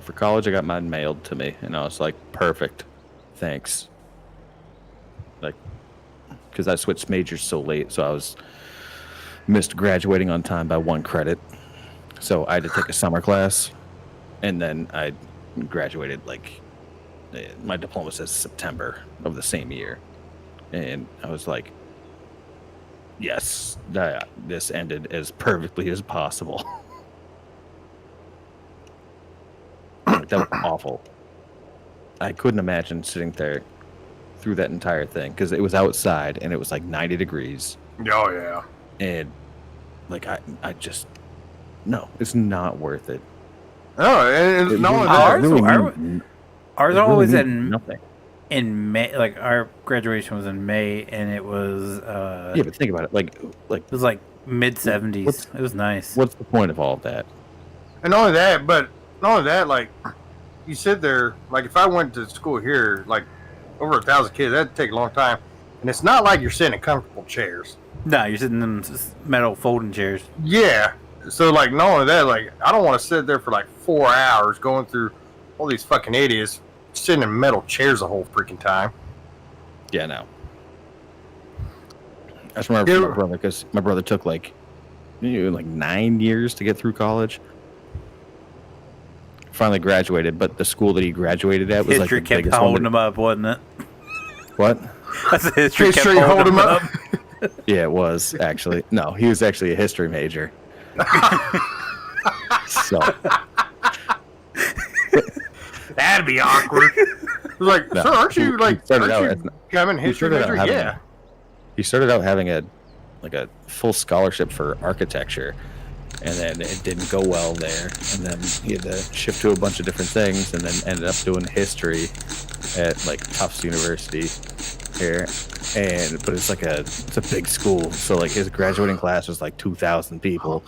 For college, I got mine mailed to me, and I was like, perfect. Thanks. Like, because I switched majors so late, so I was missed graduating on time by 1 credit. So I had to take a summer class, and then I graduated, like, my diploma says September of the same year. And I was like, yes, this ended as perfectly as possible. Like, that was awful. I couldn't imagine sitting there through that entire thing because it was outside and it was like 90 degrees. Oh yeah. And like I just no, it's not worth it. Oh, and It not only really- that, Ours it really always means nothing. in May. Like our graduation was in May, and it was Yeah, but think about it. Like it was like mid 70s. It was nice. what's the point of all of that? and not only that, but not only that, like, you sit there, like, if I went to school here, like, over 1,000 kids, that'd take a long time. And it's not like you're sitting in comfortable chairs. No, you're sitting in them metal folding chairs. Yeah. So, like, not only that, like, I don't want to sit there for, like, 4 hours going through all these fucking idiots sitting in metal chairs the whole freaking time. Yeah, no. I just remember from my brother because my brother took like like 9 years to get through college. Finally graduated, but the school that he graduated at was History like the kept biggest holding one. him up, wasn't it? What? I said history kept History holding him up. Yeah, it was actually. No, he was actually a history major. So That'd be awkward. Like, No, sir, aren't you he like started out aren't as- you becoming history started out major? having Yeah. he started out having a full scholarship for architecture, and then it didn't go well there, and then he had to shift to a bunch of different things, and then ended up doing history at like Tufts University here. But it's a big school, so like his graduating class was like 2,000 people,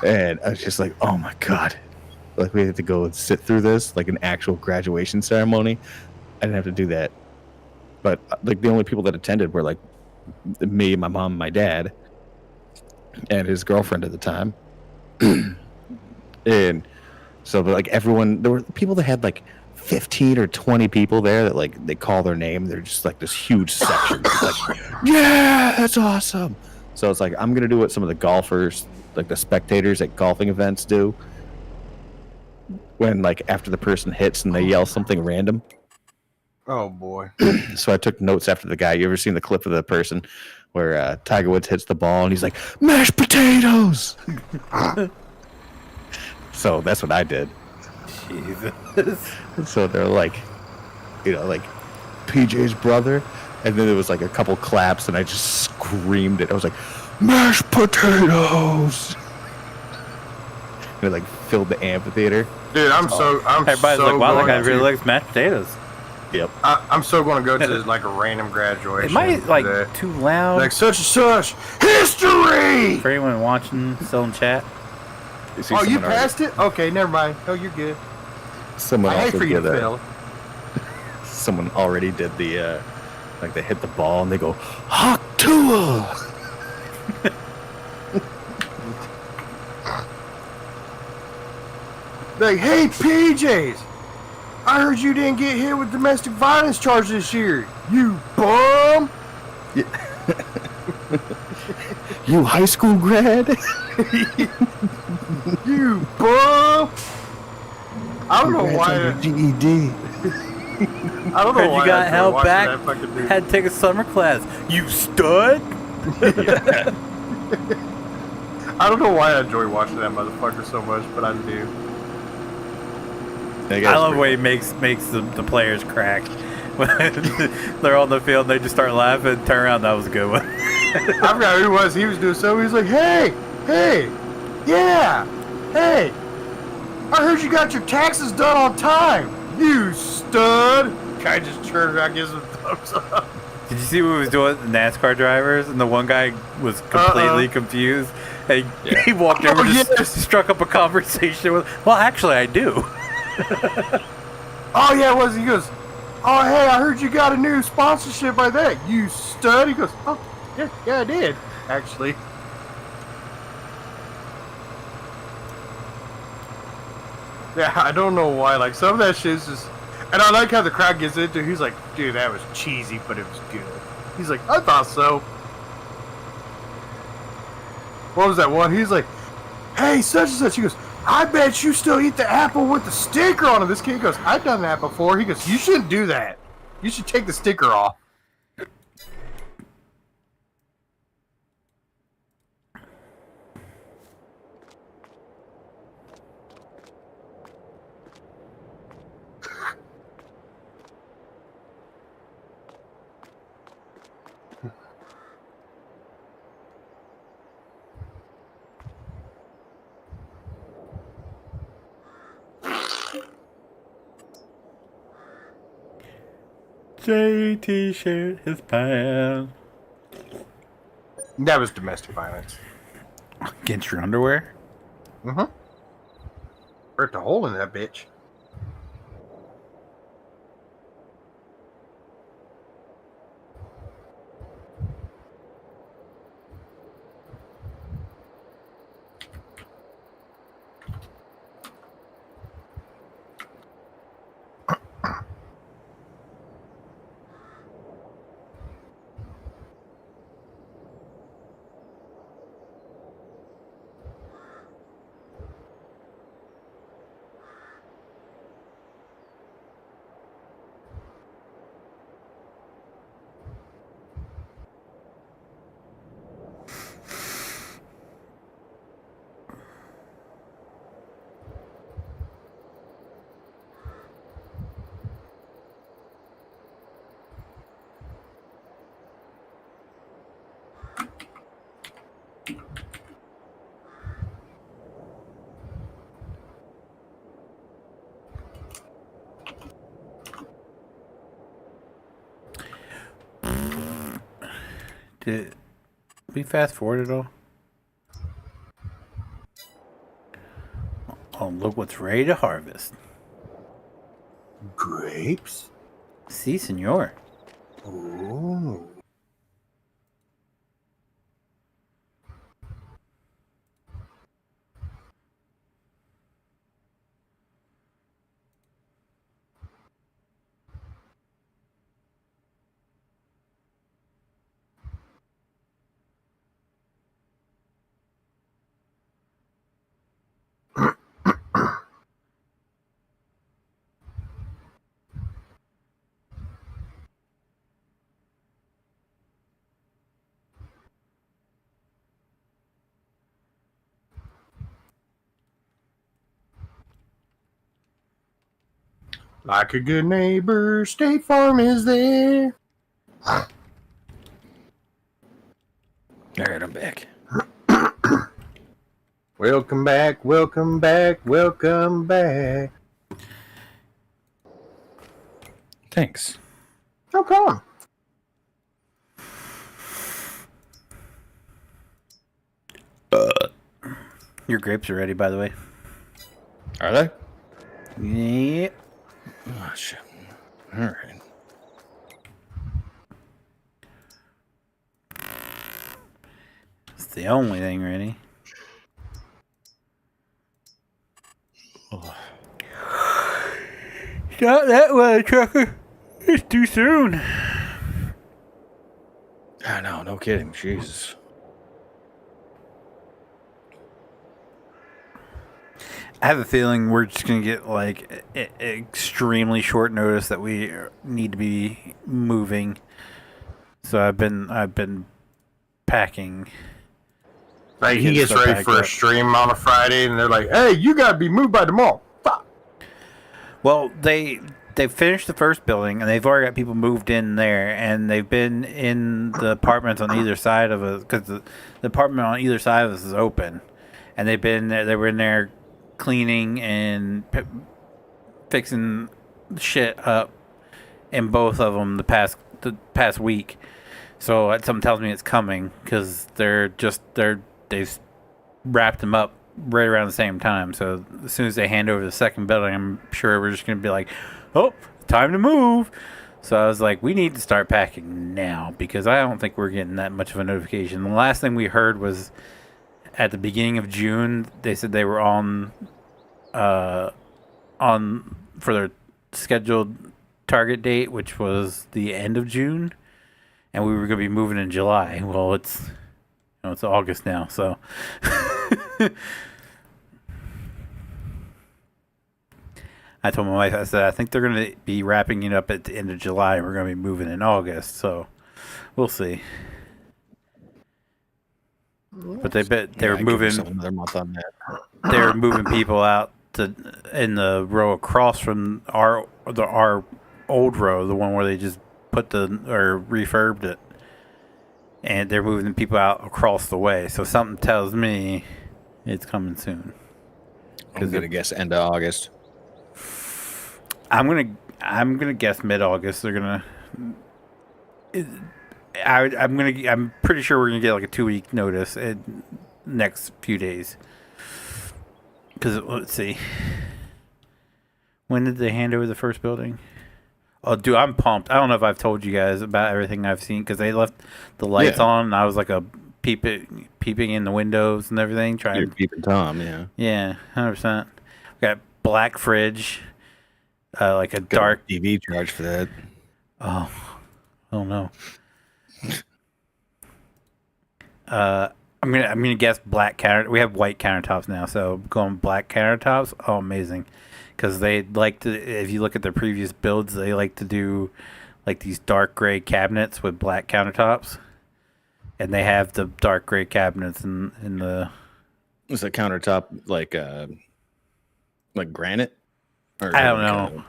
and I was just like, oh my god, like we had to go and sit through this like an actual graduation ceremony. I didn't have to do that, but like the only people that attended were like me, my mom, my dad, and his girlfriend at the time. And so like everyone, there were people that had like 15 or 20 people there that like they call their name, they're just like this huge section. It's like, yeah, that's awesome. So it's like I'm gonna do what some of the golfers, like the spectators at golfing events do, when like after the person hits and they yell something random. Oh boy. So I took notes after the guy. You ever seen the clip of the person where Tiger Woods hits the ball and he's like, mashed potatoes? So that's what I did. Jesus. So they're like, like PJ's brother. And then there was like a couple claps and I just screamed it. I was like, mashed potatoes. And it like filled the amphitheater. Dude, I'm Everybody's so like, wow, that going guy really to- likes mashed potatoes. Yep. I'm so going to go to like a random graduation. It might like that- too loud like such and such history. for anyone watching, still in chat. See Oh, you someone passed it? Okay, never mind. Oh, you're good. Someone I hate also for you to did fail. someone already did the like they hit the ball and they go Hawk Tua. Like, hey, PJs, I heard you didn't get hit with domestic violence charges this year. You bum. You high school grad? You bum. I don't know why. GED. I don't know Heard why you got I held watching back, that fucking dude. had to take a summer class. You stud? I don't know why I enjoy watching that motherfucker so much, but I do. I love the way he makes the players crack. When they're on the field, they just start laughing, turn around, that was a good one. I forgot who it was. He was doing so. He was like, hey, yeah, hey, I heard you got your taxes done on time. You stud. Guy just turned around, gives him a thumbs up. Did you see what he was doing with the NASCAR drivers? And the one guy was completely confused. And he walked over and just struck up a conversation with, well, actually, I do. Oh, yeah, it was. He goes, oh, hey, I heard you got a new sponsorship by that. You stud. He goes, oh, yeah, I did, actually. Yeah, I don't know why. Like, some of that shit's just... And I like how the crowd gets into it. He's like, dude, that was cheesy, but it was good. He's like, I thought so. What was that one? He's like, hey, such and such. He goes, I bet you still eat the apple with the sticker on it. This kid goes, I've done that before. He goes, you shouldn't do that. You should take the sticker off. JT shared his pan. That was domestic violence. Against your underwear? Mm-hmm. Hurt the hole in that bitch. Did we fast forward at all? Oh, look what's ready to harvest. Grapes? Si, senor. Oh. Like a good neighbor, State Farm is there. All right, I'm back. Welcome back, welcome back, welcome back. Thanks. How come? Your grapes are ready, by the way. Are they? Yeah. Oh, shit. All right. It's the only thing ready. Oh. Not that way, trucker. It's too soon. I know, no kidding. Jesus. I have a feeling we're just gonna get like extremely short notice that we need to be moving. So I've been packing. Like he Getting gets stuff ready packed for a up. stream on a Friday, and they're like, "Hey, you gotta be moved by tomorrow." Fuck. Well, they finished the first building and they've already got people moved in there, and they've been in the apartments on either side of it because the apartment on either side of us is open, and they've been there. They were in there cleaning and fixing shit up in both of them the past week. So something tells me it's coming because they've wrapped them up right around the same time. So as soon as they hand over the second building, I'm sure we're just gonna be like, "Oh, time to move." So I was like, we need to start packing now because I don't think we're getting that much of a notification. The last thing we heard was at the beginning of June. They said they were on for their scheduled target date, which was the end of June, and we were going to be moving in July. Well, it's it's August now, so I told my wife, I said, I think they're going to be wrapping it up at the end of July. We're going to be moving in August, so we'll see. But they were moving another month on that. they were moving people out to in the row across from our old row, the one where they just refurbed it, and they're moving people out across the way. So something tells me it's coming soon. I'm gonna guess end of August. I'm gonna guess mid-August. They're gonna. I'm pretty sure we're gonna get like a 2-week notice in next few days. Because let's see, when did they hand over the first building? Oh, dude, I'm pumped. I don't know if I've told you guys about everything I've seen because they left the lights on, and I was like peeping in the windows and everything. You're peeping Tom, yeah. Yeah, 100%. We got black fridge, like a dark TV charge for that. Oh no. I'm gonna guess black counter. We have white countertops now, so going black countertops. Oh, amazing! Because they like to. If you look at their previous builds, they like to do like these dark gray cabinets with black countertops, and they have the dark gray cabinets in the. Is the countertop like granite? Or I don't know.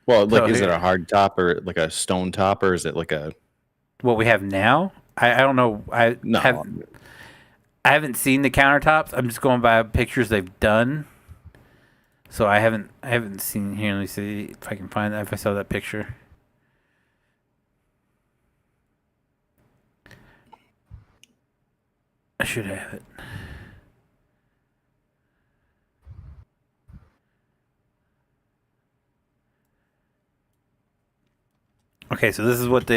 Well, like, is it a hard top or like a stone top, or is it like a? What we have now? I don't know. I haven't seen the countertops. I'm just going by pictures they've done. So I haven't seen here. Let me see if I can find that. If I saw that picture. I should have it. Okay, so this is what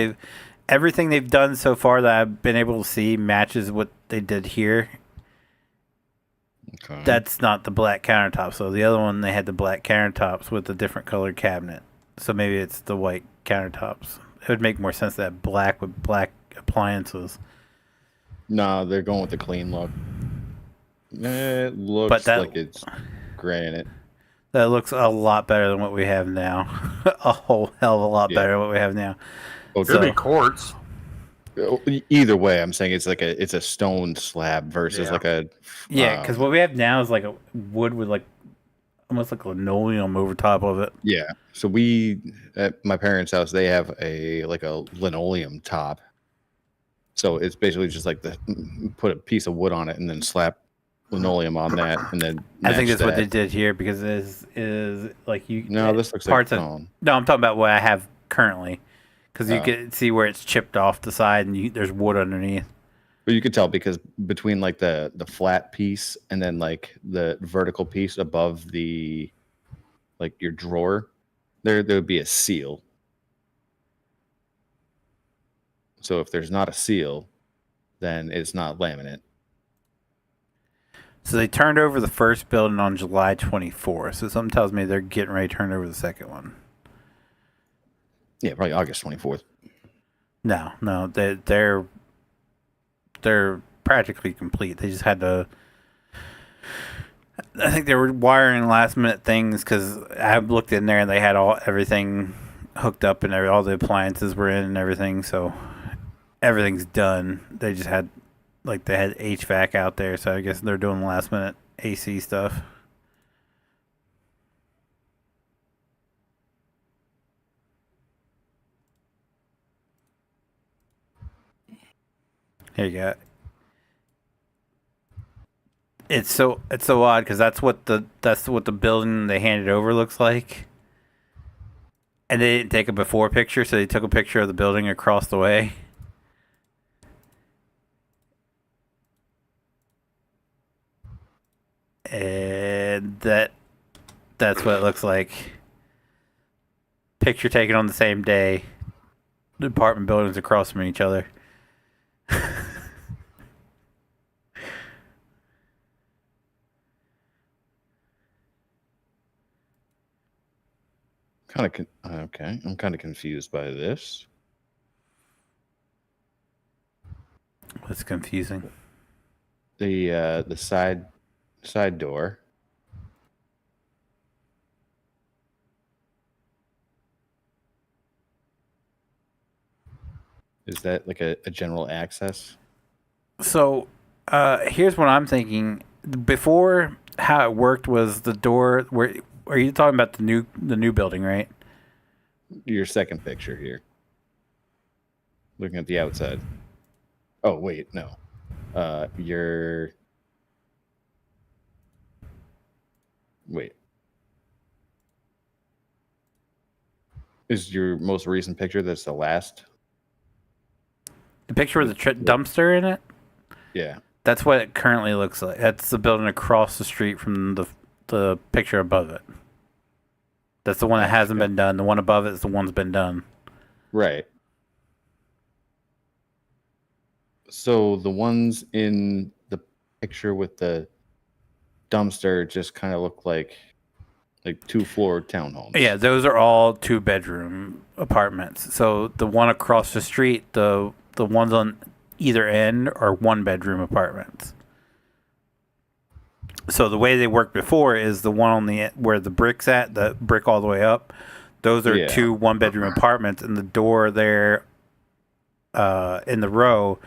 everything they've done so far that I've been able to see matches what they did here. Okay. That's not the black countertop. So the other one, they had the black countertops with a different colored cabinet. So maybe it's the white countertops. It would make more sense to have black with black appliances. No, they're going with the clean look. It looks like it's granite. That looks a lot better than what we have now. A whole hell of a lot better than what we have now. Oh, Could be quartz. Either way, I'm saying it's a stone slab versus like a because what we have now is like a wood with like almost like linoleum over top of it. Yeah. So we at my parents' house they have a linoleum top. So it's basically just like put a piece of wood on it and then slap linoleum on that and then I think that's what they did here because it is like you. No, this looks parts like of. No, I'm talking about what I have currently. Because you can see where it's chipped off the side and there's wood underneath. But you could tell because between like the flat piece and then like the vertical piece above the like your drawer, there would be a seal. So if there's not a seal, then it's not laminate. So they turned over the first building on July 24th. So something tells me they're getting ready to turn over the second one. Yeah, probably August 24th. No, they're practically complete. They just had to. I think they were wiring last minute things because I looked in there and they had everything hooked up and all the appliances were in and everything. So everything's done. They just had they had HVAC out there, so I guess they're doing last minute AC stuff. Here you go. It's so odd because that's what the building they handed over looks like, and they didn't take a before picture, so they took a picture of the building across the way. And that's what it looks like. Picture taken on the same day. The apartment buildings across from each other. Okay. I'm kind of confused by this. What's confusing? The side door. Is that like a general access? So, here's what I'm thinking. Before, how it worked was the door. Where are you talking about the new building, right? Your second picture here. Looking at the outside. Oh wait, no. Wait. Is your most recent picture that's the last? The picture with the dumpster in it? Yeah. That's what it currently looks like. That's the building across the street from the picture above it. That's the one that hasn't been done. The one above it is the one that's been done. Right. So the ones in the picture with the dumpster just kind of look like 2-floor townhomes. Yeah, those are all 2-bedroom apartments. So the one across the street, the ones on either end are 1-bedroom apartments. So the way they worked before is the one on where the brick's at, the brick all the way up. Those are 2 1-bedroom apartments, and the door there, in the row,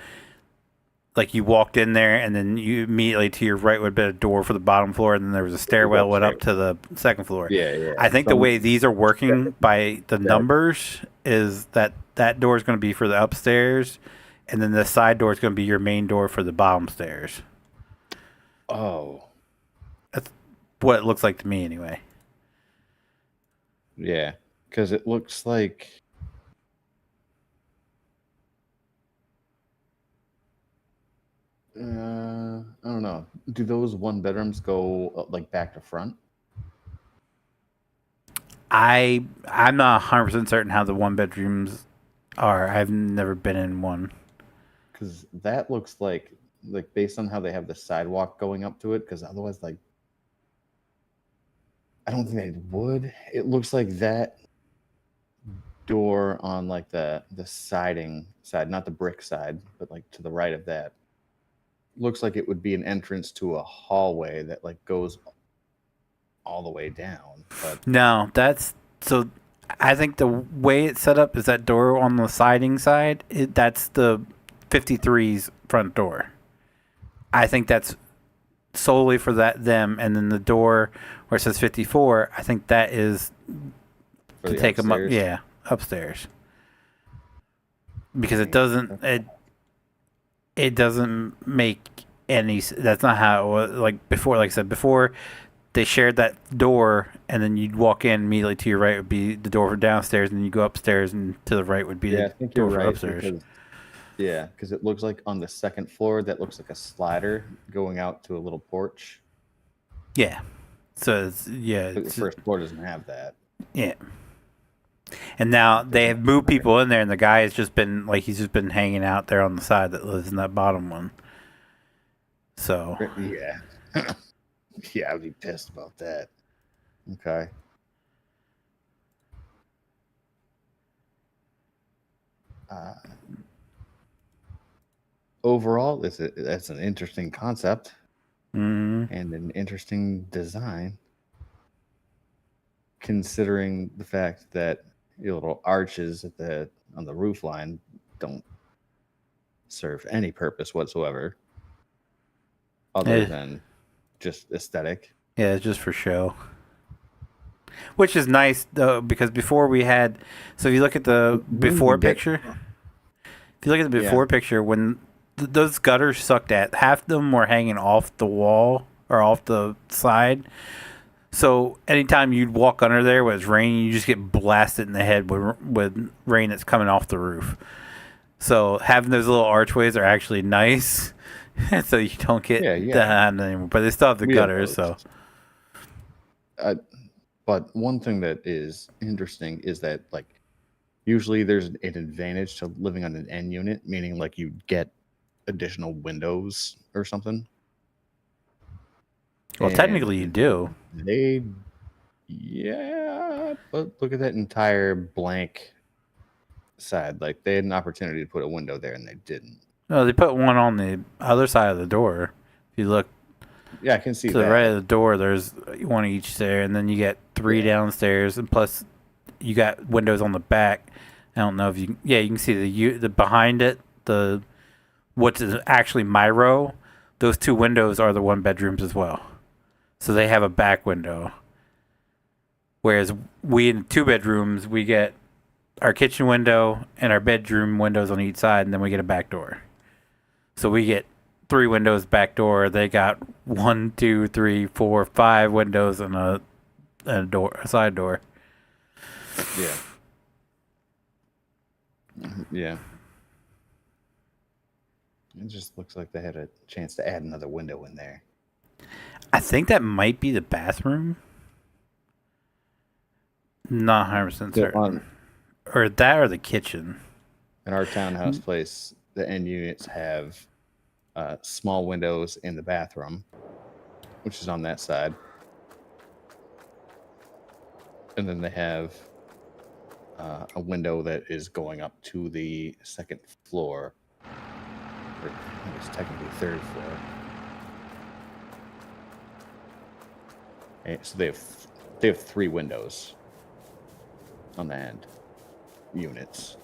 like you walked in there, and then you immediately to your right would have been a door for the bottom floor, and then there was a stairwell went up to the second floor. Yeah. I think the way these are working by the numbers is that door is going to be for the upstairs, and then the side door is going to be your main door for the bottom stairs. Oh. That's what it looks like to me, anyway. Yeah, because it looks like... I don't know. Do those one bedrooms go like back to front? I'm not 100% certain how the one bedrooms are. I've never been in one. Because that looks like based on how they have the sidewalk going up to it. Because otherwise, like, I don't think they would. It looks like that door on like the siding side, not the brick side, but like to the right of that, looks like it would be an entrance to a hallway that like goes all the way down. But No, that's so. I think the way it's set up is that door on the siding side. That's the 53's front door. I think that's solely for them, and then the door where it says 54. I think that is for to the take them up. upstairs? Yeah, upstairs. Because it doesn't it doesn't make any. That's not how it was like before. Like I said before. They shared that door, and then you'd walk in immediately to your right would be the door for downstairs, and then you go upstairs, and to the right would be Yeah, I the think door you're for right. upstairs. Because it looks like on the second floor that looks like a slider going out to a little porch. Yeah. So But the first floor doesn't have that. yeah. And now they have moved people in there, and the guy has just been he's just been hanging out there on the side that lives in that bottom one. So Yeah. Yeah, I'd be pissed about that. Okay. Overall, that's an interesting concept and an interesting design, considering the fact that your little arches on the roof line don't serve any purpose whatsoever, other than just aesthetic. yeah, it's just for show. Which is nice though, because before we had. So if you look at the before picture, if you look at the before picture, when those gutters sucked at, half of them were hanging off the wall or off the side. So anytime you'd walk under there when it's raining, you just get blasted in the head with rain that's coming off the roof. So having those little archways are actually nice, so you don't get that anymore. But they still have the gutters, so. But one thing that is interesting is that like usually there's an advantage to living on an end unit, meaning like you get additional windows or something. Well, technically you do. But look at that entire blank side. Like they had an opportunity to put a window there and they didn't. No, they put one on the other side of the door. If you look. Yeah, I can see to that. the right of the door, there's one each there, and then you get 3 downstairs, and plus you got windows on the back. I don't know if you. Yeah, you can see the behind it. What's actually my row. Those 2 windows are the 1 bedrooms as well, so they have a back window. Whereas we in 2 bedrooms, we get our kitchen window and our bedroom windows on each side, and then we get a back door. So we get 3 windows back door. They got 1, 2, 3, 4, 5 windows and a side door. Yeah. Yeah. It just looks like they had a chance to add another window in there. I think that might be the bathroom. Not 100% certain. Or that or the kitchen. In our townhouse place, the end units have small windows in the bathroom, which is on that side. And then they have a window that is going up to the second floor. Or I think it's technically 3rd floor. And so they have 3 windows on the end units.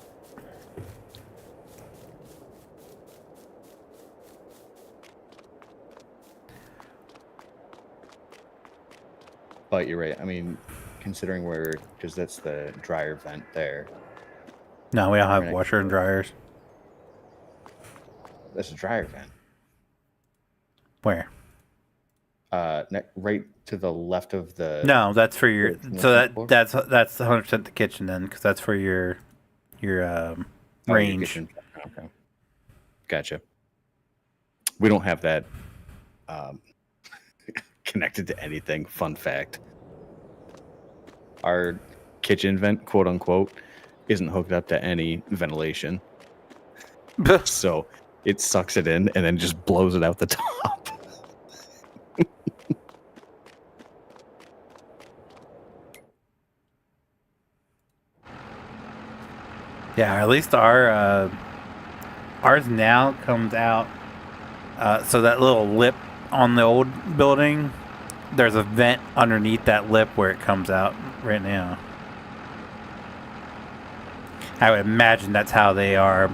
But you're right. I mean, considering because that's the dryer vent there. No, we don't have washer and dryers. That's a dryer vent. Where? Right to the left of the. No, that's for your. So that's 100% the kitchen then, because that's for your range. Okay. Gotcha. We don't have that connected to anything. Fun fact. Our kitchen vent, quote unquote, isn't hooked up to any ventilation. So it sucks it in and then just blows it out the top. Yeah, at least ours now comes out. So that little lip on the old building, there's a vent underneath that lip where it comes out right now. I would imagine that's how they are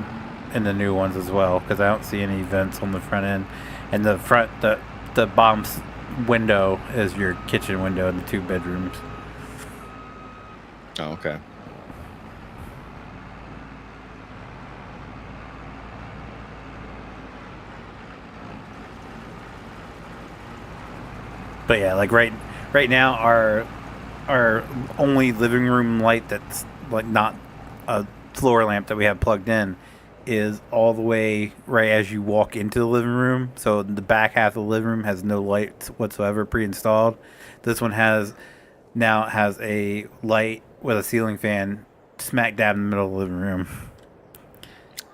in the new ones as well, because I don't see any vents on the front end. And the front, the bottom window is your kitchen window in the 2 bedrooms. Oh, okay. But yeah, like right now, our only living room light that's like not a floor lamp that we have plugged in is all the way right as you walk into the living room. So the back half of the living room has no lights whatsoever pre-installed. This one now has a light with a ceiling fan smack dab in the middle of the living room.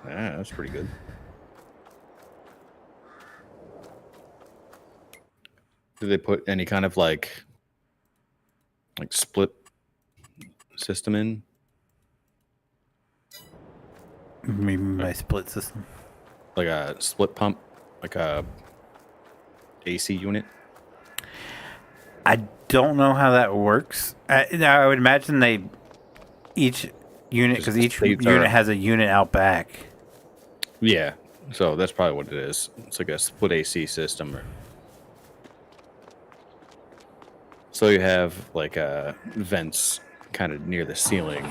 Yeah, that's pretty good. Do they put any kind of like split system in? Maybe my split system. Like a split pump? Like a AC unit? I don't know how that works. I would imagine each unit, because each unit has a unit out back. Yeah, so that's probably what it is. It's like a split AC system. So you have like vents kind of near the ceiling.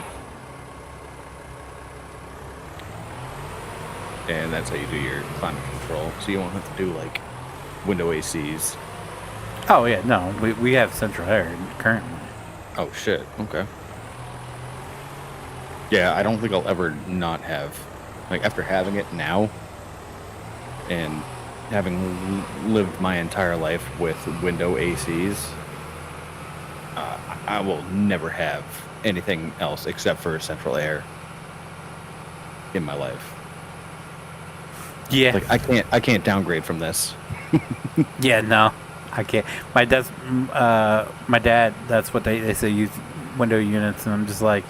And that's how you do your climate control. So you won't have to do like window ACs. Oh yeah, no, we have central air currently. Oh shit, okay. Yeah, I don't think I'll ever not have, like after having it now and having lived my entire life with window ACs, I will never have anything else except for central air in my life. Yeah. Like I can't downgrade from this. Yeah, no, I can't. My dad, that's what they say, use window units, and I'm just like,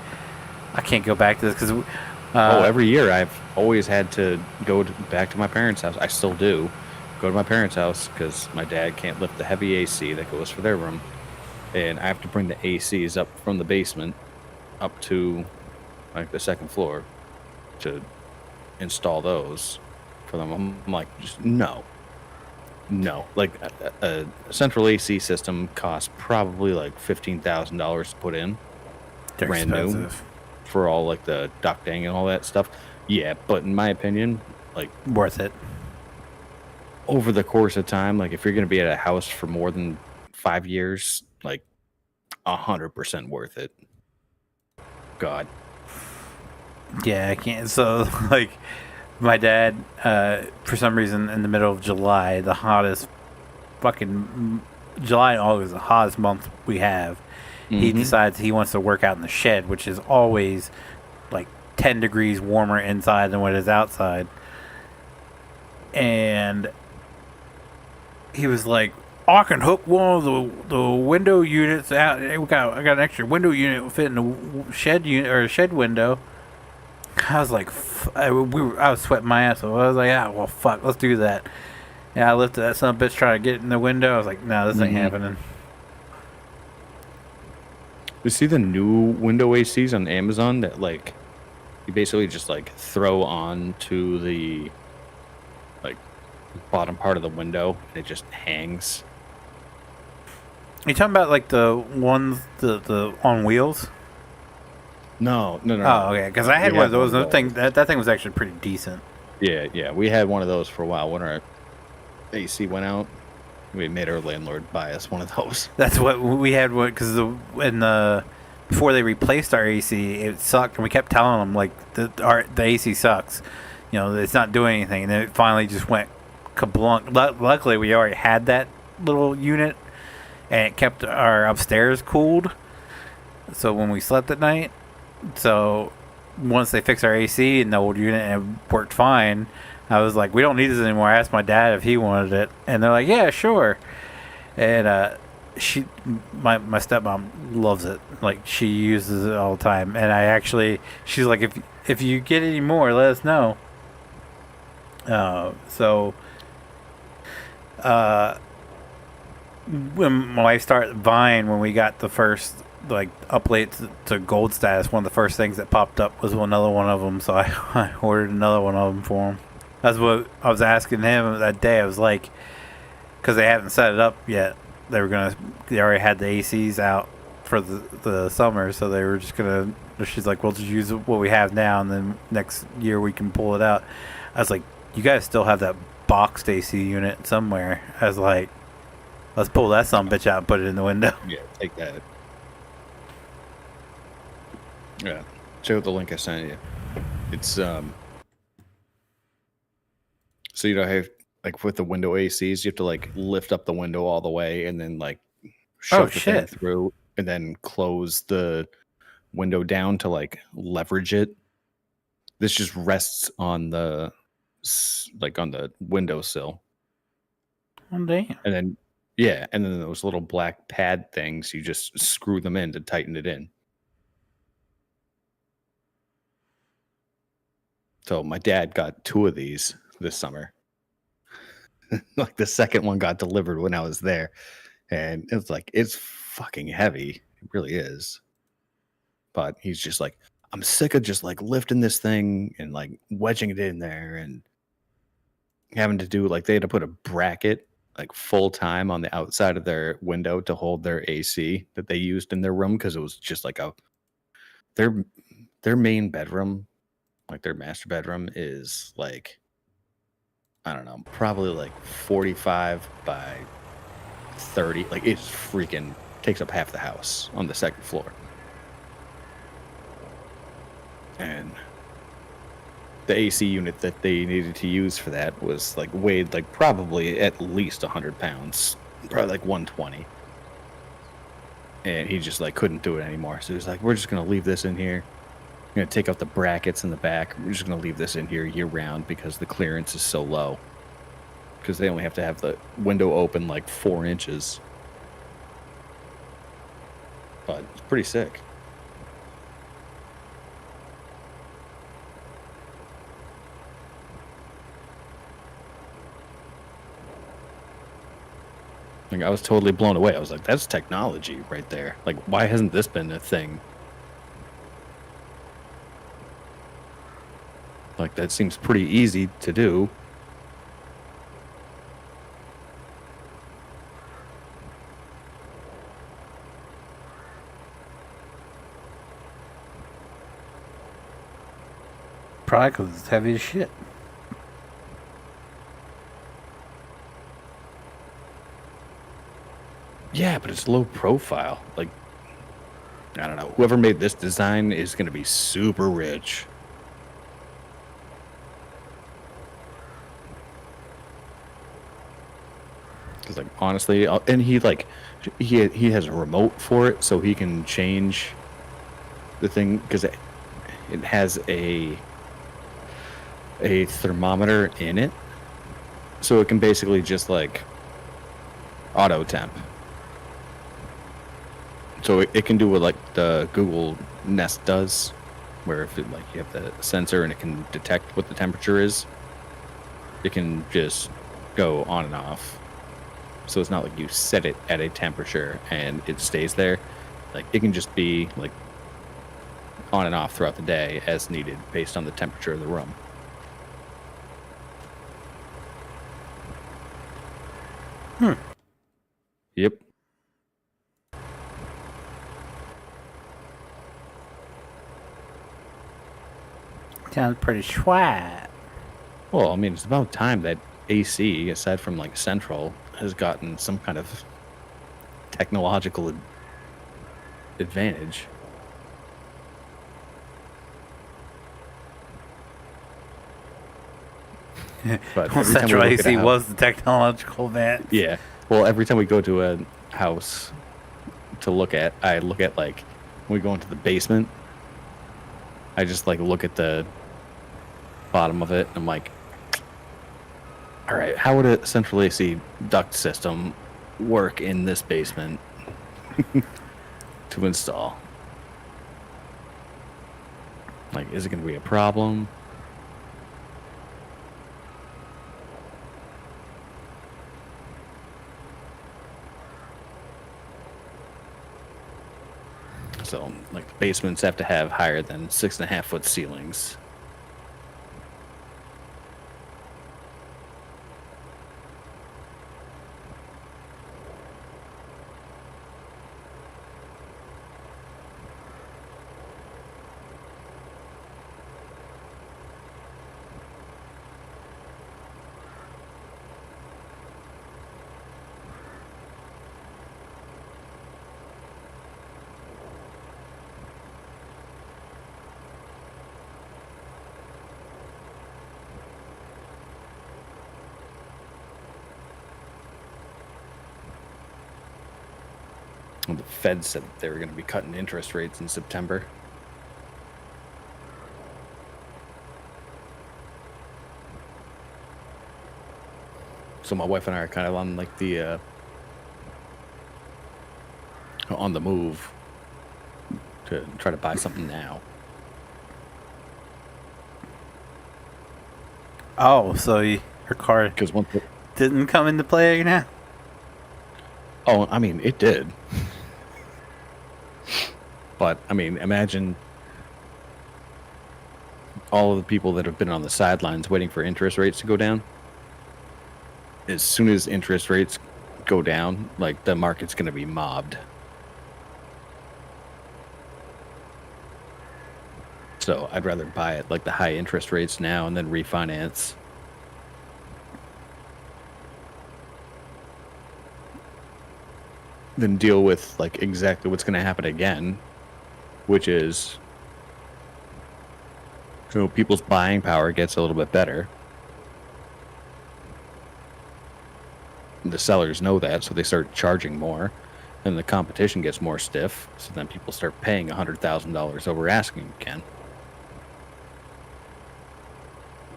I can't go back to this because. Every year I've always had to go back to my parents' house. I still do go to my parents' house because my dad can't lift the heavy AC that goes for their room, and I have to bring the ACs up from the basement up to like the second floor to install those for them. I'm like, just no. Like a central AC system costs probably like $15,000 to put in. They're brand expensive. New for all like the ducting and all that stuff. Yeah, but in my opinion, like Worth it. over the course of time, like if you're going to be at a house for more than 5 years, like 100% worth it. God. Yeah, I can't. So like, my dad, for some reason, in the middle of July, the hottest fucking July and August, the hottest month we have. He decides he wants to work out in the shed, which is always like 10 degrees warmer inside than what it is outside. And he was like, I can hook one of the window units out. I got an extra window unit to fit in the shed unit or shed window. I was like, I was sweating my ass off. I was like, well, fuck, let's do that. Yeah, I lifted that son of a bitch, trying to get it in the window. I was like, no, this ain't happening. You see the new window ACs on Amazon that like you basically just like throw on to the like bottom part of the window and it just hangs. Are you talking about like the ones the on wheels? No. Oh, okay. Because I had one of those. That thing was actually pretty decent. Yeah. We had one of those for a while when our AC went out. We made our landlord buy us one of those. That's what we had. Because before they replaced our AC, it sucked, and we kept telling them like the AC sucks. You know, it's not doing anything, and then it finally just went kablunk. Luckily, we already had that little unit, and it kept our upstairs cooled. So when we slept at night, so once they fixed our AC in the old unit and it worked fine, I was like, we don't need this anymore. I asked my dad if he wanted it, and they're like, yeah, sure. And my stepmom loves it. Like, she uses it all the time. And she's like, if you get any more, let us know. When my wife started Vine, when we got the first like update to gold status, one of the first things that popped up was another one of them. So I ordered another one of them for him. That's what I was asking him that day. I was like, because they haven't set it up yet. They already had the ACs out for the summer, so they were just gonna. She's like, "We'll just use what we have now, and then next year we can pull it out." I was like, "You guys still have that boxed AC unit somewhere?" I was like, "Let's pull that sumbitch out and put it in the window." Yeah, take that. Yeah, check out the link I sent you. It's so you know how like with the window ACs, you have to like lift up the window all the way and then like shove the thing through and then close the window down to like leverage it. This just rests on the on the windowsill. Oh, damn. And then and then those little black pad things, you just screw them in to tighten it in. So my dad got 2 of these this summer. Like the second one got delivered when I was there, and it's like, it's fucking heavy. It really is. But he's just like, I'm sick of just like lifting this thing and like wedging it in there and having to do like, they had to put a bracket like full time on the outside of their window to hold their AC that they used in their room, because it was just like their main bedroom, like their master bedroom, is like, I don't know, probably like 45 by 30. Like, it's freaking takes up half the house on the second floor. And the AC unit that they needed to use for that was like weighed like probably at least 100 pounds, probably like 120. And he just like couldn't do it anymore. So he was like, we're just going to leave this in here. We're going to take out the brackets in the back. We're just going to leave this in here year round because the clearance is so low. Because they only have to have the window open like 4 inches. But it's pretty sick. Like, I was totally blown away. I was like, that's technology right there. Like, why hasn't this been a thing? Like, that seems pretty easy to do. Probably because it's heavy as shit. Yeah, but it's low profile. Like, I don't know. Whoever made this design is going to be super rich. Because, like, honestly, and he has a remote for it, so he can change the thing, because it has a thermometer in it, so it can basically just like auto temp. So it can do what like the Google Nest does, where if it, like you have the sensor and it can detect what the temperature is, it can just go on and off. So it's not like you set it at a temperature and it stays there. Like, it can just be like on and off throughout the day as needed based on the temperature of the room. Yep. Sounds pretty swag. Well, I mean, it's about time that AC, aside from like Central, has gotten some kind of technological advantage. But Well, every time we central look at a AC house- was the technological advance. Yeah. Well, every time we go to a house to look at, I look at like when we go into the basement. I just like look at the bottom of it. And I'm like, all right, how would a central AC duct system work in this basement to install? Like, is it going to be a problem? So, like, the basements have to have higher than 6.5 foot ceilings. Well, the Fed said that they were going to be cutting interest rates in September. So my wife and I are kind of on like the on the move to try to buy something now. Oh, so her car Because once didn't come into play now? oh, I mean, it did. But I mean, imagine all of the people that have been on the sidelines waiting for interest rates to go down. As soon as interest rates go down, like the market's going to be mobbed. So I'd rather buy it like the high interest rates now and then refinance. Than deal with like exactly what's going to happen again, which is, so people's buying power gets a little bit better. The sellers know that, so they start charging more, and the competition gets more stiff. So then people start paying $100,000 over asking again.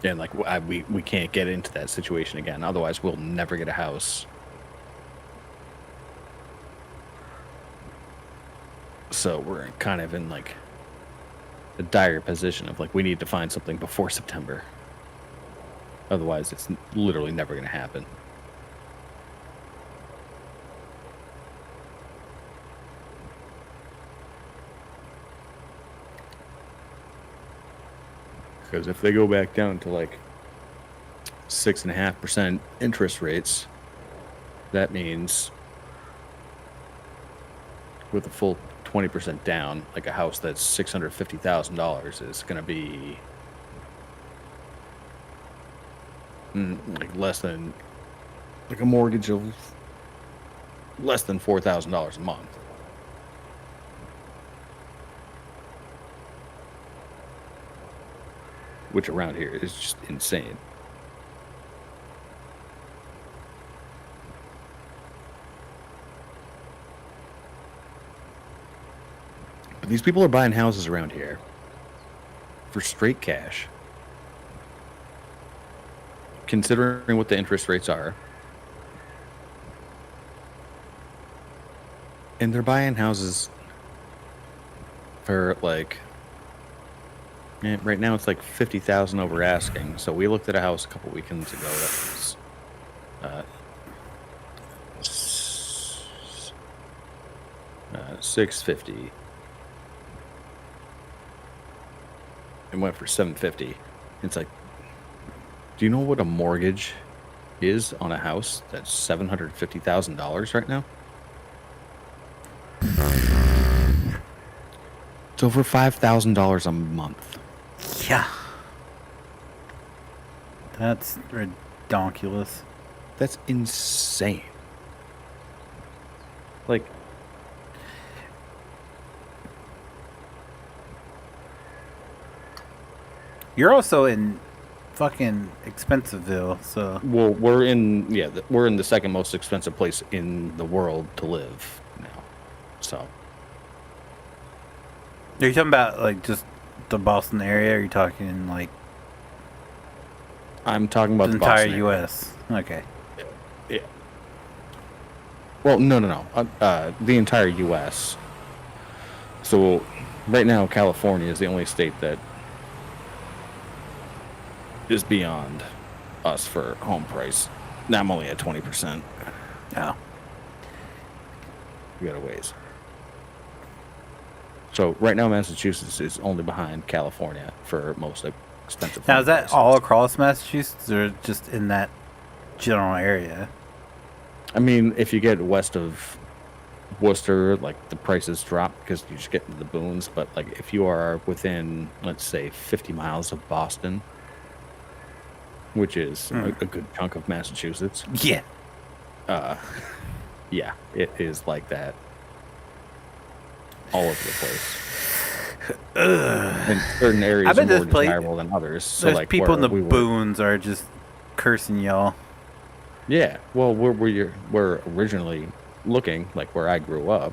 And like we can't get into that situation again. Otherwise, we'll never get a house. So we're kind of in like a dire position of like we need to find something before September. Otherwise, it's literally never going to happen. Because if they go back down to like 6.5% interest rates, that means with a full 20% down, like a house that's $650,000 is going to be like less than, like a mortgage of less than $4,000 a month. Which around here is just insane. But these people are buying houses around here for straight cash. Considering what the interest rates are. And they're buying houses for like, right now it's like 50,000 over asking. So we looked at a house a couple weekends ago that was 650. It went for 750. It's like, do you know what a mortgage is on a house that's $750,000 right now? It's over $5,000 a month. Yeah. That's redonkulous. That's insane. Like, you're also in fucking Expensiveville. So Well, we're in the second most expensive place in the world to live now. So are you talking about like just the Boston area? Or are you talking like I'm talking about the the entire Boston area. U.S.? Okay. Yeah. Well, no. The entire U.S. So right now, California is the only state that is beyond us for home price. Now I'm only at 20%. Oh. We got a ways. So right now, Massachusetts is only behind California for most expensive. Now home is that prices. all across Massachusetts, or just in that general area? I mean, if you get west of Worcester, like the prices drop because you just get into the boons. But like if you are within, let's say, 50 miles of Boston, which is a good chunk of Massachusetts, Yeah. yeah, it is like that all over the place. In certain areas I bet are more this place- desirable than others. So There's like people in the where we were- boons are just cursing y'all. Yeah, well, where we're originally looking, like where I grew up,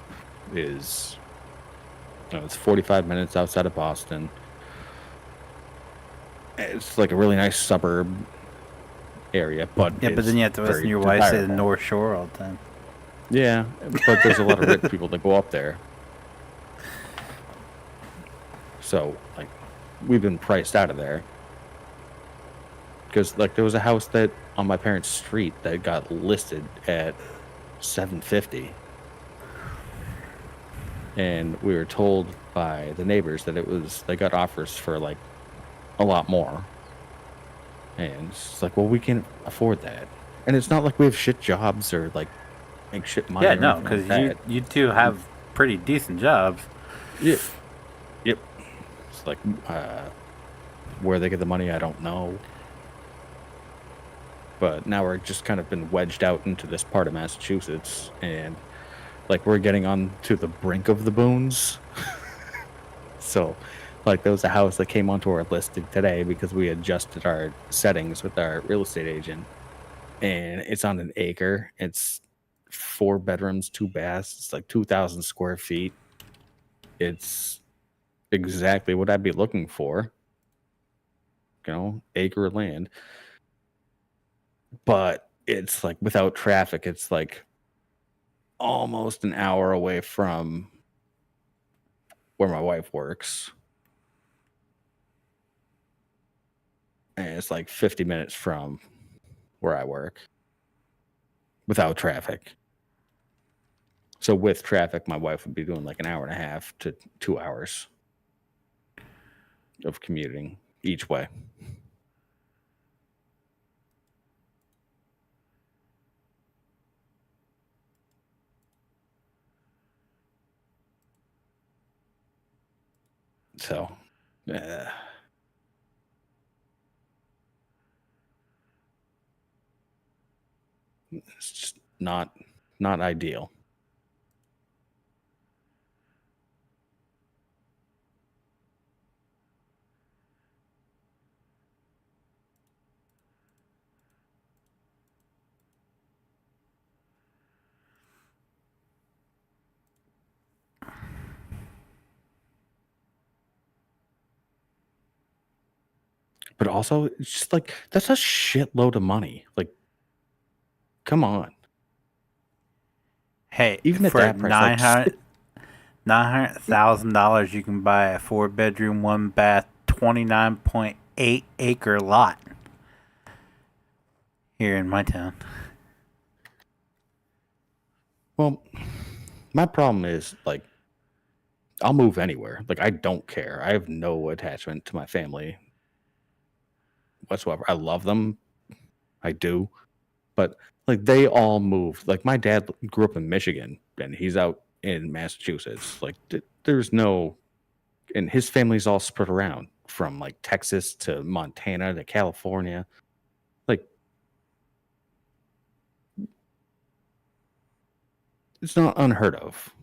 is it's 45 minutes outside of Boston. It's like a really nice suburb area, but Yeah, but then you have to listen very to your wife say the desirable. North Shore all the time. Yeah, but there's a lot of rich people that go up there. So, like, we've been priced out of there. Because, like, there was a house that on my parents' street that got listed at $750. And we were told by the neighbors that they got offers for, like, a lot more. And it's like, well, we can't afford that. And it's not like we have shit jobs or, like, make shit money. Yeah, or no, anything because like that. you two have pretty decent jobs. Yep. It's like where they get the money, I don't know. But now we're just kind of been wedged out into this part of Massachusetts, and like we're getting on to the brink of the boons. So, like there was a house that came onto our listing today because we adjusted our settings with our real estate agent, and it's on an acre. It's 4 bedrooms, 2 baths. It's like 2,000 square feet. It's exactly what I'd be looking for. You know, acre of land. But it's like without traffic, it's like almost an hour away from where my wife works. And it's like 50 minutes from where I work without traffic. So with traffic, my wife would be doing like an hour and a half to 2 hours of commuting each way. So, it's just not ideal. But also, it's just like that's a shitload of money. Like, come on. Hey, Even at for that price, like, $900,000, you can buy a 4-bedroom, 1-bath, 29.8 acre lot here in my town. well, my problem is like I'll move anywhere. Like I don't care. I have no attachment to my family whatsoever. I love them. I do. But like they all moved. Like my dad grew up in Michigan and he's out in Massachusetts. Like there's no and his family's all spread around from like Texas to Montana to California. Like it's not unheard of.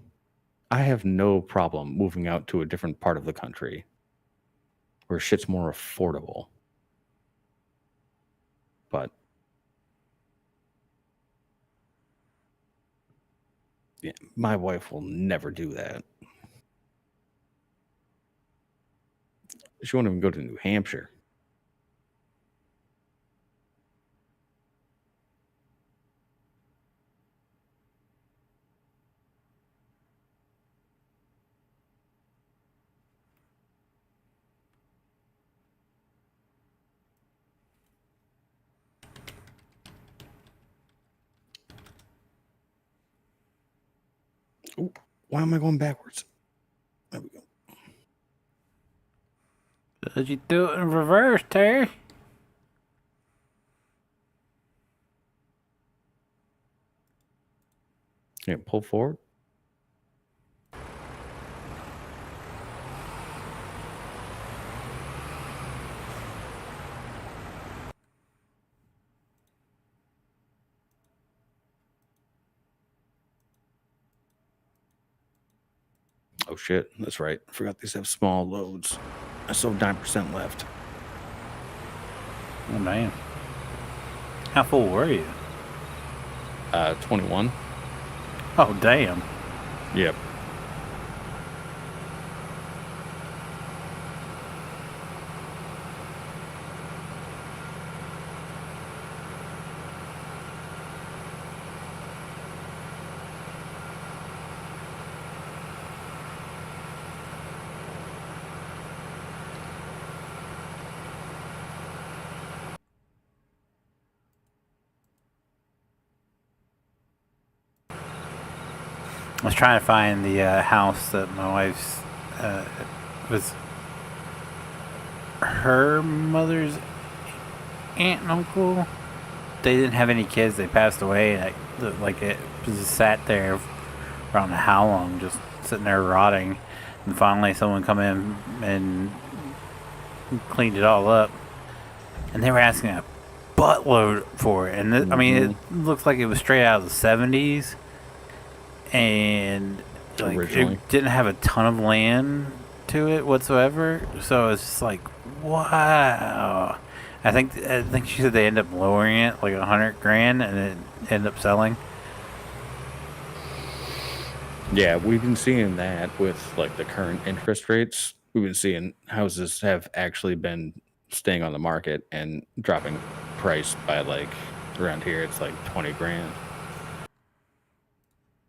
I have no problem moving out to a different part of the country where shit's more affordable. But yeah, my wife will never do that. She won't even go to New Hampshire. Ooh, why am I going backwards? There we go. Did you do it in reverse, Terry? Yeah, pull forward. Oh shit, that's right. I forgot these have small loads. I still have 9% left. Oh man. How full were you? 21. Oh damn. Yep. I was trying to find the house that my wife's was her mother's aunt and uncle. They didn't have any kids. They passed away. And it just sat there for I don't know how long, just sitting there rotting. And finally, someone come in and cleaned it all up. And they were asking a buttload for it. And I mean, it looks like it was straight out of the 70s. And like, it didn't have a ton of land to it whatsoever. So it's just like, wow. I think she said they end up lowering it like $100,000 and it ended up selling. Yeah, we've been seeing that with like the current interest rates. We've been seeing houses have actually been staying on the market and dropping price by like around here it's like $20,000.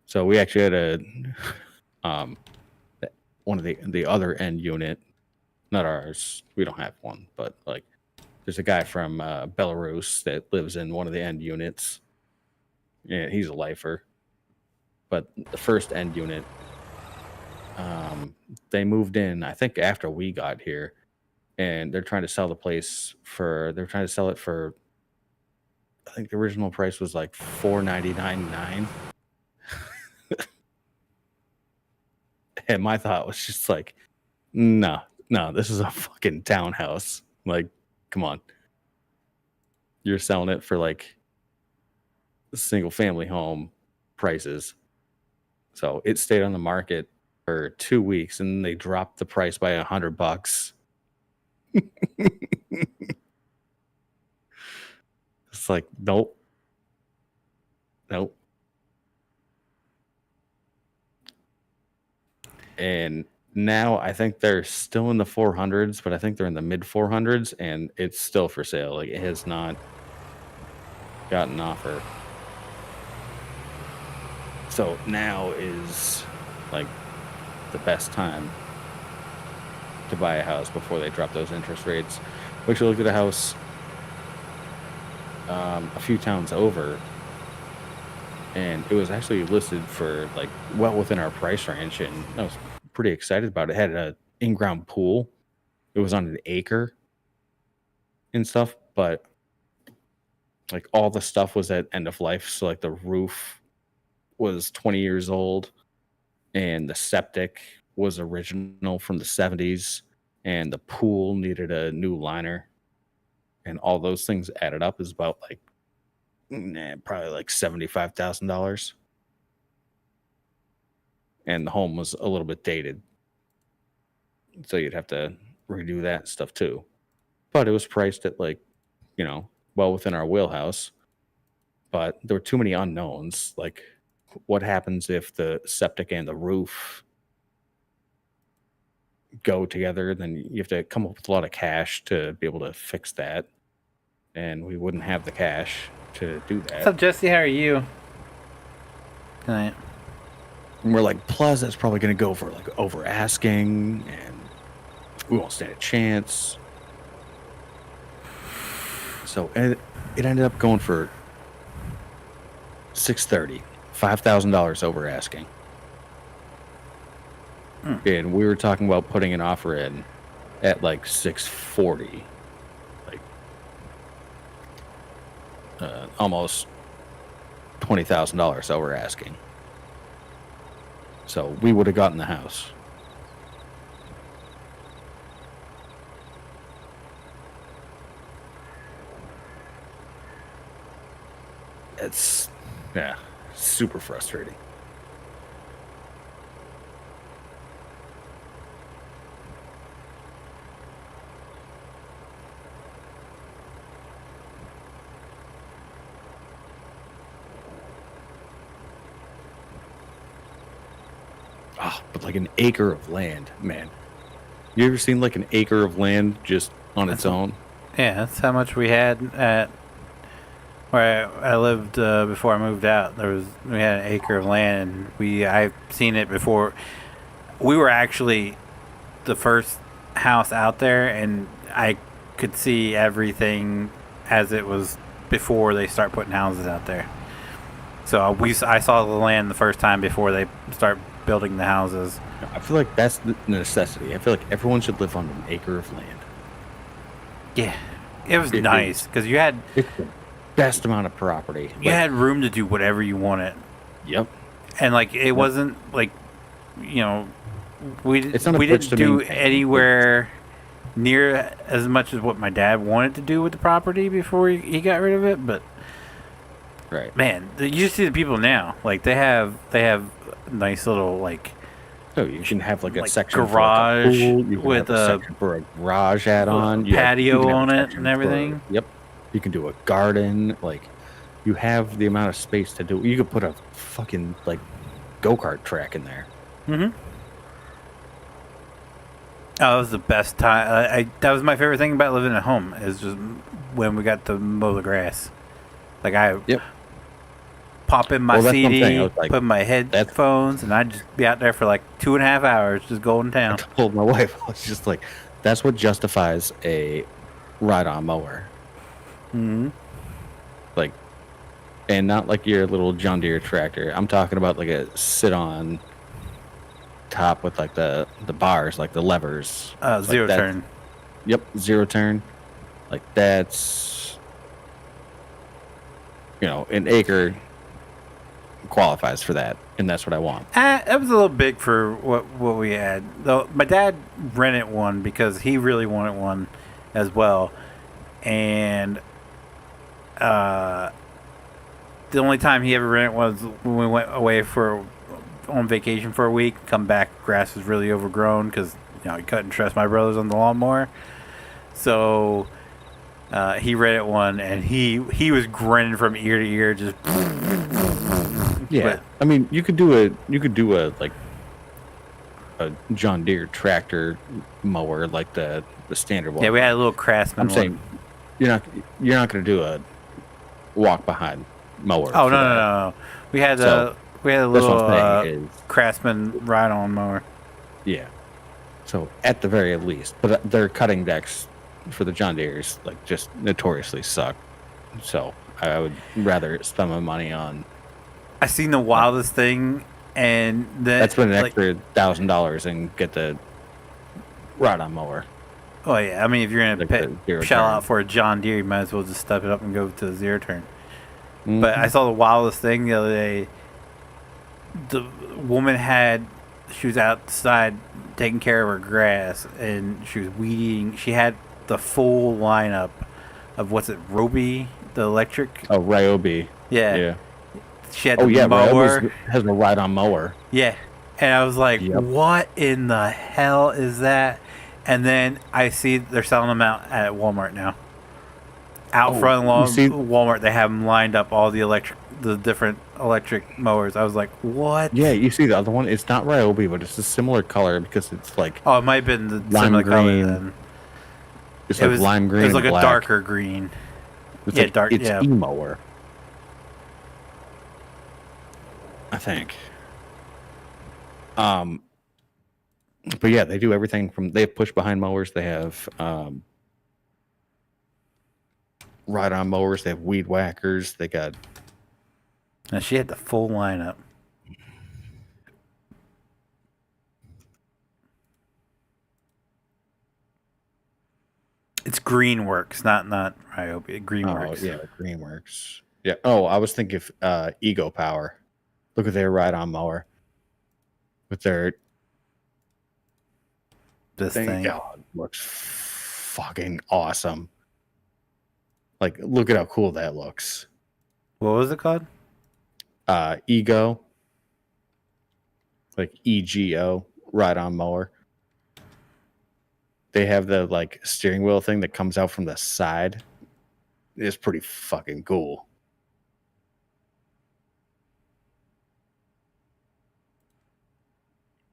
So we actually had one of the other end unit, not ours. We don't have one, but like there's a guy from Belarus that lives in one of the end units. Yeah, he's a lifer. But the first end unit, they moved in, I think, after we got here, and they're trying to sell the place for. They're trying to sell it for. I think the original price was like $499.9. And my thought was just like, no, this is a fucking townhouse. Like, come on. You're selling it for like single family home prices. So it stayed on the market for 2 weeks and they dropped the price by $100. It's like, nope. And now I think they're still in the 400s, but I think they're in the mid 400s and it's still for sale. Like it has not gotten an offer. So now is like the best time to buy a house before they drop those interest rates. We actually looked at a house a few towns over, and it was actually listed for like well within our price range, and I was pretty excited about it. It had an in-ground pool. It was on an acre and stuff, but like all the stuff was at end of life. So like the roof was 20 years old and the septic was original from the 70s and the pool needed a new liner, and all those things added up is about like probably like $75,000. And the home was a little bit dated, so you'd have to redo that stuff too. But it was priced at like, well within our wheelhouse, but there were too many unknowns. Like, what happens if the septic and the roof go together? Then you have to come up with a lot of cash to be able to fix that, and we wouldn't have the cash to do What's that. up, Jesse? How are you tonight? And we're like, plus that's probably going to go for like over asking, and we won't stand a chance. So it ended up going for $630, $5,000 over asking. And we were talking about putting an offer in at like $640, like almost $20,000 over asking. So we would have gotten the house. It's, yeah, super frustrating. Oh, but like an acre of land, man. You ever seen like an acre of land just on its own? Yeah, that's how much we had at where I lived before I moved out. We had an acre of land. And I've seen it before. We were actually the first house out there, and I could see everything as it was before they start putting houses out there. So I saw the land the first time before they start building the houses. I feel like that's the necessity. I feel like everyone should live on an acre of land. Yeah, it was nice because you had it's the best amount of property. You had room to do whatever you wanted. Yep. And like it wasn't like, you know, we not didn't do anywhere near as much as what my dad wanted to do with the property before he got rid of it. But right, man, you see the people now, like they have nice little like. Oh, you can have like a section garage for like a pool. with a section for a garage add-on, patio on it, and everything. Yep, you can do a garden. Like, you have the amount of space to do. You could put a fucking like go-kart track in there. Mm-hmm. Oh, that was the best time. That was my favorite thing about living at home is just when we got to mow the grass. Like pop in my CD, put my headphones, and I'd just be out there for like 2.5 hours just going down. I told my wife, I was just like, that's what justifies a ride-on mower. Mm-hmm. Like, and not like your little John Deere tractor. I'm talking about like a sit-on top with like the bars, like the levers. Zero turn. Yep, zero turn. Like that's, an acre qualifies for that, and that's what I want. That was a little big for what we had. Though my dad rented one because he really wanted one as well, and the only time he ever rented was when we went away on vacation for a week. Come back, grass was really overgrown because he couldn't trust my brothers on the lawnmower. So he rented one, and he was grinning from ear to ear, just. Yeah, but, I mean, you could do a John Deere tractor mower, like the standard one. Yeah, we had a little Craftsman. I'm saying you're not going to do a walk behind mower. Oh no. We had a little Craftsman ride-on mower. Yeah. So at the very least, but their cutting decks for the John Deeres like just notoriously suck. So I would rather spend my money on. I seen the wildest thing, and then that's been an extra $1,000 and get the ride-on mower. Oh yeah, I mean if you're gonna shell out for a John Deere, you might as well just step it up and go to the zero turn. Mm-hmm. But I saw the wildest thing the other day. The woman she was outside taking care of her grass, and she was weeding. She had the full lineup of Ryobi, the electric. Oh, Ryobi. Yeah. She had the mower. Ryobi has a ride-on mower. Yeah. And I was like, what in the hell is that? And then I see they're selling them out at Walmart now. out front you of see- Walmart, they have them lined up, all the different electric mowers. I was like, what? Yeah, you see the other one? It's not Ryobi, but it's a similar color because it's like Oh, it might have been the Lime similar color green. then. it's like lime green. It was like and a black. darker green. It's yeah, like, dark. It's yeah. e-mower. I think. But yeah, they do everything from they have push behind mowers, they have ride on mowers, they have weed whackers, they got Now she had the full lineup. It's Greenworks, not Ryobi. Greenworks. Oh yeah, Greenworks. Yeah. Oh, I was thinking of Ego Power. Look at their ride on mower. With their This thing. Oh, it looks fucking awesome. Like, look at how cool that looks. What was it called? Ego. Like EGO, ride on mower. They have the like steering wheel thing that comes out from the side. It's pretty fucking cool.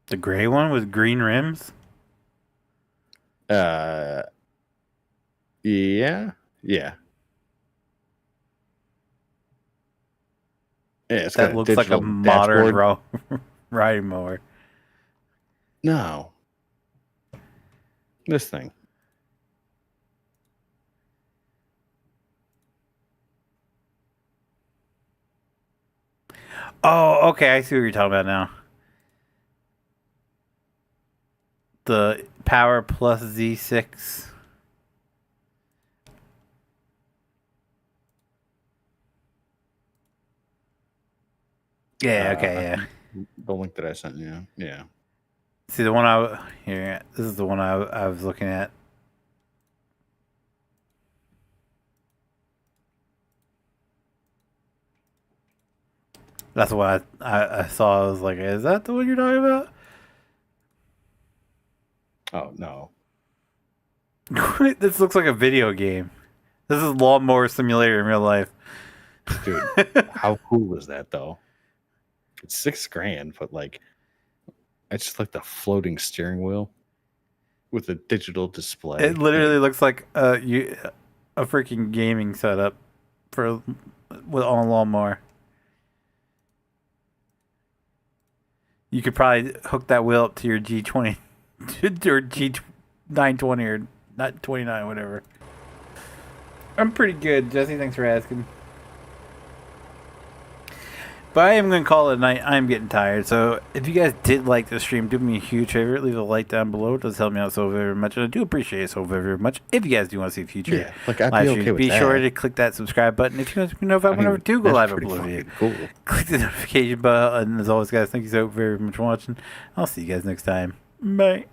The gray one with green rims? Yeah. Yeah. Yeah, it's got That looks like a digital modern dashboard. riding mower. No. This thing. Oh, okay. I see what you're talking about now. The Power Plus Z6. Yeah, okay, yeah. The link that I sent you. Yeah. See, here, this is the one I was looking at. That's what I saw. I was like, is that the one you're talking about? Oh, no. This looks like a video game. This is Lawnmower Simulator in real life. Dude, how cool is that, though? It's $6,000, but like, it's just like the floating steering wheel with a digital display. It literally looks like a freaking gaming setup on a lawnmower. You could probably hook that wheel up to your G20 or G920 or not 29, whatever. I'm pretty good, Jesse. Thanks for asking. But I am going to call it a night. I'm getting tired. So if you guys did like the stream, do me a huge favor. Leave a like down below. It does help me out so very much. And I do appreciate it so very much. If you guys do want to see future Yeah, like I'd live be streams, okay with be that. sure to click that subscribe button. If you guys know if I whenever do go that's live pretty upload fucking cool. click the notification bell. And as always, guys, thank you so very much for watching. I'll see you guys next time. Bye.